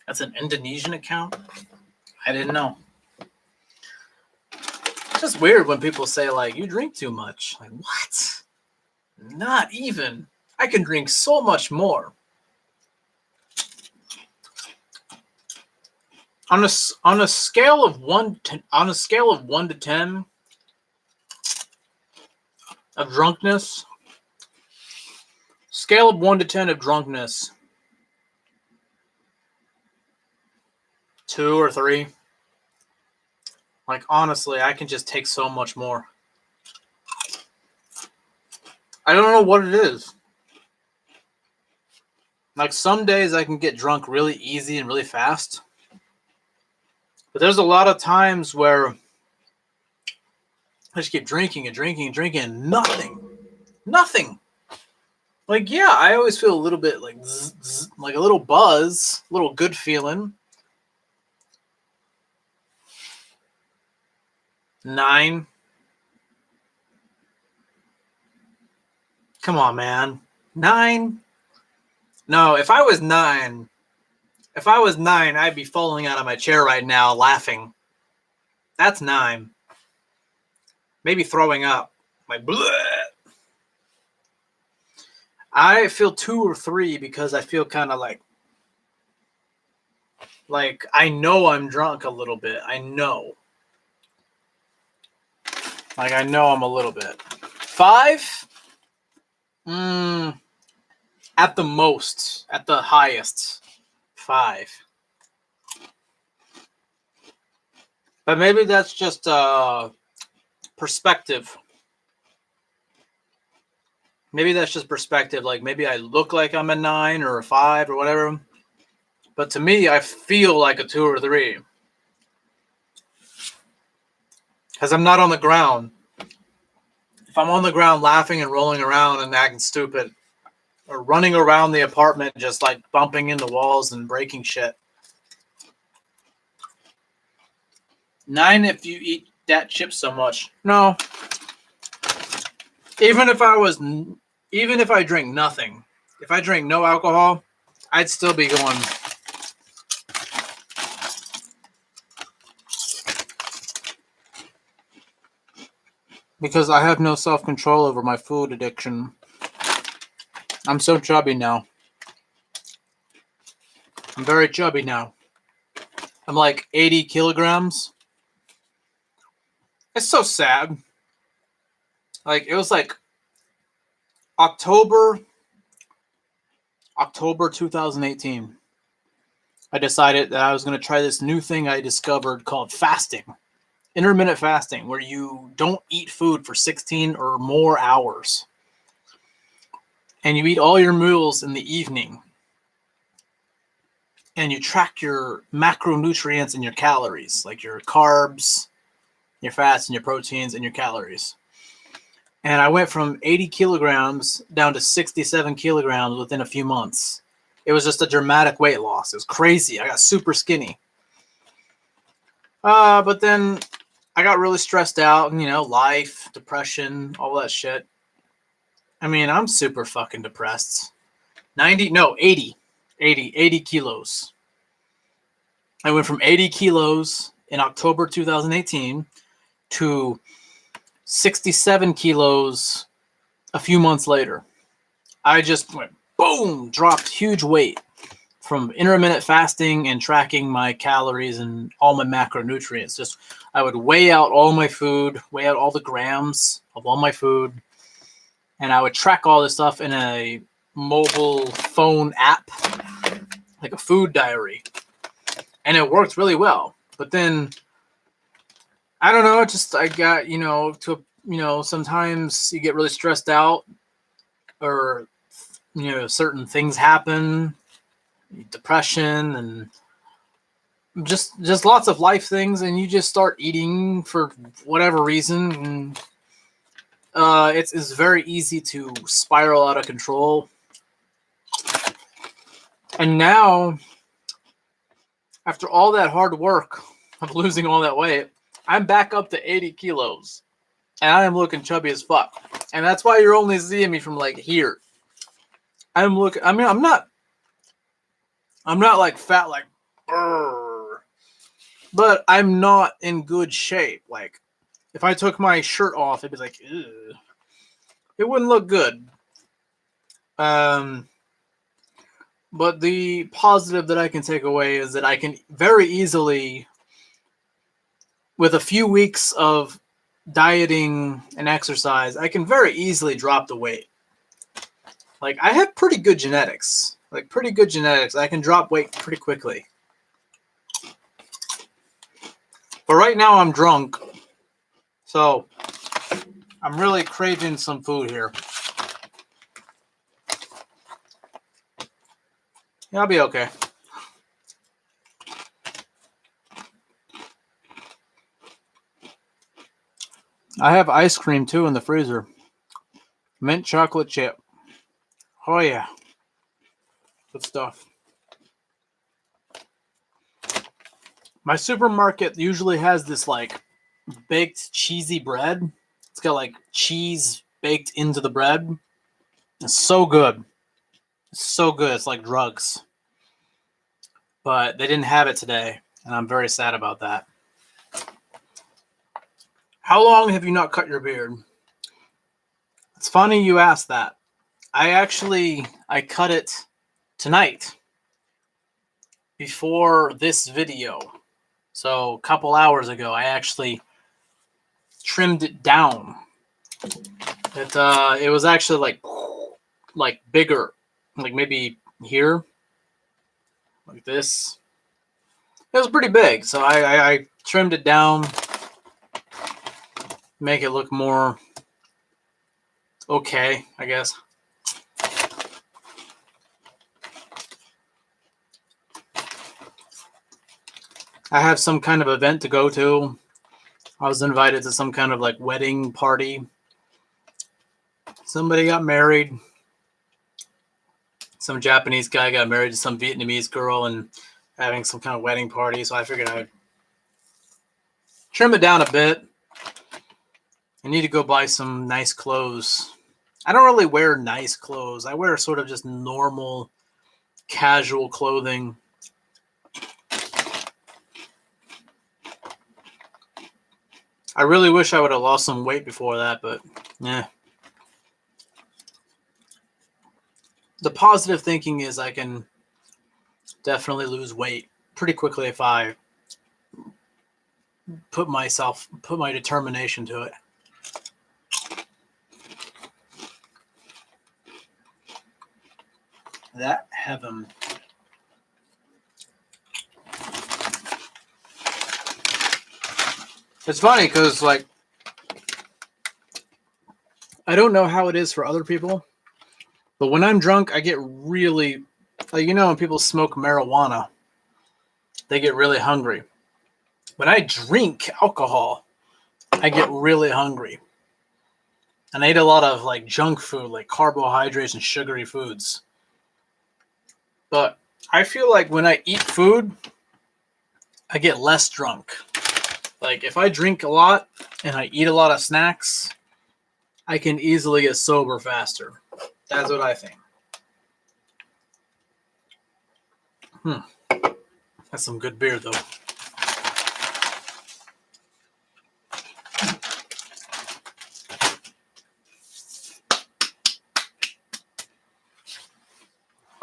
That's an Indonesian account? I didn't know. It's just weird when people say, like, you drink too much. Like, what? Not even. I can drink so much more. On a scale of 1 to 10, of drunkenness. Scale of 1 to 10 of drunkenness. 2 or 3. Like, honestly, I can just take so much more. I don't know what it is. Like, some days I can get drunk really easy and really fast. But there's a lot of times where I just keep drinking and drinking and drinking and nothing. Nothing. Like, yeah, I always feel a little bit like zzz, zzz, like a little buzz, a little good feeling. 9. Come on, man. 9? No, if I was 9, I'd be falling out of my chair right now laughing. That's 9. Maybe throwing up. Like, bleh. I feel 2 or 3 because I feel kind of like I know I'm drunk a little bit. I know. Like, I know I'm a little bit. 5? At the most. At the highest. 5. But maybe that's just perspective. Maybe that's just perspective. Like, maybe I look like I'm a 9 or a 5 or whatever. But to me, I feel like a 2 or 3. Because I'm not on the ground. If I'm on the ground laughing and rolling around and acting stupid, or running around the apartment just like bumping into walls and breaking shit. 9 if you eat that chip so much. No. Even if I drink nothing, if I drink no alcohol, I'd still be going. Because I have no self-control over my food addiction. I'm so chubby now. I'm very chubby now. I'm like 80 kilograms. It's so sad. Like, it was like October 2018. I decided that I was going to try this new thing I discovered called fasting. Intermittent fasting, where you don't eat food for 16 or more hours. And you eat all your meals in the evening. And you track your macronutrients and your calories, like your carbs, your fats, and your proteins, and your calories. And I went from 80 kilograms down to 67 kilograms within a few months. It was just a dramatic weight loss. It was crazy. I got super skinny. But then I got really stressed out, and, life, depression, all that shit. I mean, I'm super fucking depressed. 80 kilos. I went from 80 kilos in October 2018 to 67 kilos a few months later. I just went, boom, dropped huge weight from intermittent fasting and tracking my calories and all my macronutrients. Just, I would weigh out all my food, weigh out all the grams of all my food, and I would track all this stuff in a mobile phone app, like a food diary. And it worked really well. But then, I don't know, I got, sometimes you get really stressed out, or, certain things happen, depression, and just lots of life things, and you just start eating for whatever reason, and it's very easy to spiral out of control. And now, after all that hard work of losing all that weight, I'm back up to 80 kilos. And I am looking chubby as fuck. And that's why you're only seeing me from like here. I'm not like fat, like, brr, but I'm not in good shape. Like, if I took my shirt off, it'd be like, ugh. It wouldn't look good. But the positive that I can take away is that I can very easily, with a few weeks of dieting and exercise, I can very easily drop the weight. Like, I have pretty good genetics. I can drop weight pretty quickly. But right now I'm drunk, so I'm really craving some food here. Yeah, I'll be okay. I have ice cream too in the freezer. Mint chocolate chip. Oh yeah. Good stuff. My supermarket usually has this like baked cheesy bread. It's got like cheese baked into the bread. It's so good. It's so good. It's like drugs. But they didn't have it today, and I'm very sad about that. How long have you not cut your beard? It's funny you asked that. I cut it tonight before this video. So a couple hours ago, I actually trimmed it down. It was actually like bigger, like maybe here, like this. It was pretty big, so I trimmed it down, make it look more okay, I guess. I have some kind of event to go to. I was invited to some kind of like wedding party. Somebody got married. Some Japanese guy got married to some Vietnamese girl and having some kind of wedding party. So I figured I'd trim it down a bit. I need to go buy some nice clothes. I don't really wear nice clothes. I wear sort of just normal, casual clothing. I really wish I would have lost some weight before that, but yeah. The positive thinking is I can definitely lose weight pretty quickly if I put my determination to it. That heaven. It's funny because, like, I don't know how it is for other people, but when I'm drunk, I get really, like, when people smoke marijuana, they get really hungry. When I drink alcohol, I get really hungry. And I eat a lot of, like, junk food, like carbohydrates and sugary foods. But I feel like when I eat food, I get less drunk. Like, if I drink a lot and I eat a lot of snacks, I can easily get sober faster. That's what I think. That's some good beer, though.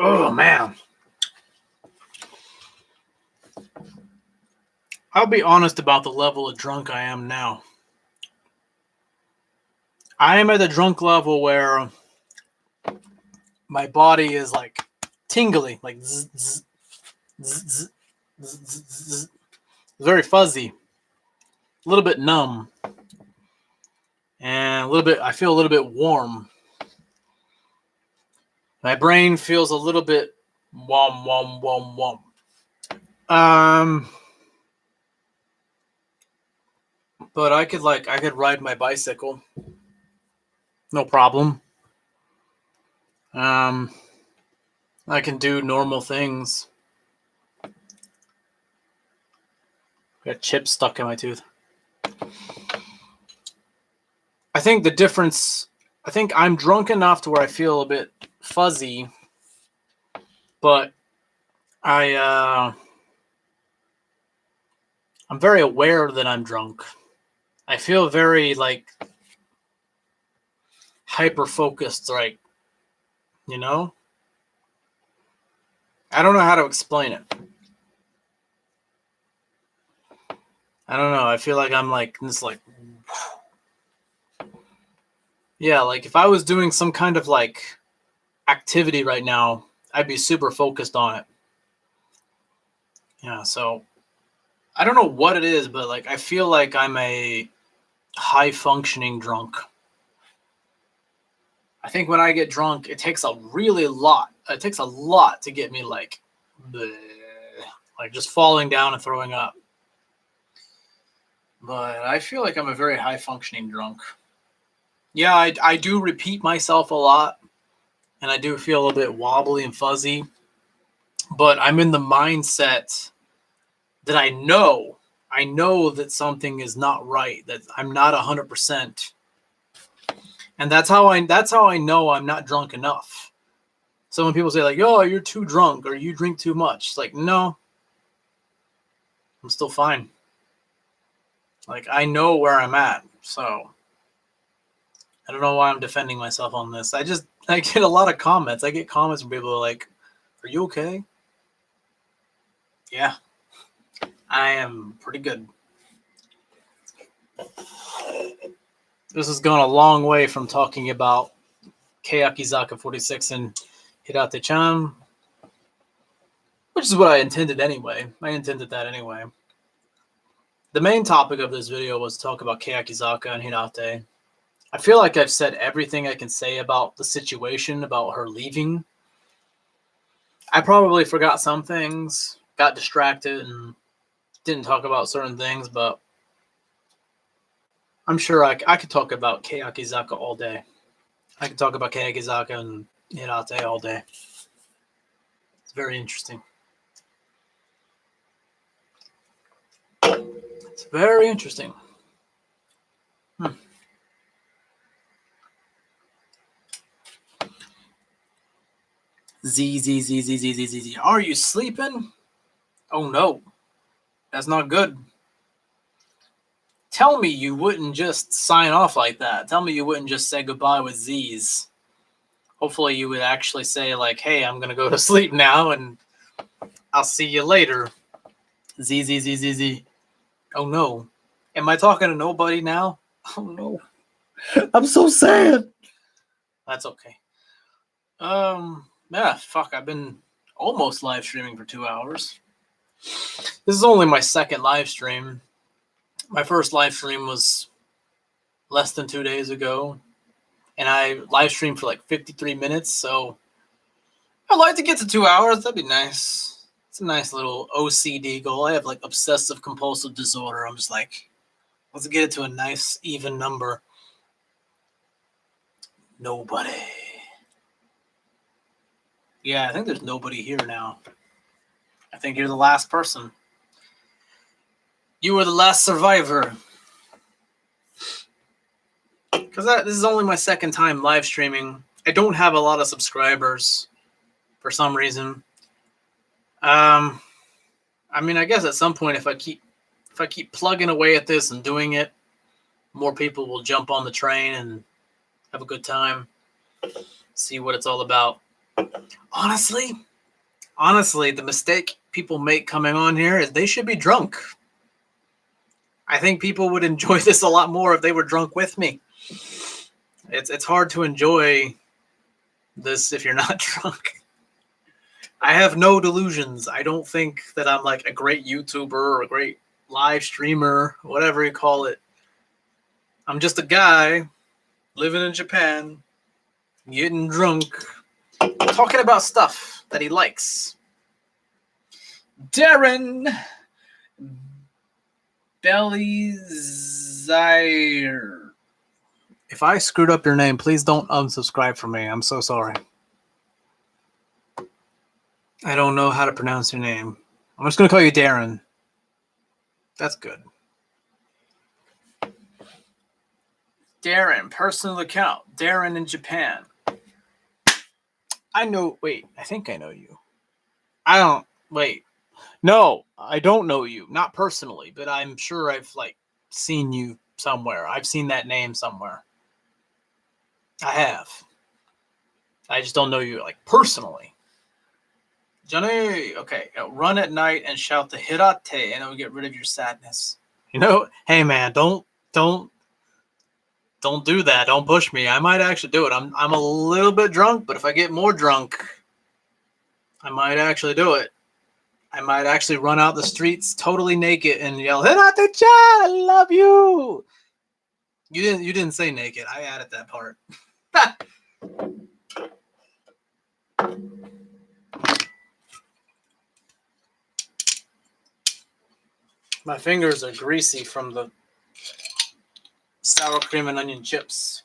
Oh, man. I'll be honest about the level of drunk I am now. I am at the drunk level where my body is like tingly, like zzz, zzz, zzz, zzz, zzz. Very fuzzy, a little bit numb, and I feel a little bit warm. My brain feels a little bit wom. But I could ride my bicycle, no problem. I can do normal things. Got chips stuck in my tooth. I think I'm drunk enough to where I feel a bit fuzzy, but I'm very aware that I'm drunk. I feel very like hyper focused, right? I don't know how to explain it. I don't know. I feel like I'm like this, like Yeah, like if I was doing some kind of like activity right now, I'd be super focused on it. Yeah, so I don't know what it is, but like I feel like I'm a high functioning drunk. I think when I get drunk, it takes a really lot. It takes a lot to get me like, bleh, like just falling down and throwing up. But I feel like I'm a very high functioning drunk. Yeah, I do repeat myself a lot, and I do feel a little bit wobbly and fuzzy. But I'm in the mindset that I know that something is not right, that I'm not 100%. And that's how I know I'm not drunk enough. So when people say like, "Oh, you're too drunk," or "You drink too much," it's like, no, I'm still fine. Like I know where I'm at. So I don't know why I'm defending myself on this. I get a lot of comments. I get comments from people like, "Are you okay?" Yeah, I am pretty good. This has gone a long way from talking about Keyakizaka46 and Hirate-chan, which is what I intended anyway. I intended that anyway. The main topic of this video was to talk about Keyakizaka and Hirate. I feel like I've said everything I can say about the situation, about her leaving. I probably forgot some things, got distracted, and didn't talk about certain things, but I'm sure I could talk about Keyakizaka all day. I could talk about Keyakizaka and Hirate all day. It's very interesting. It's very interesting. Z. Are you sleeping? Oh no, that's not good. Tell me you wouldn't just sign off like that. Tell me you wouldn't just say goodbye with Z's. Hopefully you would actually say like, "Hey, I'm gonna go to sleep now, and I'll see you later." Z. Oh no, am I talking to nobody now? Oh no, I'm so sad. That's okay. Yeah, fuck. I've been almost live streaming for 2 hours. This is only my second live stream. My first live stream was less than 2 days ago, and I live streamed for like 53 minutes. So I'd like to get to 2 hours. That'd be nice. It's a nice little OCD goal. I have like obsessive compulsive disorder. I'm just like, let's get it to a nice even number. Nobody. Yeah, I think there's nobody here now. I think you're the last person. You were the last survivor. Because this is only my second time live streaming. I don't have a lot of subscribers for some reason. I mean, I guess at some point, if I keep plugging away at this and doing it, more people will jump on the train and have a good time, see what it's all about. Honestly, the mistake people make coming on here is they should be drunk. I think people would enjoy this a lot more if they were drunk with me. It's hard to enjoy this if you're not drunk. I have no delusions. I don't think that I'm like a great YouTuber or a great live streamer, whatever you call it. I'm just a guy living in Japan, getting drunk, talking about stuff that he likes. Darren Bellyzire. If I screwed up your name, please don't unsubscribe from me. I'm so sorry. I don't know how to pronounce your name. I'm just going to call you Darren. That's good. Darren, personal account. Darren in Japan. I think I know you. No, I don't know you. Not personally, but I'm sure I've like seen you somewhere. I've seen that name somewhere. I have. I just don't know you like personally. Johnny, okay. Run at night and shout the Hirate and it'll get rid of your sadness. You know, hey man, don't Don't do that. Don't push me. I might actually do it. I'm a little bit drunk, but if I get more drunk, I might actually do it. I might actually run out the streets totally naked and yell, "Hirate-chan, I love you." You didn't say naked. I added that part. My fingers are greasy from the sour cream and onion chips.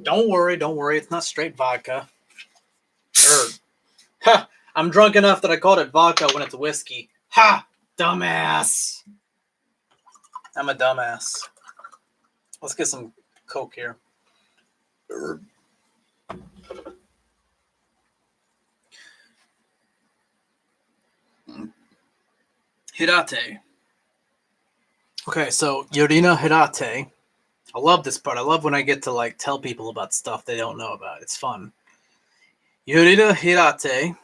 Don't worry. It's not straight vodka. Ha! I'm drunk enough that I called it vodka when it's whiskey. Ha! Dumbass. I'm a dumbass. Let's get some Coke here. Hirate. Okay, so Yurina Hirate. I love this part. I love when I get to like tell people about stuff they don't know about. It's fun. Yurina Hirate.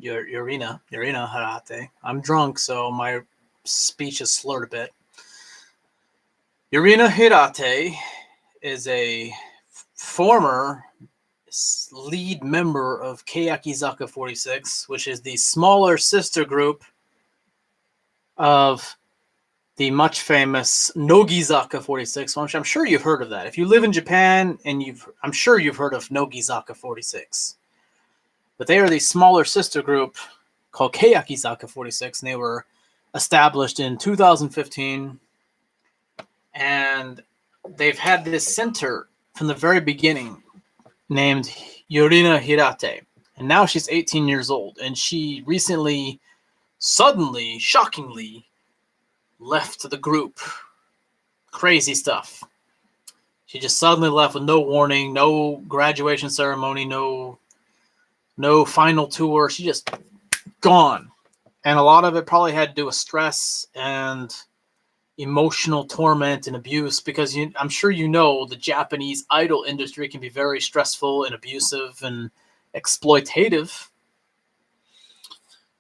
Yurina Hirate. I'm drunk, so my speech is slurred a bit. Yurina Hirate is a former lead member of Keyakizaka46, which is the smaller sister group of the much famous Nogizaka46, which I'm sure you've heard of that. If you live in Japan, and I'm sure you've heard of Nogizaka46. But they are the smaller sister group called Keyakizaka46, and they were established in 2015. And they've had this center from the very beginning named Yurina Hirate. And now she's 18 years old. And she recently, suddenly, shockingly, left the group. Crazy stuff. She just suddenly left with no warning, no graduation ceremony, no final tour. She just gone. And a lot of it probably had to do with stress and emotional torment and abuse, because I'm sure you know the Japanese idol industry can be very stressful and abusive and exploitative.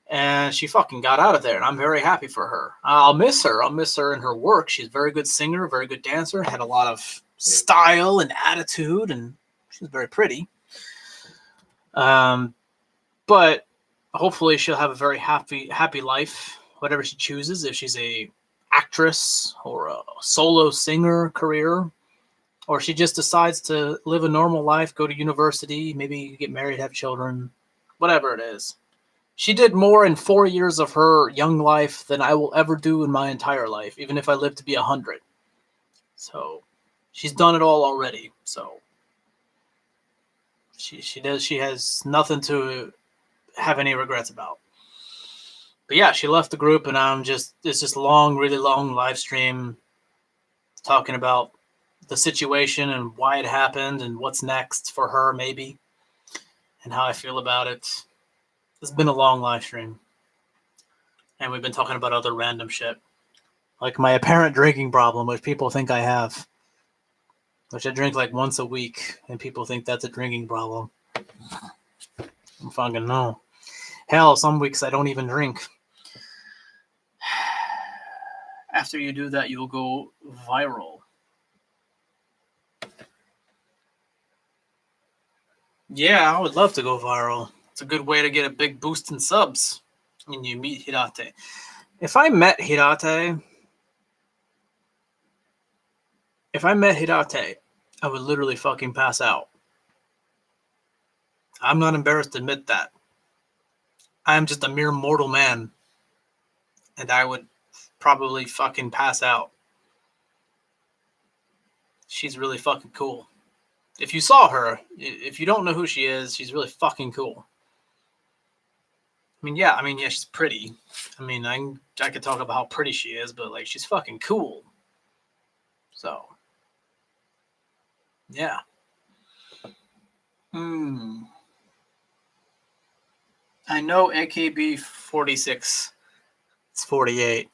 And she fucking got out of there, and I'm very happy for her. I'll miss her. I'll miss her in her work. She's a very good singer, very good dancer, had a lot of style and attitude, and she's very pretty. But hopefully she'll have a very happy life, whatever she chooses. If she's a actress or a solo singer career, or she just decides to live a normal life, go to university, maybe get married, have children, whatever it is. She did more in 4 years of her young life than I will ever do in my entire life, even if I live to be 100. So she's done it all already. So she has nothing to have any regrets about. But yeah, she left the group, and it's just long, really long live stream talking about the situation and why it happened and what's next for her, maybe, and how I feel about it. It's been a long live stream, and we've been talking about other random shit, like my apparent drinking problem, which people think I have, which I drink like once a week, and people think that's a drinking problem. I fucking know. Hell, some weeks I don't even drink. After you do that, you'll go viral. Yeah, I would love to go viral. It's a good way to get a big boost in subs when you meet Hirate. If I met Hirate, I would literally fucking pass out. I'm not embarrassed to admit that. I'm just a mere mortal man, and I would probably fucking pass out. She's really fucking cool. If you saw her, if you don't know who she is, she's really fucking cool. Yeah, she's pretty. I could talk about how pretty she is, but like, she's fucking cool. So, yeah. I know AKB46. It's 48.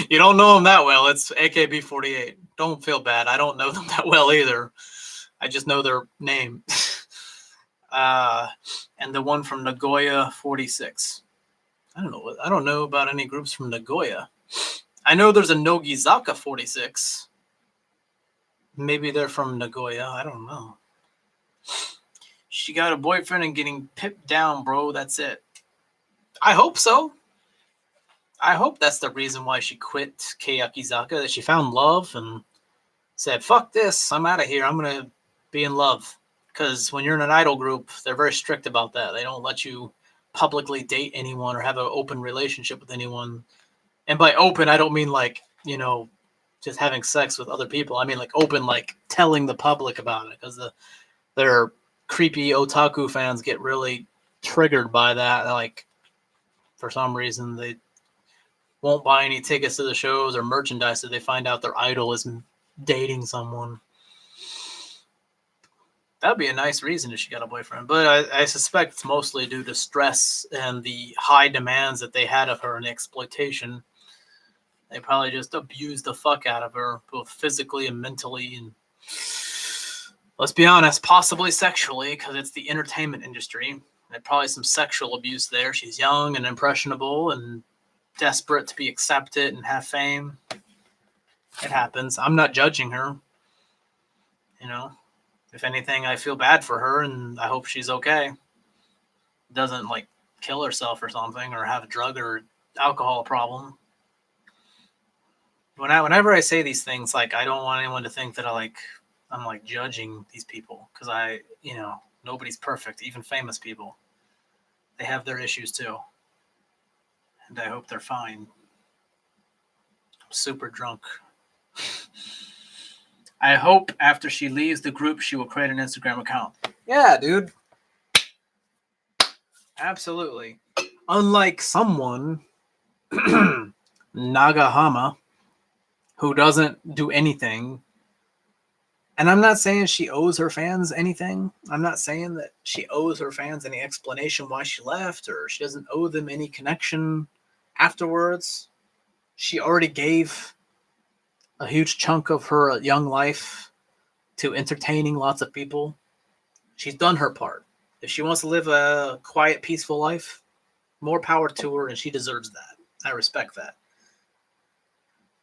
You don't know them that well. It's AKB48. Don't feel bad. I don't know them that well either. I just know their name. And the one from Nagoya 46. I don't know about any groups from Nagoya. I know there's a Nogizaka46. Maybe they're from Nagoya. I don't know. She got a boyfriend and getting pipped down, bro. That's it. I hope so. I hope that's the reason why she quit Keyakizaka, that she found love and said, fuck this, I'm out of here. I'm going to be in love. Because when you're in an idol group, they're very strict about that. They don't let you publicly date anyone or have an open relationship with anyone. And by open, I don't mean like, you know, just having sex with other people. I mean like open, like telling the public about it. Because their creepy otaku fans get really triggered by that. Like, for some reason, they won't buy any tickets to the shows or merchandise if they find out their idol is dating someone. That'd be a nice reason if she got a boyfriend. But I suspect it's mostly due to stress and the high demands that they had of her and exploitation. They probably just abused the fuck out of her, both physically and mentally. And let's be honest, possibly sexually, because it's the entertainment industry. There's probably some sexual abuse there. She's young and impressionable and desperate to be accepted and have fame. It happens. I'm not judging her. You know, if anything, I feel bad for her and I hope she's okay. Doesn't like kill herself or something or have a drug or alcohol problem. Whenever I say these things, like, I don't want anyone to think that I'm like judging these people, because nobody's perfect, even famous people. They have their issues too. And I hope they're fine. I'm super drunk. I hope after she leaves the group, she will create an Instagram account. Yeah, dude. Absolutely. Unlike someone, Nagahama, who doesn't do anything. And I'm not saying she owes her fans anything. I'm not saying that she owes her fans any explanation why she left, or she doesn't owe them any connection afterwards. She already gave a huge chunk of her young life to entertaining lots of people. She's done her part. If she wants to live a quiet, peaceful life, more power to her, and she deserves that. I respect that.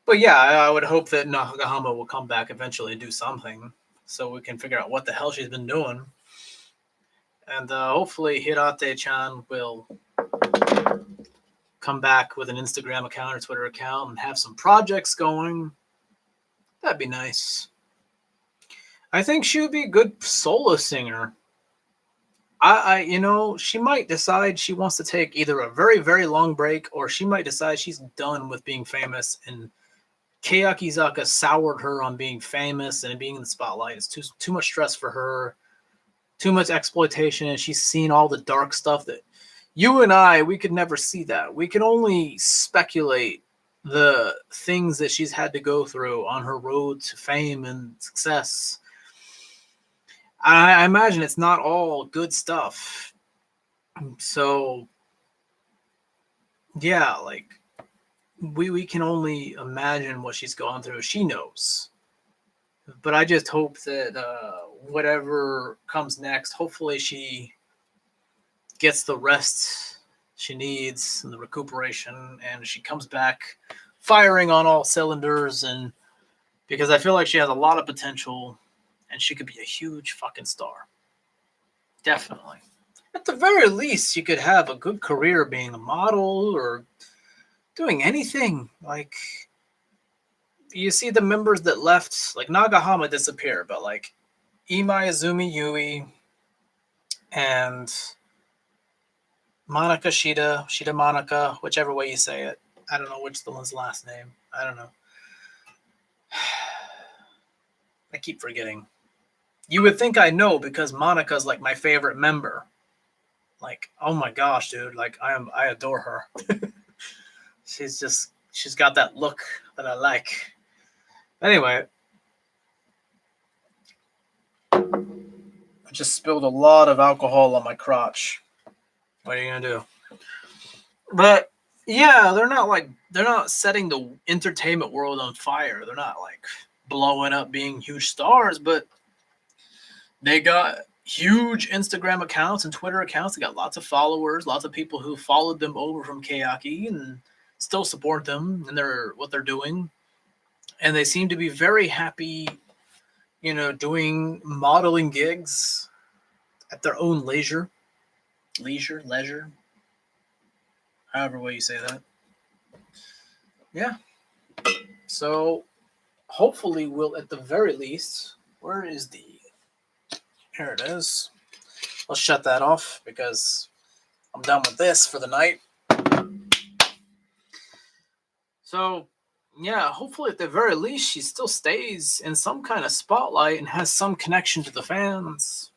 But yeah, I would hope that Nagahama will come back eventually and do something so we can figure out what the hell she's been doing. And hopefully Hirate-chan will come back with an Instagram account or Twitter account and have some projects going. That'd be nice. I think she would be a good solo singer. She might decide she wants to take either a very, very long break, or she might decide she's done with being famous, and Keyakizaka soured her on being famous and being in the spotlight. It's too much stress for her, too much exploitation, and she's seen all the dark stuff that you and we could never see that. We can only speculate the things that she's had to go through on her road to fame and success. I imagine it's not all good stuff. So, yeah, like, we can only imagine what she's gone through. She knows. But I just hope that whatever comes next, hopefully she gets the rest she needs and the recuperation, and she comes back firing on all cylinders, and because I feel like she has a lot of potential and she could be a huge fucking star. Definitely. At the very least, she could have a good career being a model or doing anything. Like, you see the members that left, like Nagahama disappeared, but like Ima Izumi Yui and Monica Shida Monica, whichever way you say it. I don't know which the one's last name. I don't know. I keep forgetting. You would think I know because Monica's like my favorite member. Like, oh my gosh, dude. Like, I adore her. She's got that look that I like. Anyway. I just spilled a lot of alcohol on my crotch. What are you gonna do? But yeah, they're not setting the entertainment world on fire. They're not like blowing up being huge stars, but they got huge Instagram accounts and Twitter accounts. They got lots of followers, lots of people who followed them over from Keyaki and still support them and what they're doing. And they seem to be very happy, doing modeling gigs at their own leisure, however way you say that. Yeah. So hopefully we'll, at the very least, here it is. I'll shut that off because I'm done with this for the night. So, yeah, hopefully at the very least she still stays in some kind of spotlight and has some connection to the fans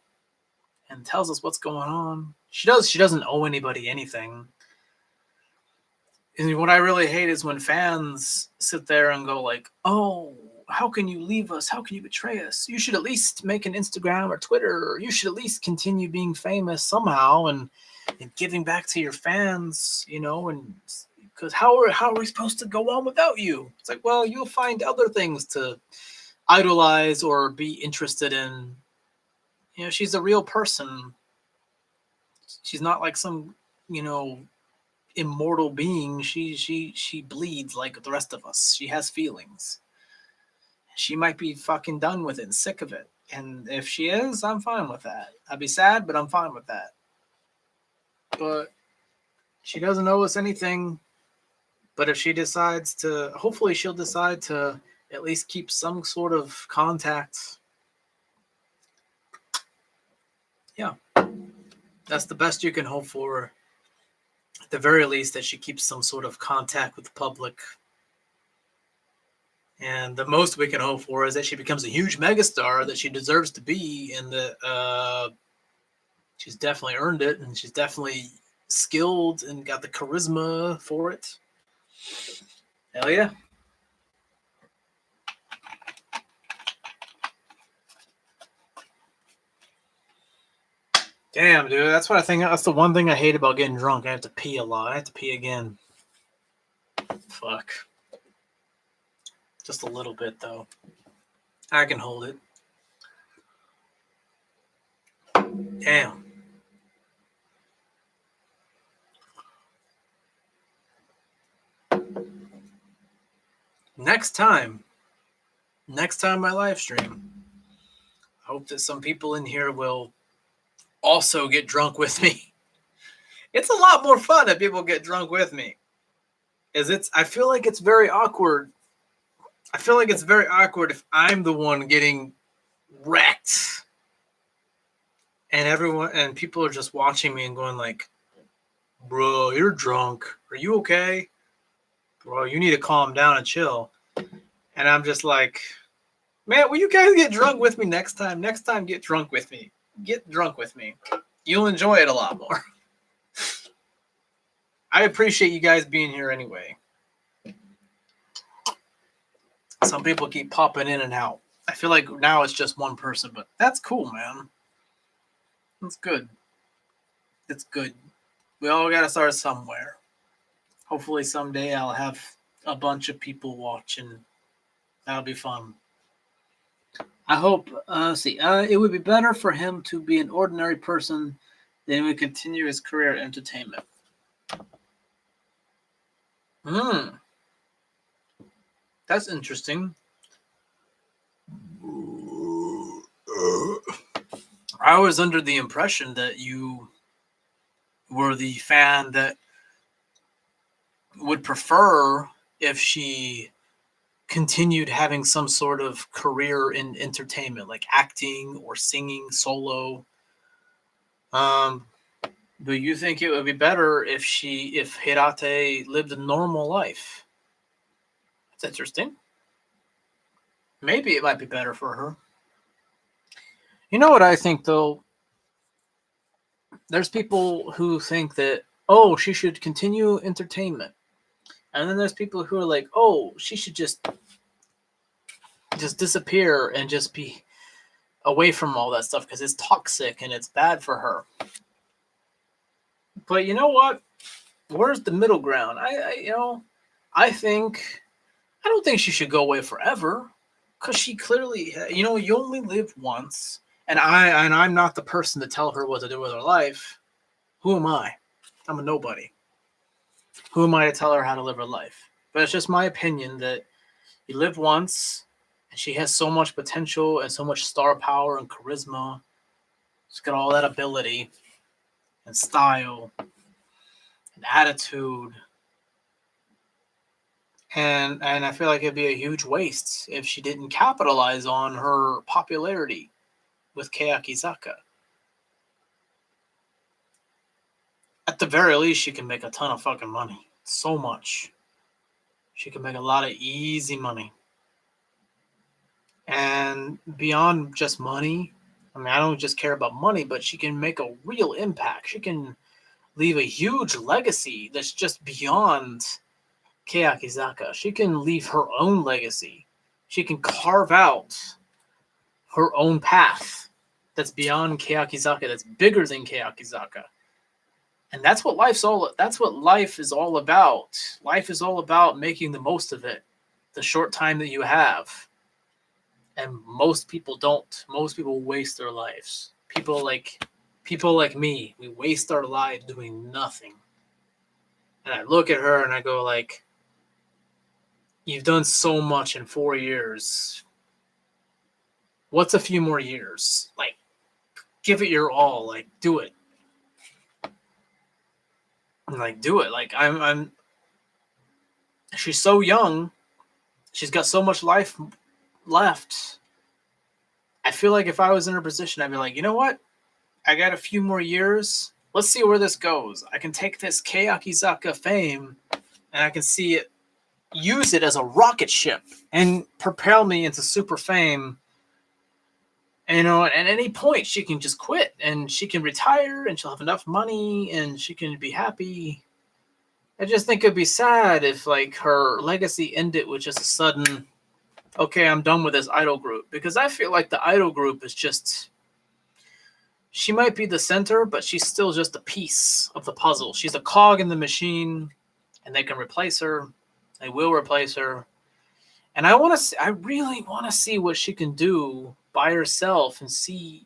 and tells us what's going on. She doesn't owe anybody anything. And what I really hate is when fans sit there and go like, oh, how can you leave us? How can you betray us? You should at least make an Instagram or Twitter, or you should at least continue being famous somehow and giving back to your fans, and because how are we supposed to go on without you? It's like, well, you'll find other things to idolize or be interested in. She's a real person. She's not like some, immortal being. She bleeds like the rest of us. She has feelings. She might be fucking done with it and sick of it. And if she is, I'm fine with that. I'd be sad, but I'm fine with that. But she doesn't owe us anything. But if she decides to, hopefully she'll decide to at least keep some sort of contact. Yeah. That's the best you can hope for. At the very least, that she keeps some sort of contact with the public. And the most we can hope for is that she becomes a huge megastar that she deserves to be, and that she's definitely earned it, and she's definitely skilled and got the charisma for it. Hell yeah. Damn, dude, that's what I think. That's the one thing I hate about getting drunk. I have to pee a lot. I have to pee again. Fuck. Just a little bit, though. I can hold it. Damn. Next time I live stream, I hope that some people in here will also get drunk with me. It's a lot more fun if people get drunk with me. I feel like it's very awkward. I feel like it's very awkward if I'm the one getting wrecked. And people are just watching me and going like, bro, you're drunk. Are you okay? Bro, you need to calm down and chill. And I'm just like, man, will you guys get drunk with me next time? Next time, get drunk with me. Get drunk with me. You'll enjoy it a lot more. I appreciate you guys being here anyway. Some people keep popping in and out. I feel like now it's just one person, but that's cool, man. That's good. It's good. We all got to start somewhere. Hopefully someday I'll have a bunch of people watching. That'll be fun. I hope, it would be better for him to be an ordinary person than to continue his career in entertainment. That's interesting. I was under the impression that you were the fan that would prefer if she continued having some sort of career in entertainment, like acting or singing solo. Do you think it would be better if Hirate lived a normal life? That's interesting. Maybe it might be better for her. You know what I think, though? There's people who think that, oh, she should continue entertainment. And then there's people who are like, oh, she should just disappear and just be away from all that stuff because it's toxic and it's bad for her. But you know what? Where's the middle ground? I don't think she should go away forever because she clearly, you only live once And I'm not the person to tell her what to do with her life. Who am I? I'm a nobody. Who am I to tell her how to live her life? But it's just my opinion that you live once, and she has so much potential and so much star power and charisma. She's got all that ability and style and attitude. And I feel like it'd be a huge waste if she didn't capitalize on her popularity with Keyakizaka. At the very least, she can make a ton of fucking money. So much. She can make a lot of easy money. And beyond just money, I mean, I don't just care about money, but she can make a real impact. She can leave a huge legacy that's just beyond Keyakizaka. She can leave her own legacy. She can carve out her own path that's beyond Keyakizaka, that's bigger than Keyakizaka. And that's what life is all about. Life is all about making the most of it, the short time that you have. And most people don't. Most people waste their lives. People like me, we waste our lives doing nothing. And I look at her and I go like, you've done so much in 4 years. What's a few more years? Like, give it your all. Like, do it. Like, do it. Like, I'm. She's so young. She's got so much life left. I feel like if I was in her position, I'd be like, you know what? I got a few more years. Let's see where this goes. I can take this Keyakizaka fame and I can use it as a rocket ship and propel me into super fame. And, at any point she can just quit and she can retire and she'll have enough money and she can be happy. I just think it'd be sad if like her legacy ended with just a sudden, okay, I'm done with this idol group. Because I feel like the idol group is just, she might be the center, but she's still just a piece of the puzzle. She's a cog in the machine, and they can replace her. They will replace her. And I really want to see what she can do by herself and see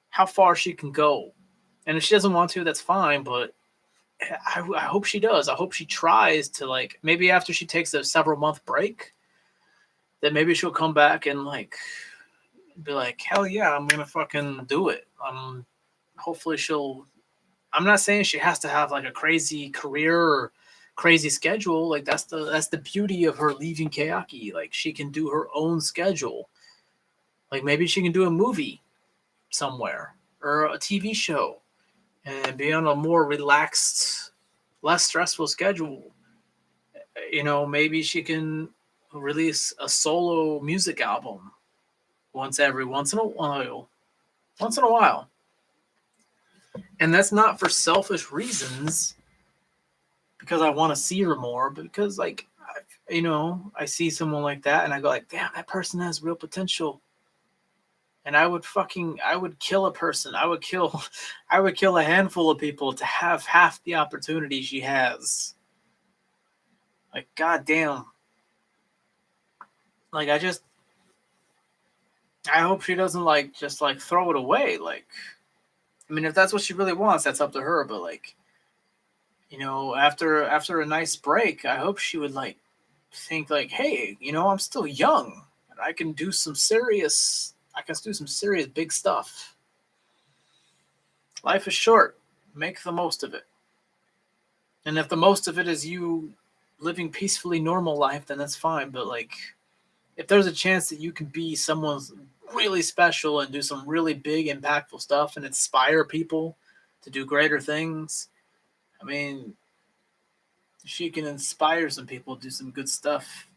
how far she can go. And if she doesn't want to, that's fine, but I hope she does. I hope she tries to, like, maybe after she takes a several month break, that maybe she'll come back and like be like, hell yeah, I'm gonna fucking do it. Hopefully I'm not saying she has to have like a crazy career or crazy schedule. Like that's the beauty of her leaving Keyaki. Like she can do her own schedule. Like maybe she can do a movie somewhere or a TV show and be on a more relaxed, less stressful schedule. Maybe she can release a solo music album once in a while. And that's not for selfish reasons because I want to see her more, but because like, I see someone like that and I go like, damn, that person has real potential. And I would kill a person. I would kill a handful of people to have half the opportunity she has. Like, goddamn. Like, I hope she doesn't like just like throw it away. Like, I mean, if that's what she really wants, that's up to her. But like, after a nice break, I hope she would like think like, hey, I'm still young and I can do some serious big stuff. Life is short. Make the most of it. And if the most of it is you living peacefully normal life, then that's fine. But like, if there's a chance that you can be someone's really special and do some really big, impactful stuff and inspire people to do greater things, I mean, she can inspire some people to do some good stuff.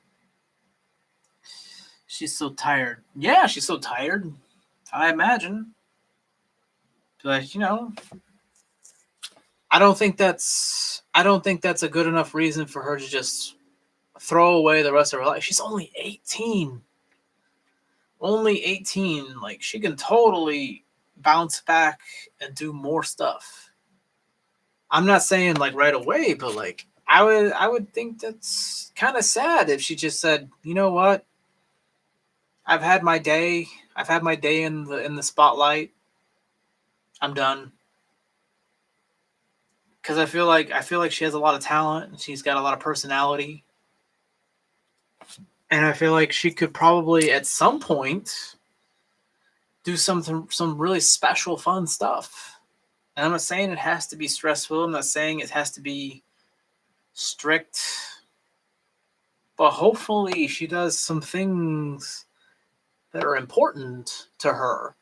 She's so tired. Yeah, she's so tired. I imagine. But, I don't think that's a good enough reason for her to just throw away the rest of her life. She's only 18. Only 18. Like, she can totally bounce back and do more stuff. I'm not saying like right away, but like I would think that's kind of sad if she just said, you know what? I've had my day. I've had my day in the spotlight. I'm done. Because I feel like she has a lot of talent and she's got a lot of personality. And I feel like she could probably at some point do some really special, fun stuff. And I'm not saying it has to be stressful. I'm not saying it has to be strict. But hopefully she does some things that are important to her.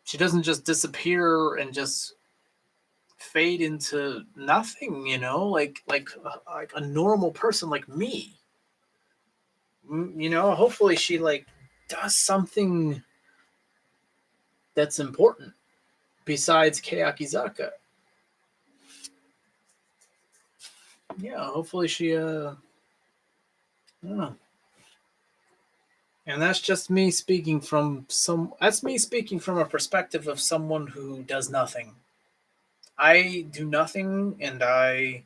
She doesn't just disappear and just fade into nothing, like a normal person like me. Hopefully she like does something that's important besides Keyakizaka. Yeah, hopefully she I don't know. And that's just me speaking from a perspective of someone who does nothing. I do nothing, and I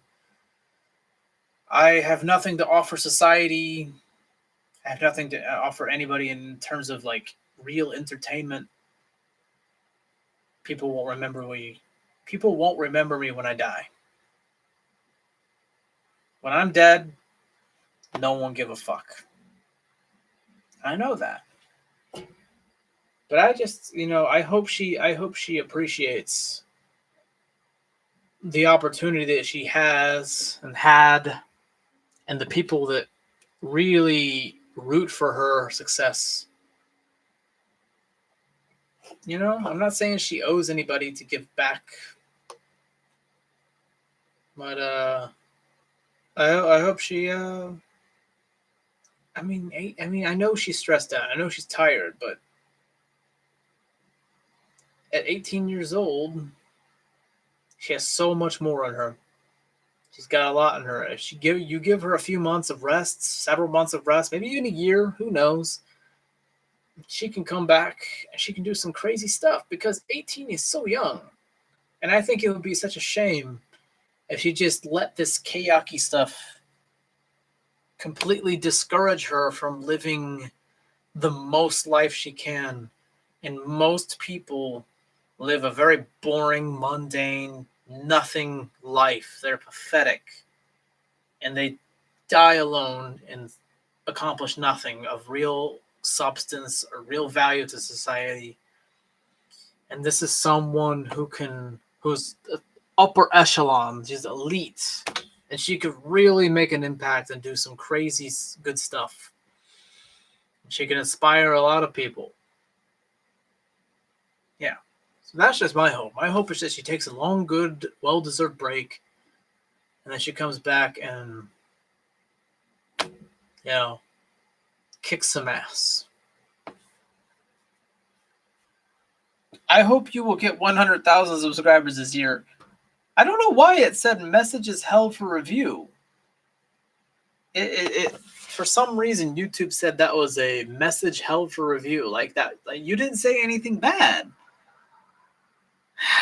have nothing to offer society. I have nothing to offer anybody in terms of like real entertainment. People won't remember me when I die. When I'm dead, no one give a fuck. I know that. But I just, I hope she appreciates the opportunity that she has and had, and the people that really root for her success. I'm not saying she owes anybody to give back, but I hope she. I know she's stressed out. I know she's tired, but at 18 years old, she has so much more on her. She's got a lot on her. If you give her a few months of rest, several months of rest, maybe even a year, who knows? She can come back and she can do some crazy stuff, because 18 is so young. And I think it would be such a shame if she just let this Keyaki stuff completely discourage her from living the most life she can. And most people live a very boring, mundane, nothing life. They're pathetic. And they die alone and accomplish nothing of real substance or real value to society. And this is someone who's upper echelon, she's elite, and she could really make an impact and do some crazy good stuff. She can inspire a lot of people. Yeah. So that's just my hope. My hope is that she takes a long, good, well-deserved break, and then she comes back and, kicks some ass. I hope you will get 100,000 subscribers this year. I don't know why it said messages held for review. It for some reason YouTube said that was a message held for review, like that. Like, you didn't say anything bad.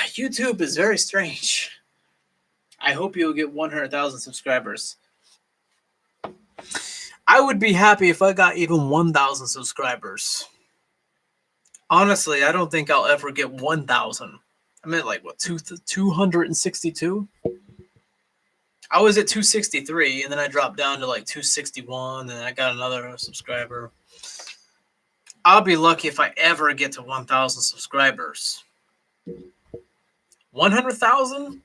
YouTube is very strange. I hope you'll get 100,000 subscribers. I would be happy if I got even 1,000 subscribers. Honestly, I don't think I'll ever get 1,000. I'm at like, what, 262? I was at 263, and then I dropped down to like 261, and I got another subscriber. I'll be lucky if I ever get to 1,000 subscribers. 100,000?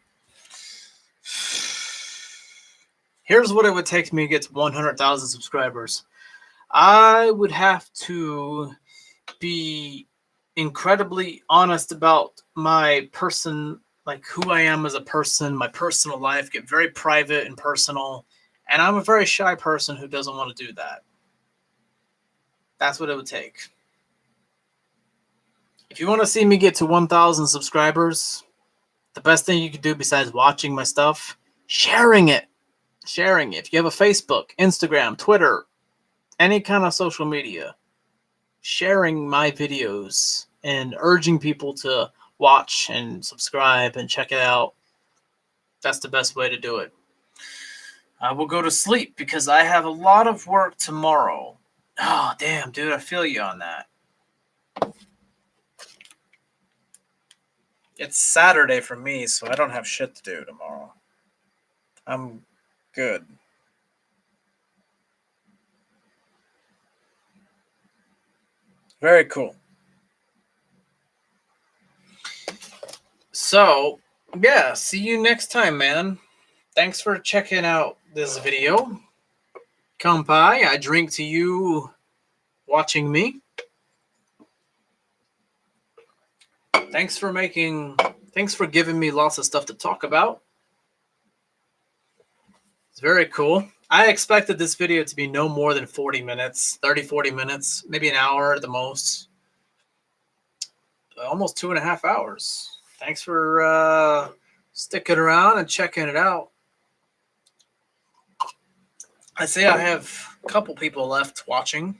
Here's what it would take me to get to 100,000 subscribers. I would have to be incredibly honest about my person, like who I am as a person, my personal life, get very private and personal. And I'm a very shy person who doesn't want to do that. That's what it would take. If you want to see me get to 1,000 subscribers, the best thing you can do besides watching my stuff, sharing it. Sharing it. If you have a Facebook, Instagram, Twitter, any kind of social media, sharing my videos and urging people to watch and subscribe and check it out. That's the best way to do it. I will go to sleep because I have a lot of work tomorrow. Oh, damn, dude, I feel you on that. It's Saturday for me, so I don't have shit to do tomorrow. I'm good. Very cool. So, yeah, see you next time, man. Thanks for checking out this video. Kampai, I drink to you watching me. Thanks for giving me lots of stuff to talk about. It's very cool. I expected this video to be no more than 40 minutes, 30, 40 minutes, maybe an hour at the most. Almost 2.5 hours. Thanks for sticking around and checking it out. I say I have a couple people left watching.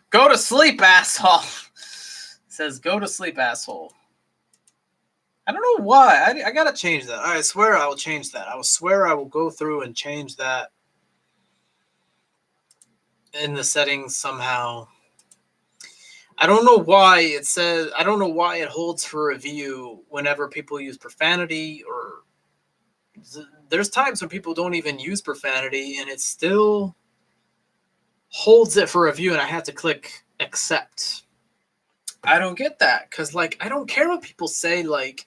Go to sleep, asshole. It says, go to sleep, asshole. I don't know why. I gotta change that. I swear I will change that. I swear I will go through and change that in the settings somehow. I don't know why it says, I don't know why it holds for review whenever people use profanity, or there's times when people don't even use profanity and it still holds it for review and I have to click accept. I don't get that, because like I don't care what people say. Like,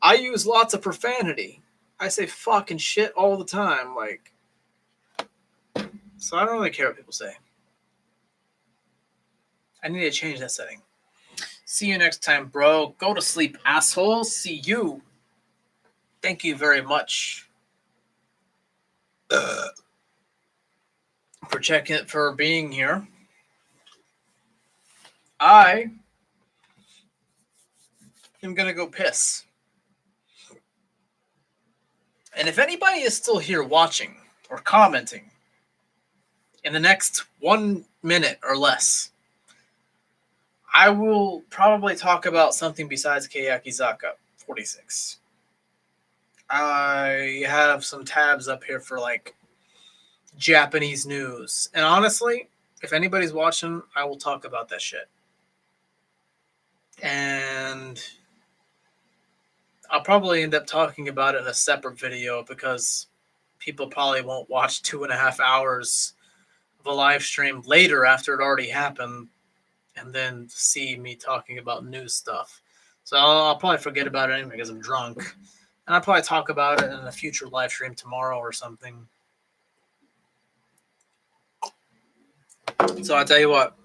I use lots of profanity. I say fucking shit all the time. Like, so I don't really care what people say. I need to change that setting. See you next time, bro. Go to sleep, asshole. See you. Thank you very much for being here. I am gonna go piss. And if anybody is still here watching or commenting in the next 1 minute or less, I will probably talk about something besides Keyakizaka46. I have some tabs up here for like Japanese news. And honestly, if anybody's watching, I will talk about that shit. And I'll probably end up talking about it in a separate video because people probably won't watch 2.5 hours of a live stream later after it already happened and then see me talking about new stuff. So I'll probably forget about it anyway because I'm drunk. And I'll probably talk about it in a future live stream tomorrow or something. So I'll tell you what.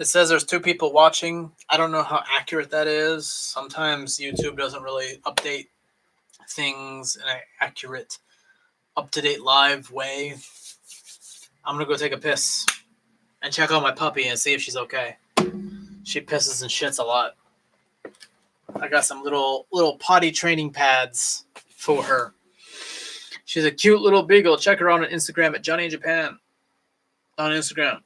It says there's 2 people watching. I don't know how accurate that is. Sometimes YouTube doesn't really update things in an accurate, up-to-date live way. I'm going to go take a piss and check on my puppy and see if she's okay. She pisses and shits a lot. I got some little potty training pads for her. She's a cute little beagle. Check her out on Instagram at Johnny in Japan. On Instagram.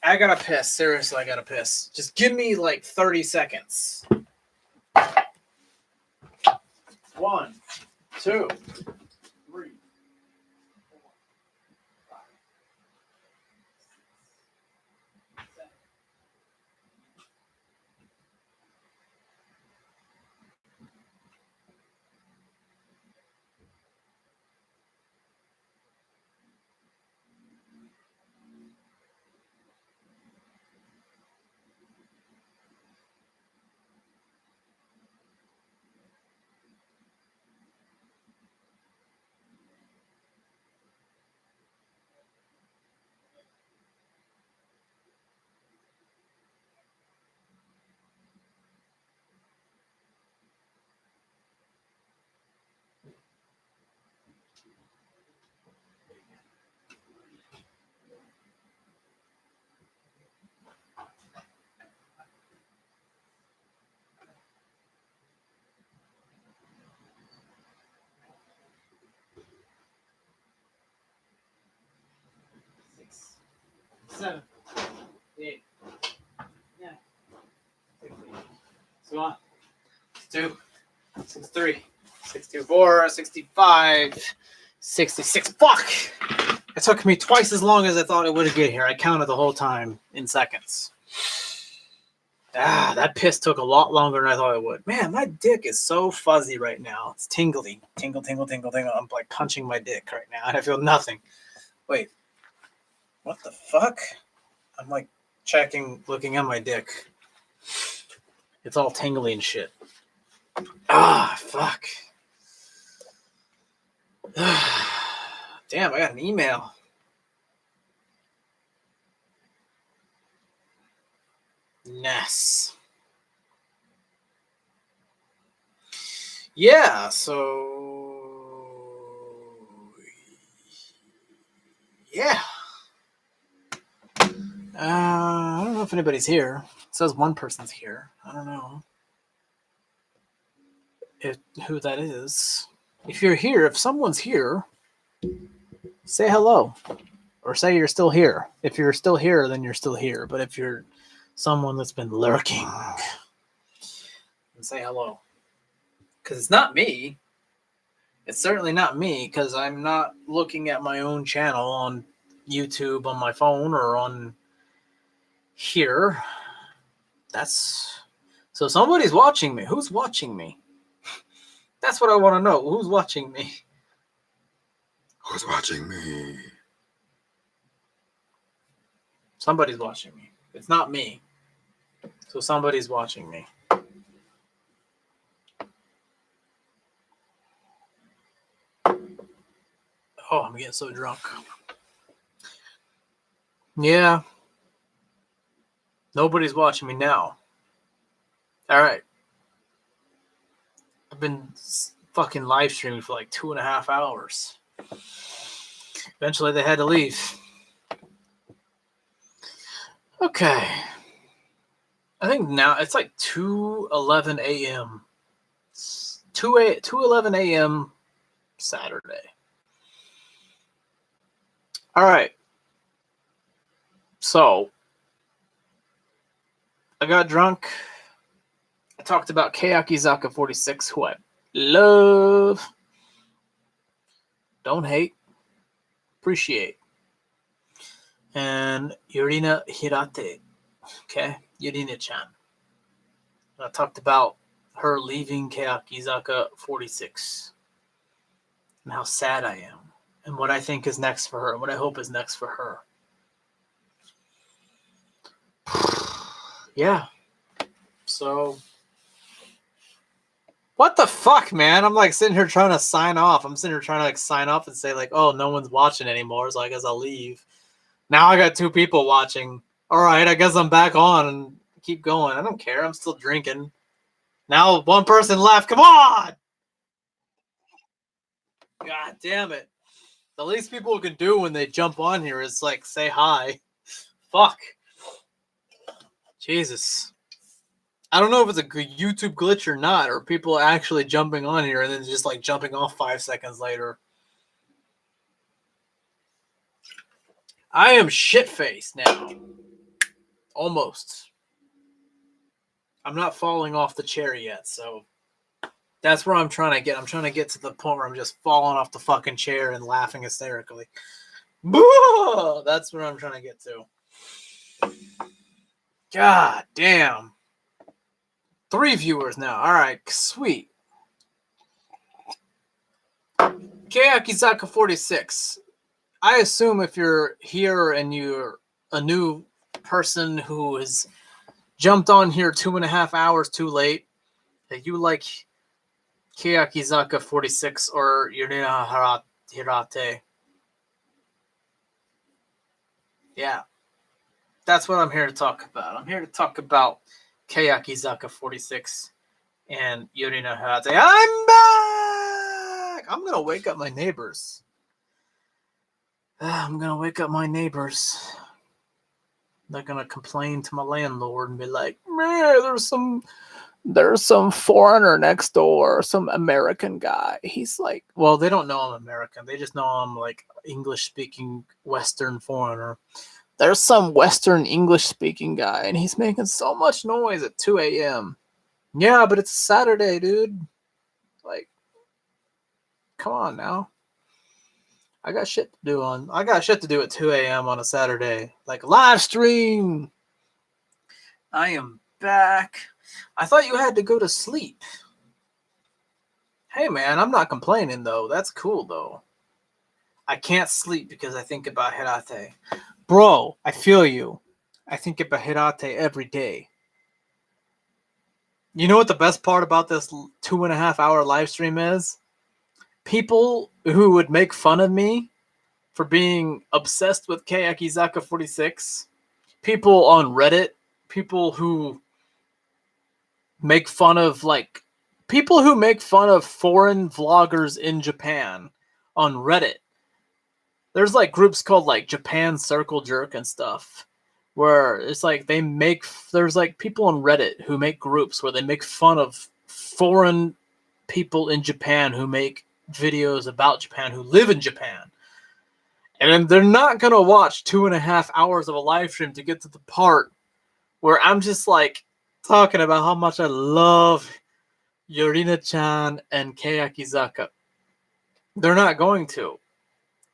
I gotta piss. Seriously, I gotta piss. Just give me like 30 seconds. 1, 2, 3. Seven, 8, 9, 6, 1, 2, 63, 64, 65, 66. Fuck! It took me twice as long as I thought it would get here. I counted the whole time in seconds. That piss took a lot longer than I thought it would. Man, my dick is so fuzzy right now. It's tingly. Tingle, tingle, tingle, tingle. I'm like punching my dick right now and I feel nothing. Wait. What the fuck? I'm like looking at my dick. It's all tingly and shit. Fuck. Damn, I got an email. Ness. Yeah, so yeah. I don't know if anybody's here. It says one person's here. I don't know who that is. If you're here, if someone's here, say hello. Or say you're still here. If you're still here, then you're still here. But if you're someone that's been lurking, then say hello. Because it's not me. It's certainly not me, because I'm not looking at my own channel on YouTube on my phone or on here. So somebody's watching me. Who's watching me? That's what I want to know. Who's watching me? Who's watching me? Somebody's watching me. It's not me. So somebody's watching me. Oh, I'm getting so drunk. Yeah. Nobody's watching me now. All right. I've been fucking live streaming for like 2.5 hours. Eventually they had to leave. Okay. I think now it's like 2:11 a.m. 2:11 a.m. Saturday. All right. So I got drunk. I talked about Keyakizaka46, who I love. Don't hate. Appreciate. And Yurina Hirate. Okay? Yurina-chan. I talked about her leaving Keyakizaka46 and how sad I am and what I think is next for her and what I hope is next for her. Yeah. So, what the fuck, man? I'm like sitting here trying to sign off. I'm sitting here trying to like sign off and say like, oh, no one's watching anymore, so I guess I'll leave. Now I got 2 people watching. All right, I guess I'm back on and keep going. I don't care. I'm still drinking. Now 1 person left. Come on! God damn it. The least people can do when they jump on here is like say hi. Fuck. Jesus. I don't know if it's a good YouTube glitch or not, or people actually jumping on here and then just like jumping off 5 seconds later. I am shit-faced now. Almost. I'm not falling off the chair yet, so that's where I'm trying to get. I'm trying to get to the point where I'm just falling off the fucking chair and laughing hysterically. Boo! That's where I'm trying to get to. God damn. 3 viewers now. All right, sweet. Keyakizaka46. I assume if you're here and you're a new person who has jumped on here 2.5 hours too late, that you like Keyakizaka46 or Yurina Hirate. Yeah. That's what I'm here to talk about. I'm here to talk about Keyakizaka46 and Yurina Hirate. I'm back! I'm going to wake up my neighbors. I'm going to wake up my neighbors. They're going to complain to my landlord and be like, man, there's some foreigner next door, some American guy. He's like, well, they don't know I'm American. They just know I'm like English-speaking Western foreigner. There's some Western English-speaking guy, and he's making so much noise at 2 a.m. Yeah, but it's a Saturday, dude. Like, come on now. I got shit to do at 2 a.m. on a Saturday. Like, live stream. I am back. I thought you had to go to sleep. Hey, man, I'm not complaining, though. That's cool, though. I can't sleep because I think about Hirate. Bro, I feel you. I think about Hirate every day. You know what the best part about this 2.5 hour live stream is? People who would make fun of me for being obsessed with Keyakizaka46, people on Reddit, people who make fun of people who make fun of foreign vloggers in Japan on Reddit. There's like groups called like Japan Circle Jerk and stuff, where it's like there's like people on Reddit who make groups where they make fun of foreign people in Japan who make videos about Japan, who live in Japan. And then they're not going to watch 2.5 hours of a live stream to get to the part where I'm just like talking about how much I love Yurina-chan and Keyakizaka. They're not going to.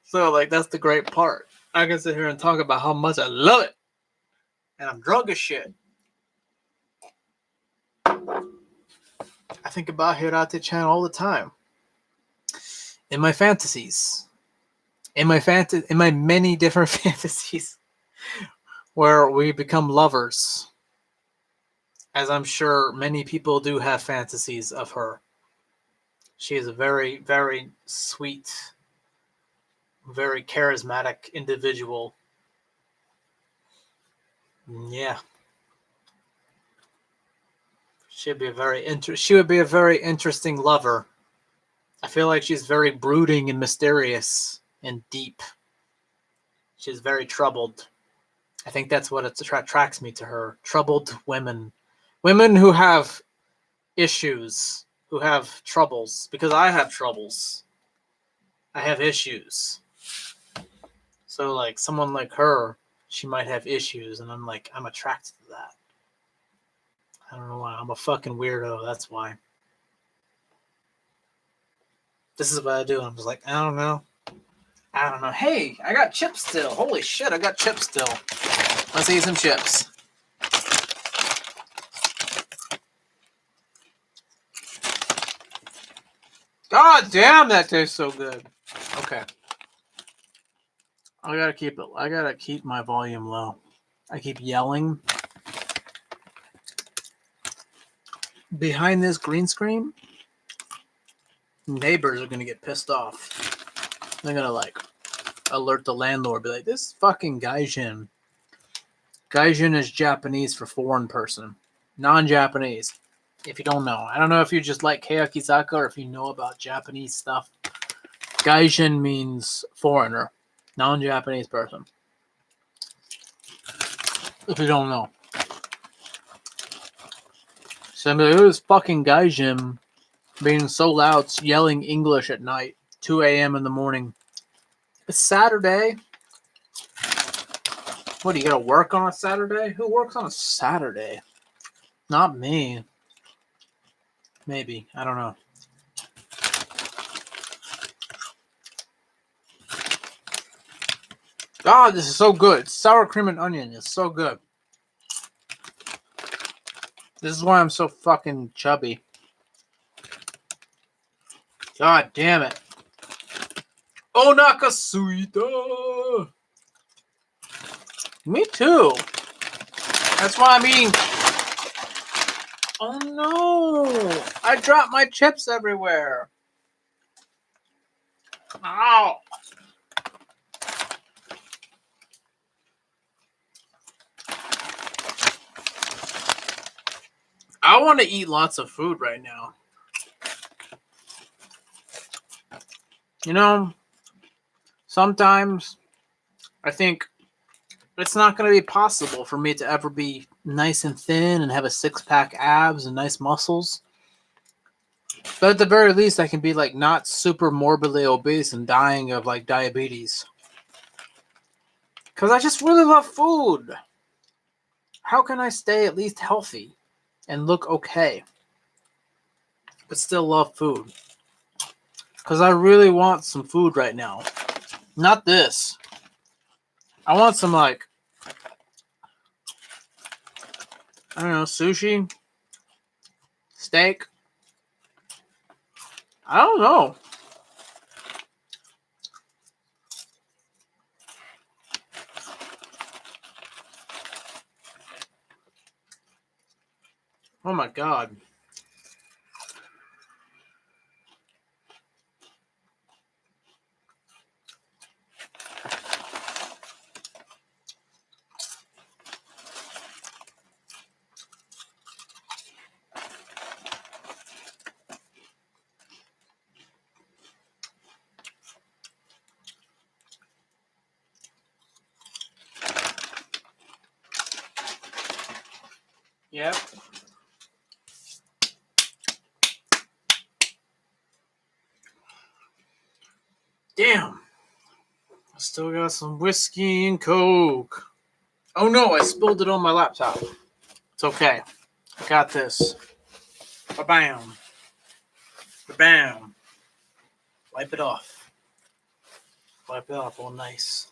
So, like, that's the great part. I can sit here and talk about how much I love it. And I'm drunk as shit. I think about Hirate-chan all the time. In my fantasies. In my many different fantasies. Where we become lovers. As I'm sure many people do have fantasies of her. She is a very, very sweet, very charismatic individual. Yeah. She would be a very interesting lover. I feel like she's very brooding and mysterious and deep. She's very troubled. I think that's what attracts me to her. Troubled women. Women who have issues, who have troubles. Because I have troubles. I have issues. So, like, someone like her, she might have issues, and I'm attracted to that. I don't know why. I'm a fucking weirdo, that's why. This is what I do. I'm just like, I don't know. Hey, I got chips still. Holy shit, I got chips still. Let's eat some chips. God damn, that tastes so good. Okay. I gotta keep my volume low. I keep yelling. Behind this green screen, neighbors are gonna get pissed off. They're gonna like alert the landlord, be like, this fucking gaijin. Gaijin is Japanese for foreign person. Non-Japanese. If you don't know. I don't know if you just like Keyakizaka or if you know about Japanese stuff. Gaijin means foreigner. Non-Japanese person. If you don't know. So I'm like, this fucking gaijin being so loud, yelling English at night. 2 a.m. in the morning. It's Saturday. What, do you gotta work on a Saturday? Who works on a Saturday? Not me. Maybe. I don't know. God, this is so good. Sour cream and onion is so good. This is why I'm so fucking chubby. God damn it. Onakasuita. Me too. That's why I'm eating. Oh no. I dropped my chips everywhere. Ow. I want to eat lots of food right now. You know, sometimes I think it's not going to be possible for me to ever be nice and thin and have a six-pack abs and nice muscles. But at the very least, I can be like not super morbidly obese and dying of like diabetes. Because I just really love food. How can I stay at least healthy and look okay, but still love food? Because I really want some food right now. Not this. I want some like I don't know, sushi, steak. I don't know. Oh my God. Yep. Damn. I still got some whiskey and Coke. Oh no, I spilled it on my laptop. It's okay. I got this. Ba-bam. Ba-bam. Wipe it off. Wipe it off all nice.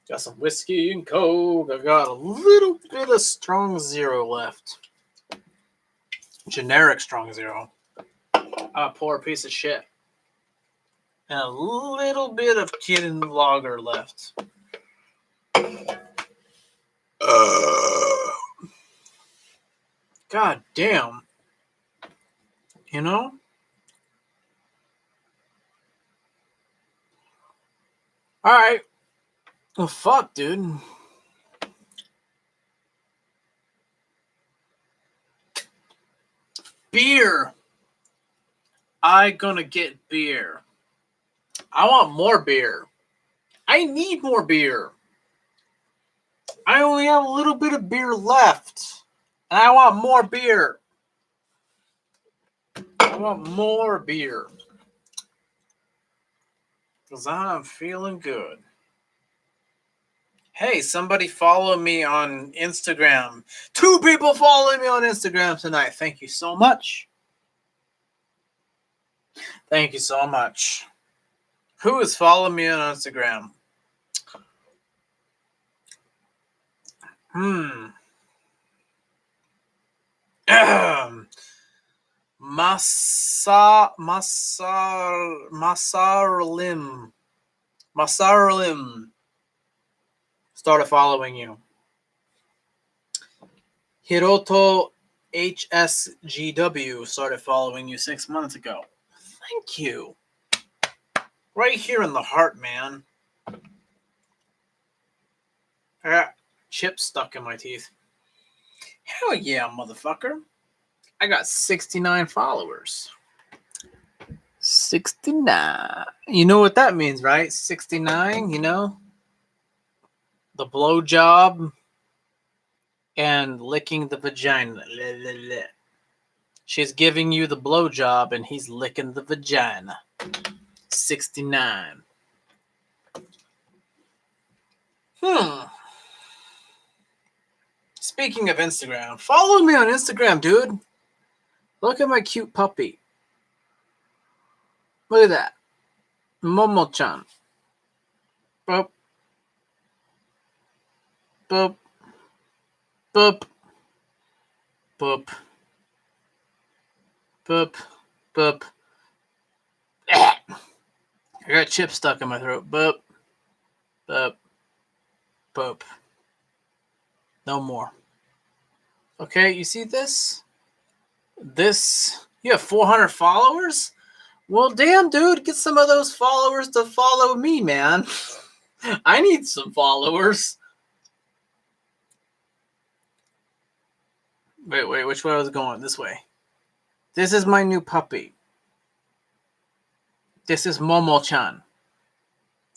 Got some whiskey and Coke. I got a little bit of strong zero left. Generic strong zero. A poor piece of shit. And a little bit of Kitten Lager left. God damn. You know? Alright. Well, fuck, dude. Beer. I gonna get beer. I want more beer. I need more beer. I only have a little bit of beer left. And I want more beer. I want more beer. Because I'm feeling good. Hey, somebody follow me on Instagram. 2 people follow me on Instagram tonight. Thank you so much. Thank you so much. Who is following me on Instagram? Masarlim started following you. Hiroto HSGW started following you 6 months ago. Thank you. Right here in the heart, man. I got chips stuck in my teeth. Hell yeah, motherfucker. I got 69 followers. 69. You know what that means, right? 69, you know? The blowjob and licking the vagina. She's giving you the blowjob and he's licking the vagina. 69. Speaking of Instagram, follow me on Instagram, dude. Look at my cute puppy. Look at that. Momo-chan. Boop. Boop. Boop. Boop. Boop. Boop. I got chips stuck in my throat. Boop. Boop. Boop. No more. Okay, you see this? This. You have 400 followers? Well, damn, dude. Get some of those followers to follow me, man. I need some followers. Wait, which way I was going? This way. This is my new puppy. This is Momo-chan.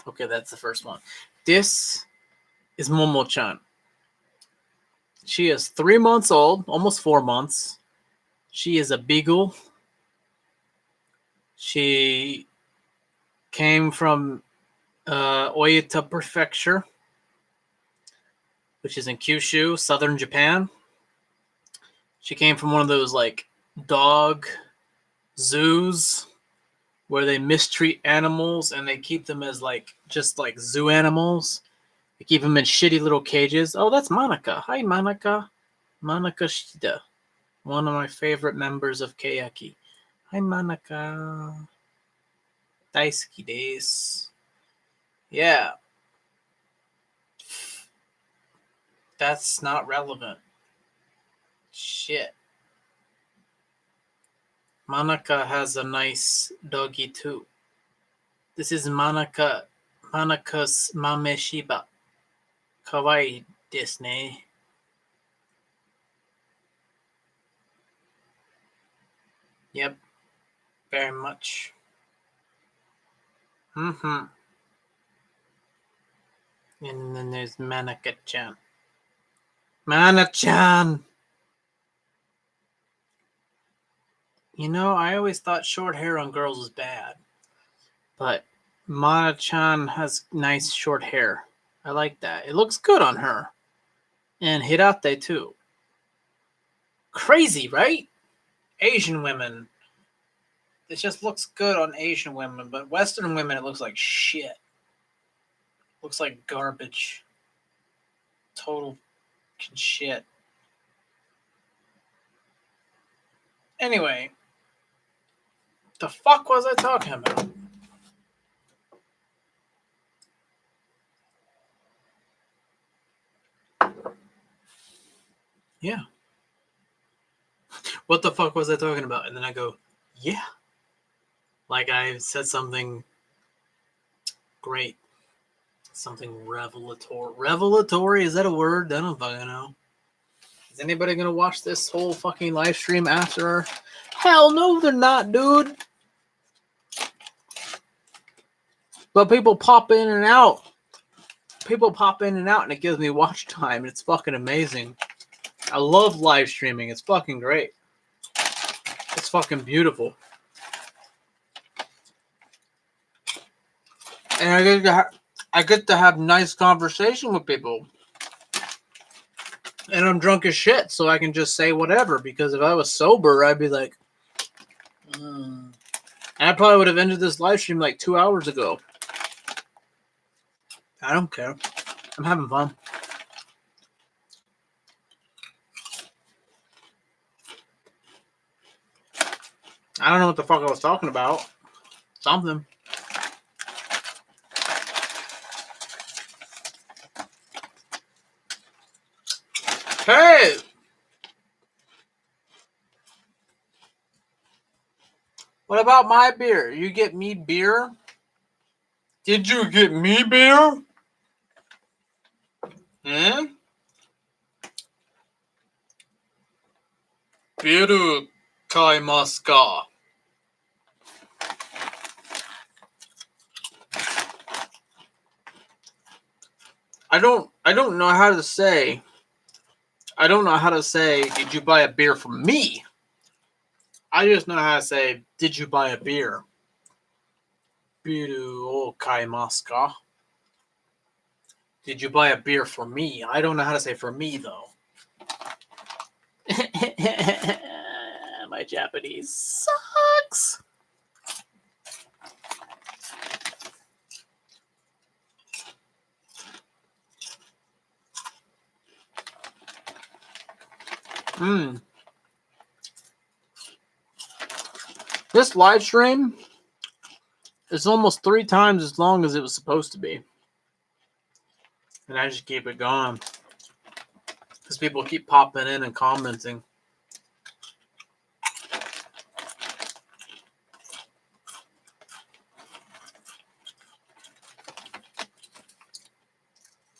Okay, that's the first one. This is Momo-chan. She is 3 months old, almost 4 months. She is a beagle. She came from Oita Prefecture, which is in Kyushu, southern Japan. She came from one of those like dog zoos where they mistreat animals and they keep them as like just like zoo animals. They keep them in shitty little cages. Oh, that's Monica. Hi, Monica. Manaka Shida, one of my favorite members of Keyaki. Hi, Manaka. Daisuki desu. Yeah. That's not relevant. Shit. Manaka has a nice doggy too. This is Manaka's Mame Shiba. Kawaii desu ne. Yep. Very much. Mm-hmm. And then there's Manaka-chan. Mana-chan! You know, I always thought short hair on girls was bad. But Mana-chan has nice short hair. I like that. It looks good on her. And Hirate too. Crazy, right? Asian women. It just looks good on Asian women, but Western women, it looks like shit. Looks like garbage. Total shit. Anyway, the fuck was I talking about? Yeah. What the fuck was I talking about? And then I go, yeah. Like I said something great. Something revelatory. Revelatory? Is that a word? I don't fucking know. Is anybody gonna watch this whole fucking live stream after? Hell no, they're not, dude. But people pop in and out. People pop in and out, and it gives me watch time. It's fucking amazing. I love live streaming. It's fucking great. It's fucking beautiful. And I get to have nice conversation with people. And I'm drunk as shit, so I can just say whatever. Because if I was sober, I'd be like, And I probably would have ended this live stream like 2 hours ago. I don't care. I'm having fun. I don't know what the fuck I was talking about. Something. Hey! What about my beer? You get me beer? Did you get me beer? Hmm? Biru kaimasu ka? I don't know how to say. I don't know how to say, did you buy a beer from me? I just know how to say, did you buy a beer? Biru o kaimasu ka? Did you buy a beer for me? I don't know how to say for me, though. My Japanese sucks. This live stream is almost 3 times as long as it was supposed to be. And I just keep it going. Because people keep popping in and commenting.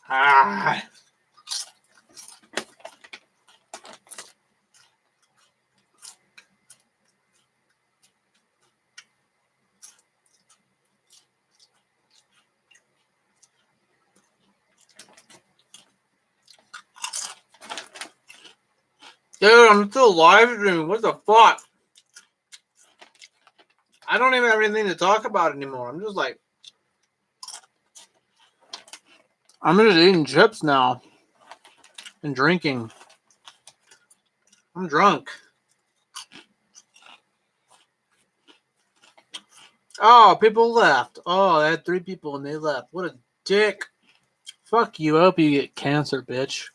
Ah. Dude, I'm still live streaming. What the fuck? I don't even have anything to talk about anymore. I'm just like, I'm just eating chips now and drinking. I'm drunk. Oh, people left. Oh, I had 3 people and they left. What a dick. Fuck you. I hope you get cancer, bitch.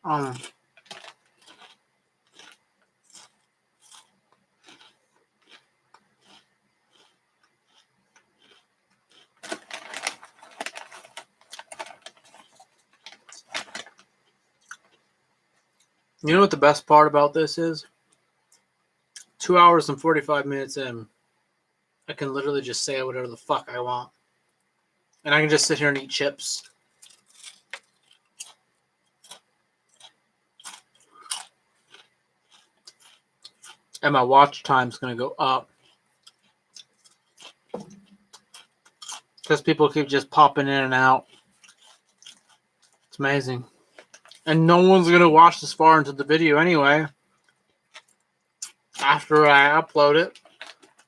You know what the best part about this is? 2 hours and 45 minutes in, I can literally just say whatever the fuck I want. And I can just sit here and eat chips. And my watch time's going to go up. Because people keep just popping in and out. It's amazing. And no one's going to watch this far into the video anyway. After I upload it.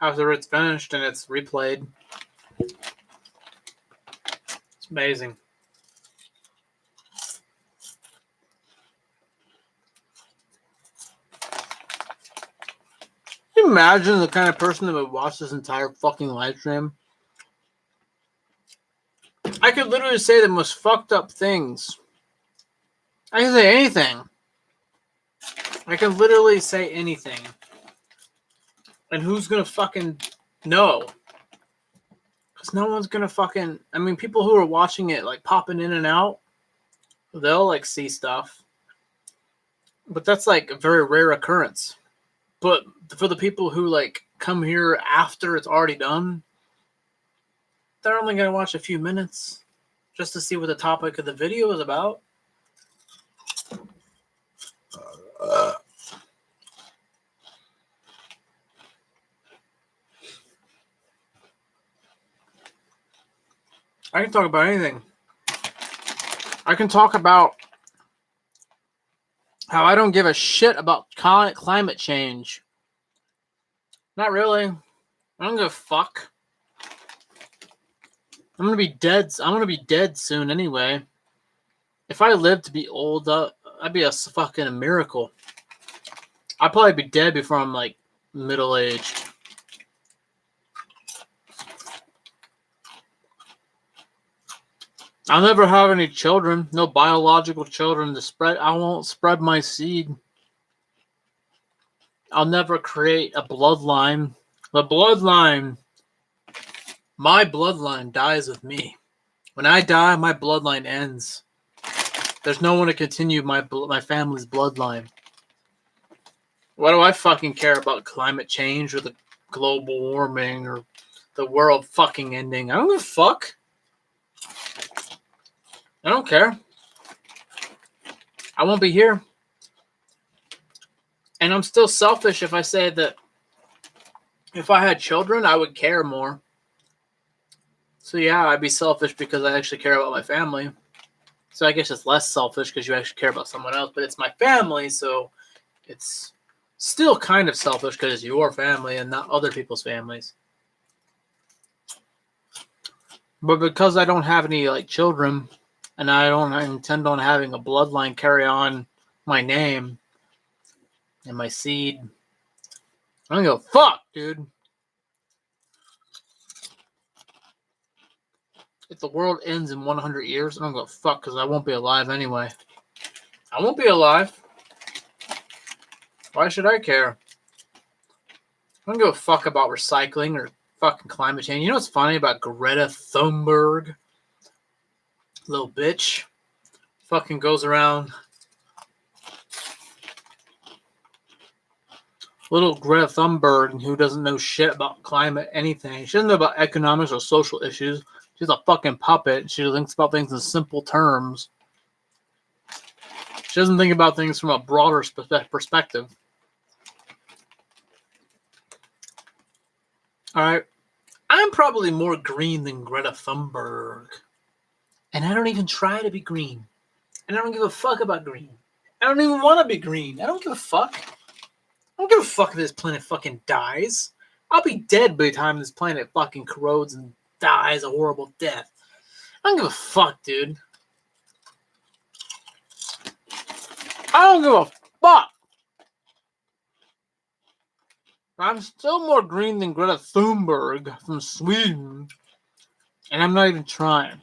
After it's finished and it's replayed. It's amazing. Can you imagine the kind of person that would watch this entire fucking live stream? I could literally say the most fucked up things. I can say anything. I can literally say anything. And who's gonna fucking know? Because no one's gonna fucking... I mean, people who are watching it, like, popping in and out, they'll, like, see stuff. But that's, like, a very rare occurrence. But for the people who, like, come here after it's already done, they're only gonna watch a few minutes just to see what the topic of the video is about. I can talk about anything. I can talk about how I don't give a shit about climate change. Not really. I don't give a fuck. I'm gonna be dead. I'm gonna be dead soon anyway. If I live to be old, that'd be a fucking miracle. I'd probably be dead before I'm like middle-aged. I'll never have any children. No biological children to spread. I won't spread my seed. I'll never create a bloodline. The bloodline, my bloodline dies with me. When I die, my bloodline ends. There's no one to continue my family's bloodline. What do I fucking care about climate change or the global warming or the world fucking ending? I don't give a fuck. I don't care. I won't be here. And I'm still selfish if I say that if I had children, I would care more. So yeah, I'd be selfish because I actually care about my family. So I guess it's less selfish because you actually care about someone else. But it's my family, so it's still kind of selfish because it's your family and not other people's families. But because I don't have any like children, and I don't intend on having a bloodline carry on my name and my seed, I don't give a fuck, dude. If the world ends in 100 years, I don't give a fuck because I won't be alive anyway. I won't be alive. Why should I care? I don't give a fuck about recycling or fucking climate change. You know what's funny about Greta Thunberg? Little bitch. Fucking goes around. Little Greta Thunberg, who doesn't know shit about climate, anything. She doesn't know about economics or social issues. She's a fucking puppet. She thinks about things in simple terms. She doesn't think about things from a broader perspective. Alright. I'm probably more green than Greta Thunberg. And I don't even try to be green. And I don't give a fuck about green. I don't even want to be green. I don't give a fuck. I don't give a fuck if this planet fucking dies. I'll be dead by the time this planet fucking corrodes and dies a horrible death. I don't give a fuck, dude. I don't give a fuck. I'm still more green than Greta Thunberg from Sweden. And I'm not even trying.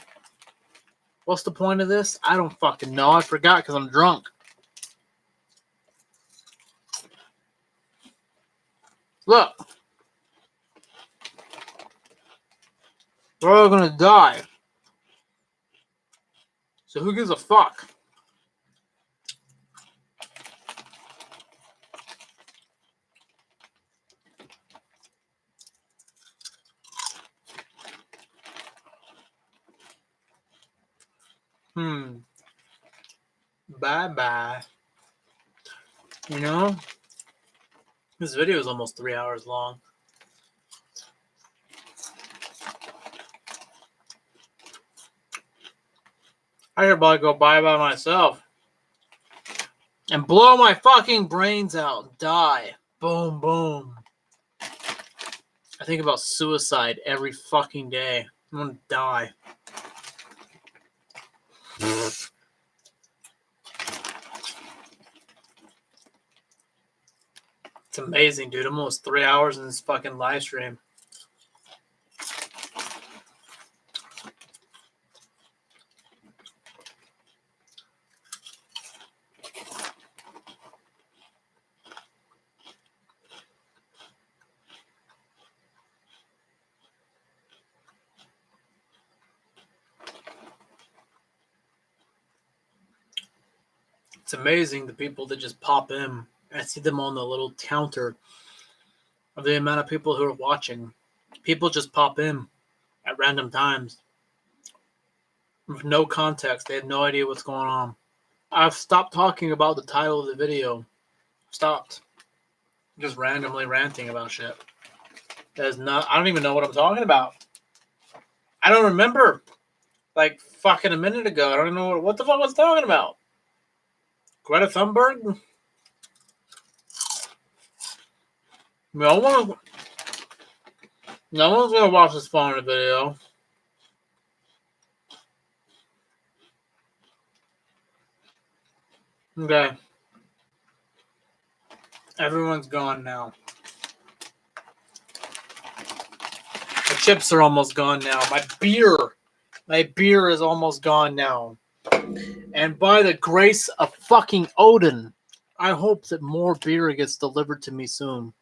What's the point of this? I don't fucking know. I forgot because I'm drunk. Look. We're all gonna die. So who gives a fuck? Bye-bye. You know? This video is almost 3 hours long. I should probably go by myself. And blow my fucking brains out and die. Boom, boom. I think about suicide every fucking day. I'm gonna die. It's amazing, dude. I'm almost 3 hours in this fucking live stream. It's amazing the people that just pop in. I see them on the little counter of the amount of people who are watching. People just pop in at random times with no context. They have no idea what's going on. I've stopped talking about the title of the video. Stopped. Just randomly ranting about shit. There's not. I don't even know what I'm talking about. I don't remember. Like fucking a minute ago. I don't even know what the fuck I was talking about. Greta Thunberg? No one's gonna watch this far in the video. Okay. Everyone's gone now. The chips are almost gone now. My beer is almost gone now. And by the grace of fucking Odin, I hope that more beer gets delivered to me soon.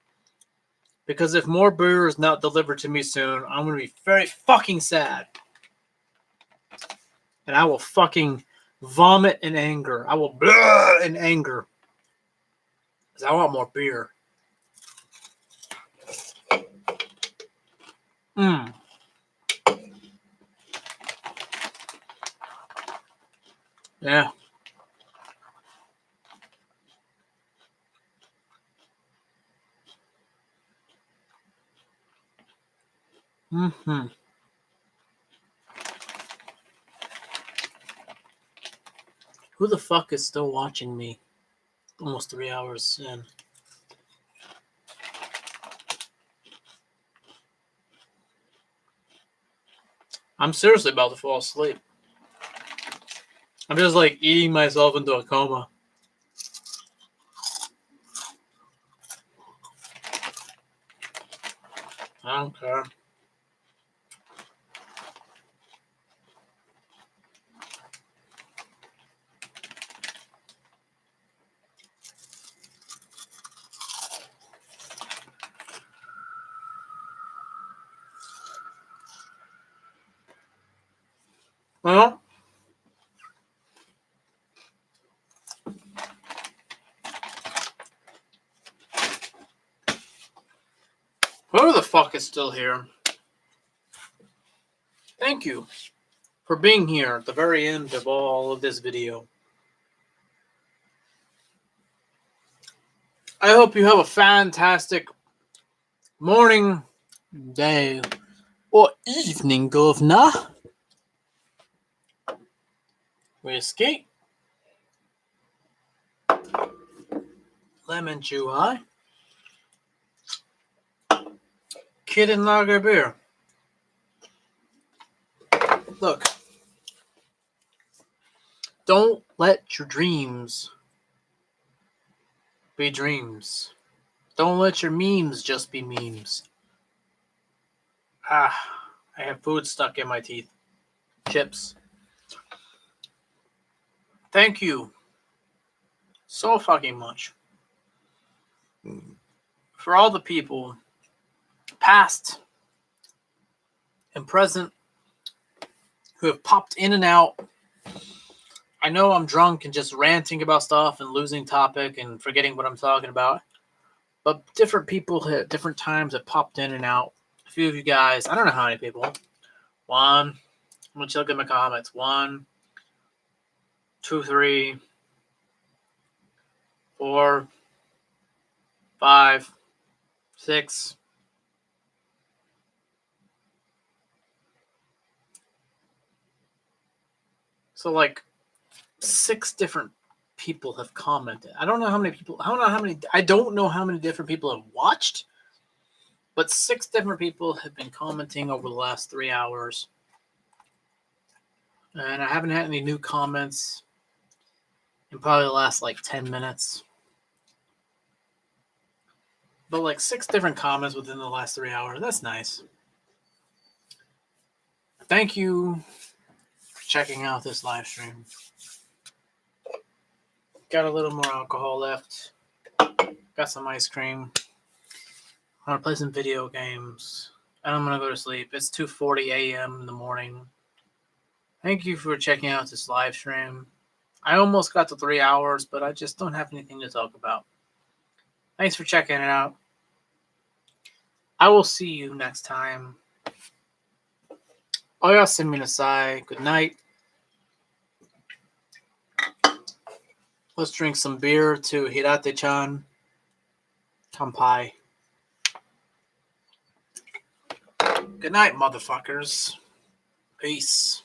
Because if more beer is not delivered to me soon, I'm going to be very fucking sad. And I will fucking vomit in anger. I will blah in anger. Because I want more beer. Yeah. Who the fuck is still watching me? Almost 3 hours in. I'm seriously about to fall asleep. I'm just like eating myself into a coma. I don't care. Well, who the fuck is still here? Thank you for being here at the very end of all of this video. I hope you have a fantastic morning, day, or evening, governor. Whiskey. Lemon chew Kid and lager beer. Look. Don't let your dreams be dreams. Don't let your memes just be memes. I have food stuck in my teeth. Chips. Thank you so fucking much for all the people, past and present, who have popped in and out. I know I'm drunk and just ranting about stuff and losing topic and forgetting what I'm talking about. But different people at different times have popped in and out. A few of you guys, I don't know how many people. One, I'm going to look at my comments. 1, 2, 3, 4, 5, 6. So like 6 different people have commented. I don't know how many people. I don't know how many different people have watched, but 6 different people have been commenting over the last 3 hours, and I haven't had any new comments in probably the last like 10 minutes. But like 6 different comments within the last 3 hours. That's nice. Thank you for checking out this live stream. Got a little more alcohol left. Got some ice cream. I'm going to play some video games. And I'm going to go to sleep. It's 2:40 a.m. in the morning. Thank you for checking out this live stream. I almost got to 3 hours, but I just don't have anything to talk about. Thanks for checking it out. I will see you next time. Oyasu Good night. Let's drink some beer to Hirate-chan. Kanpai. Good night, motherfuckers. Peace.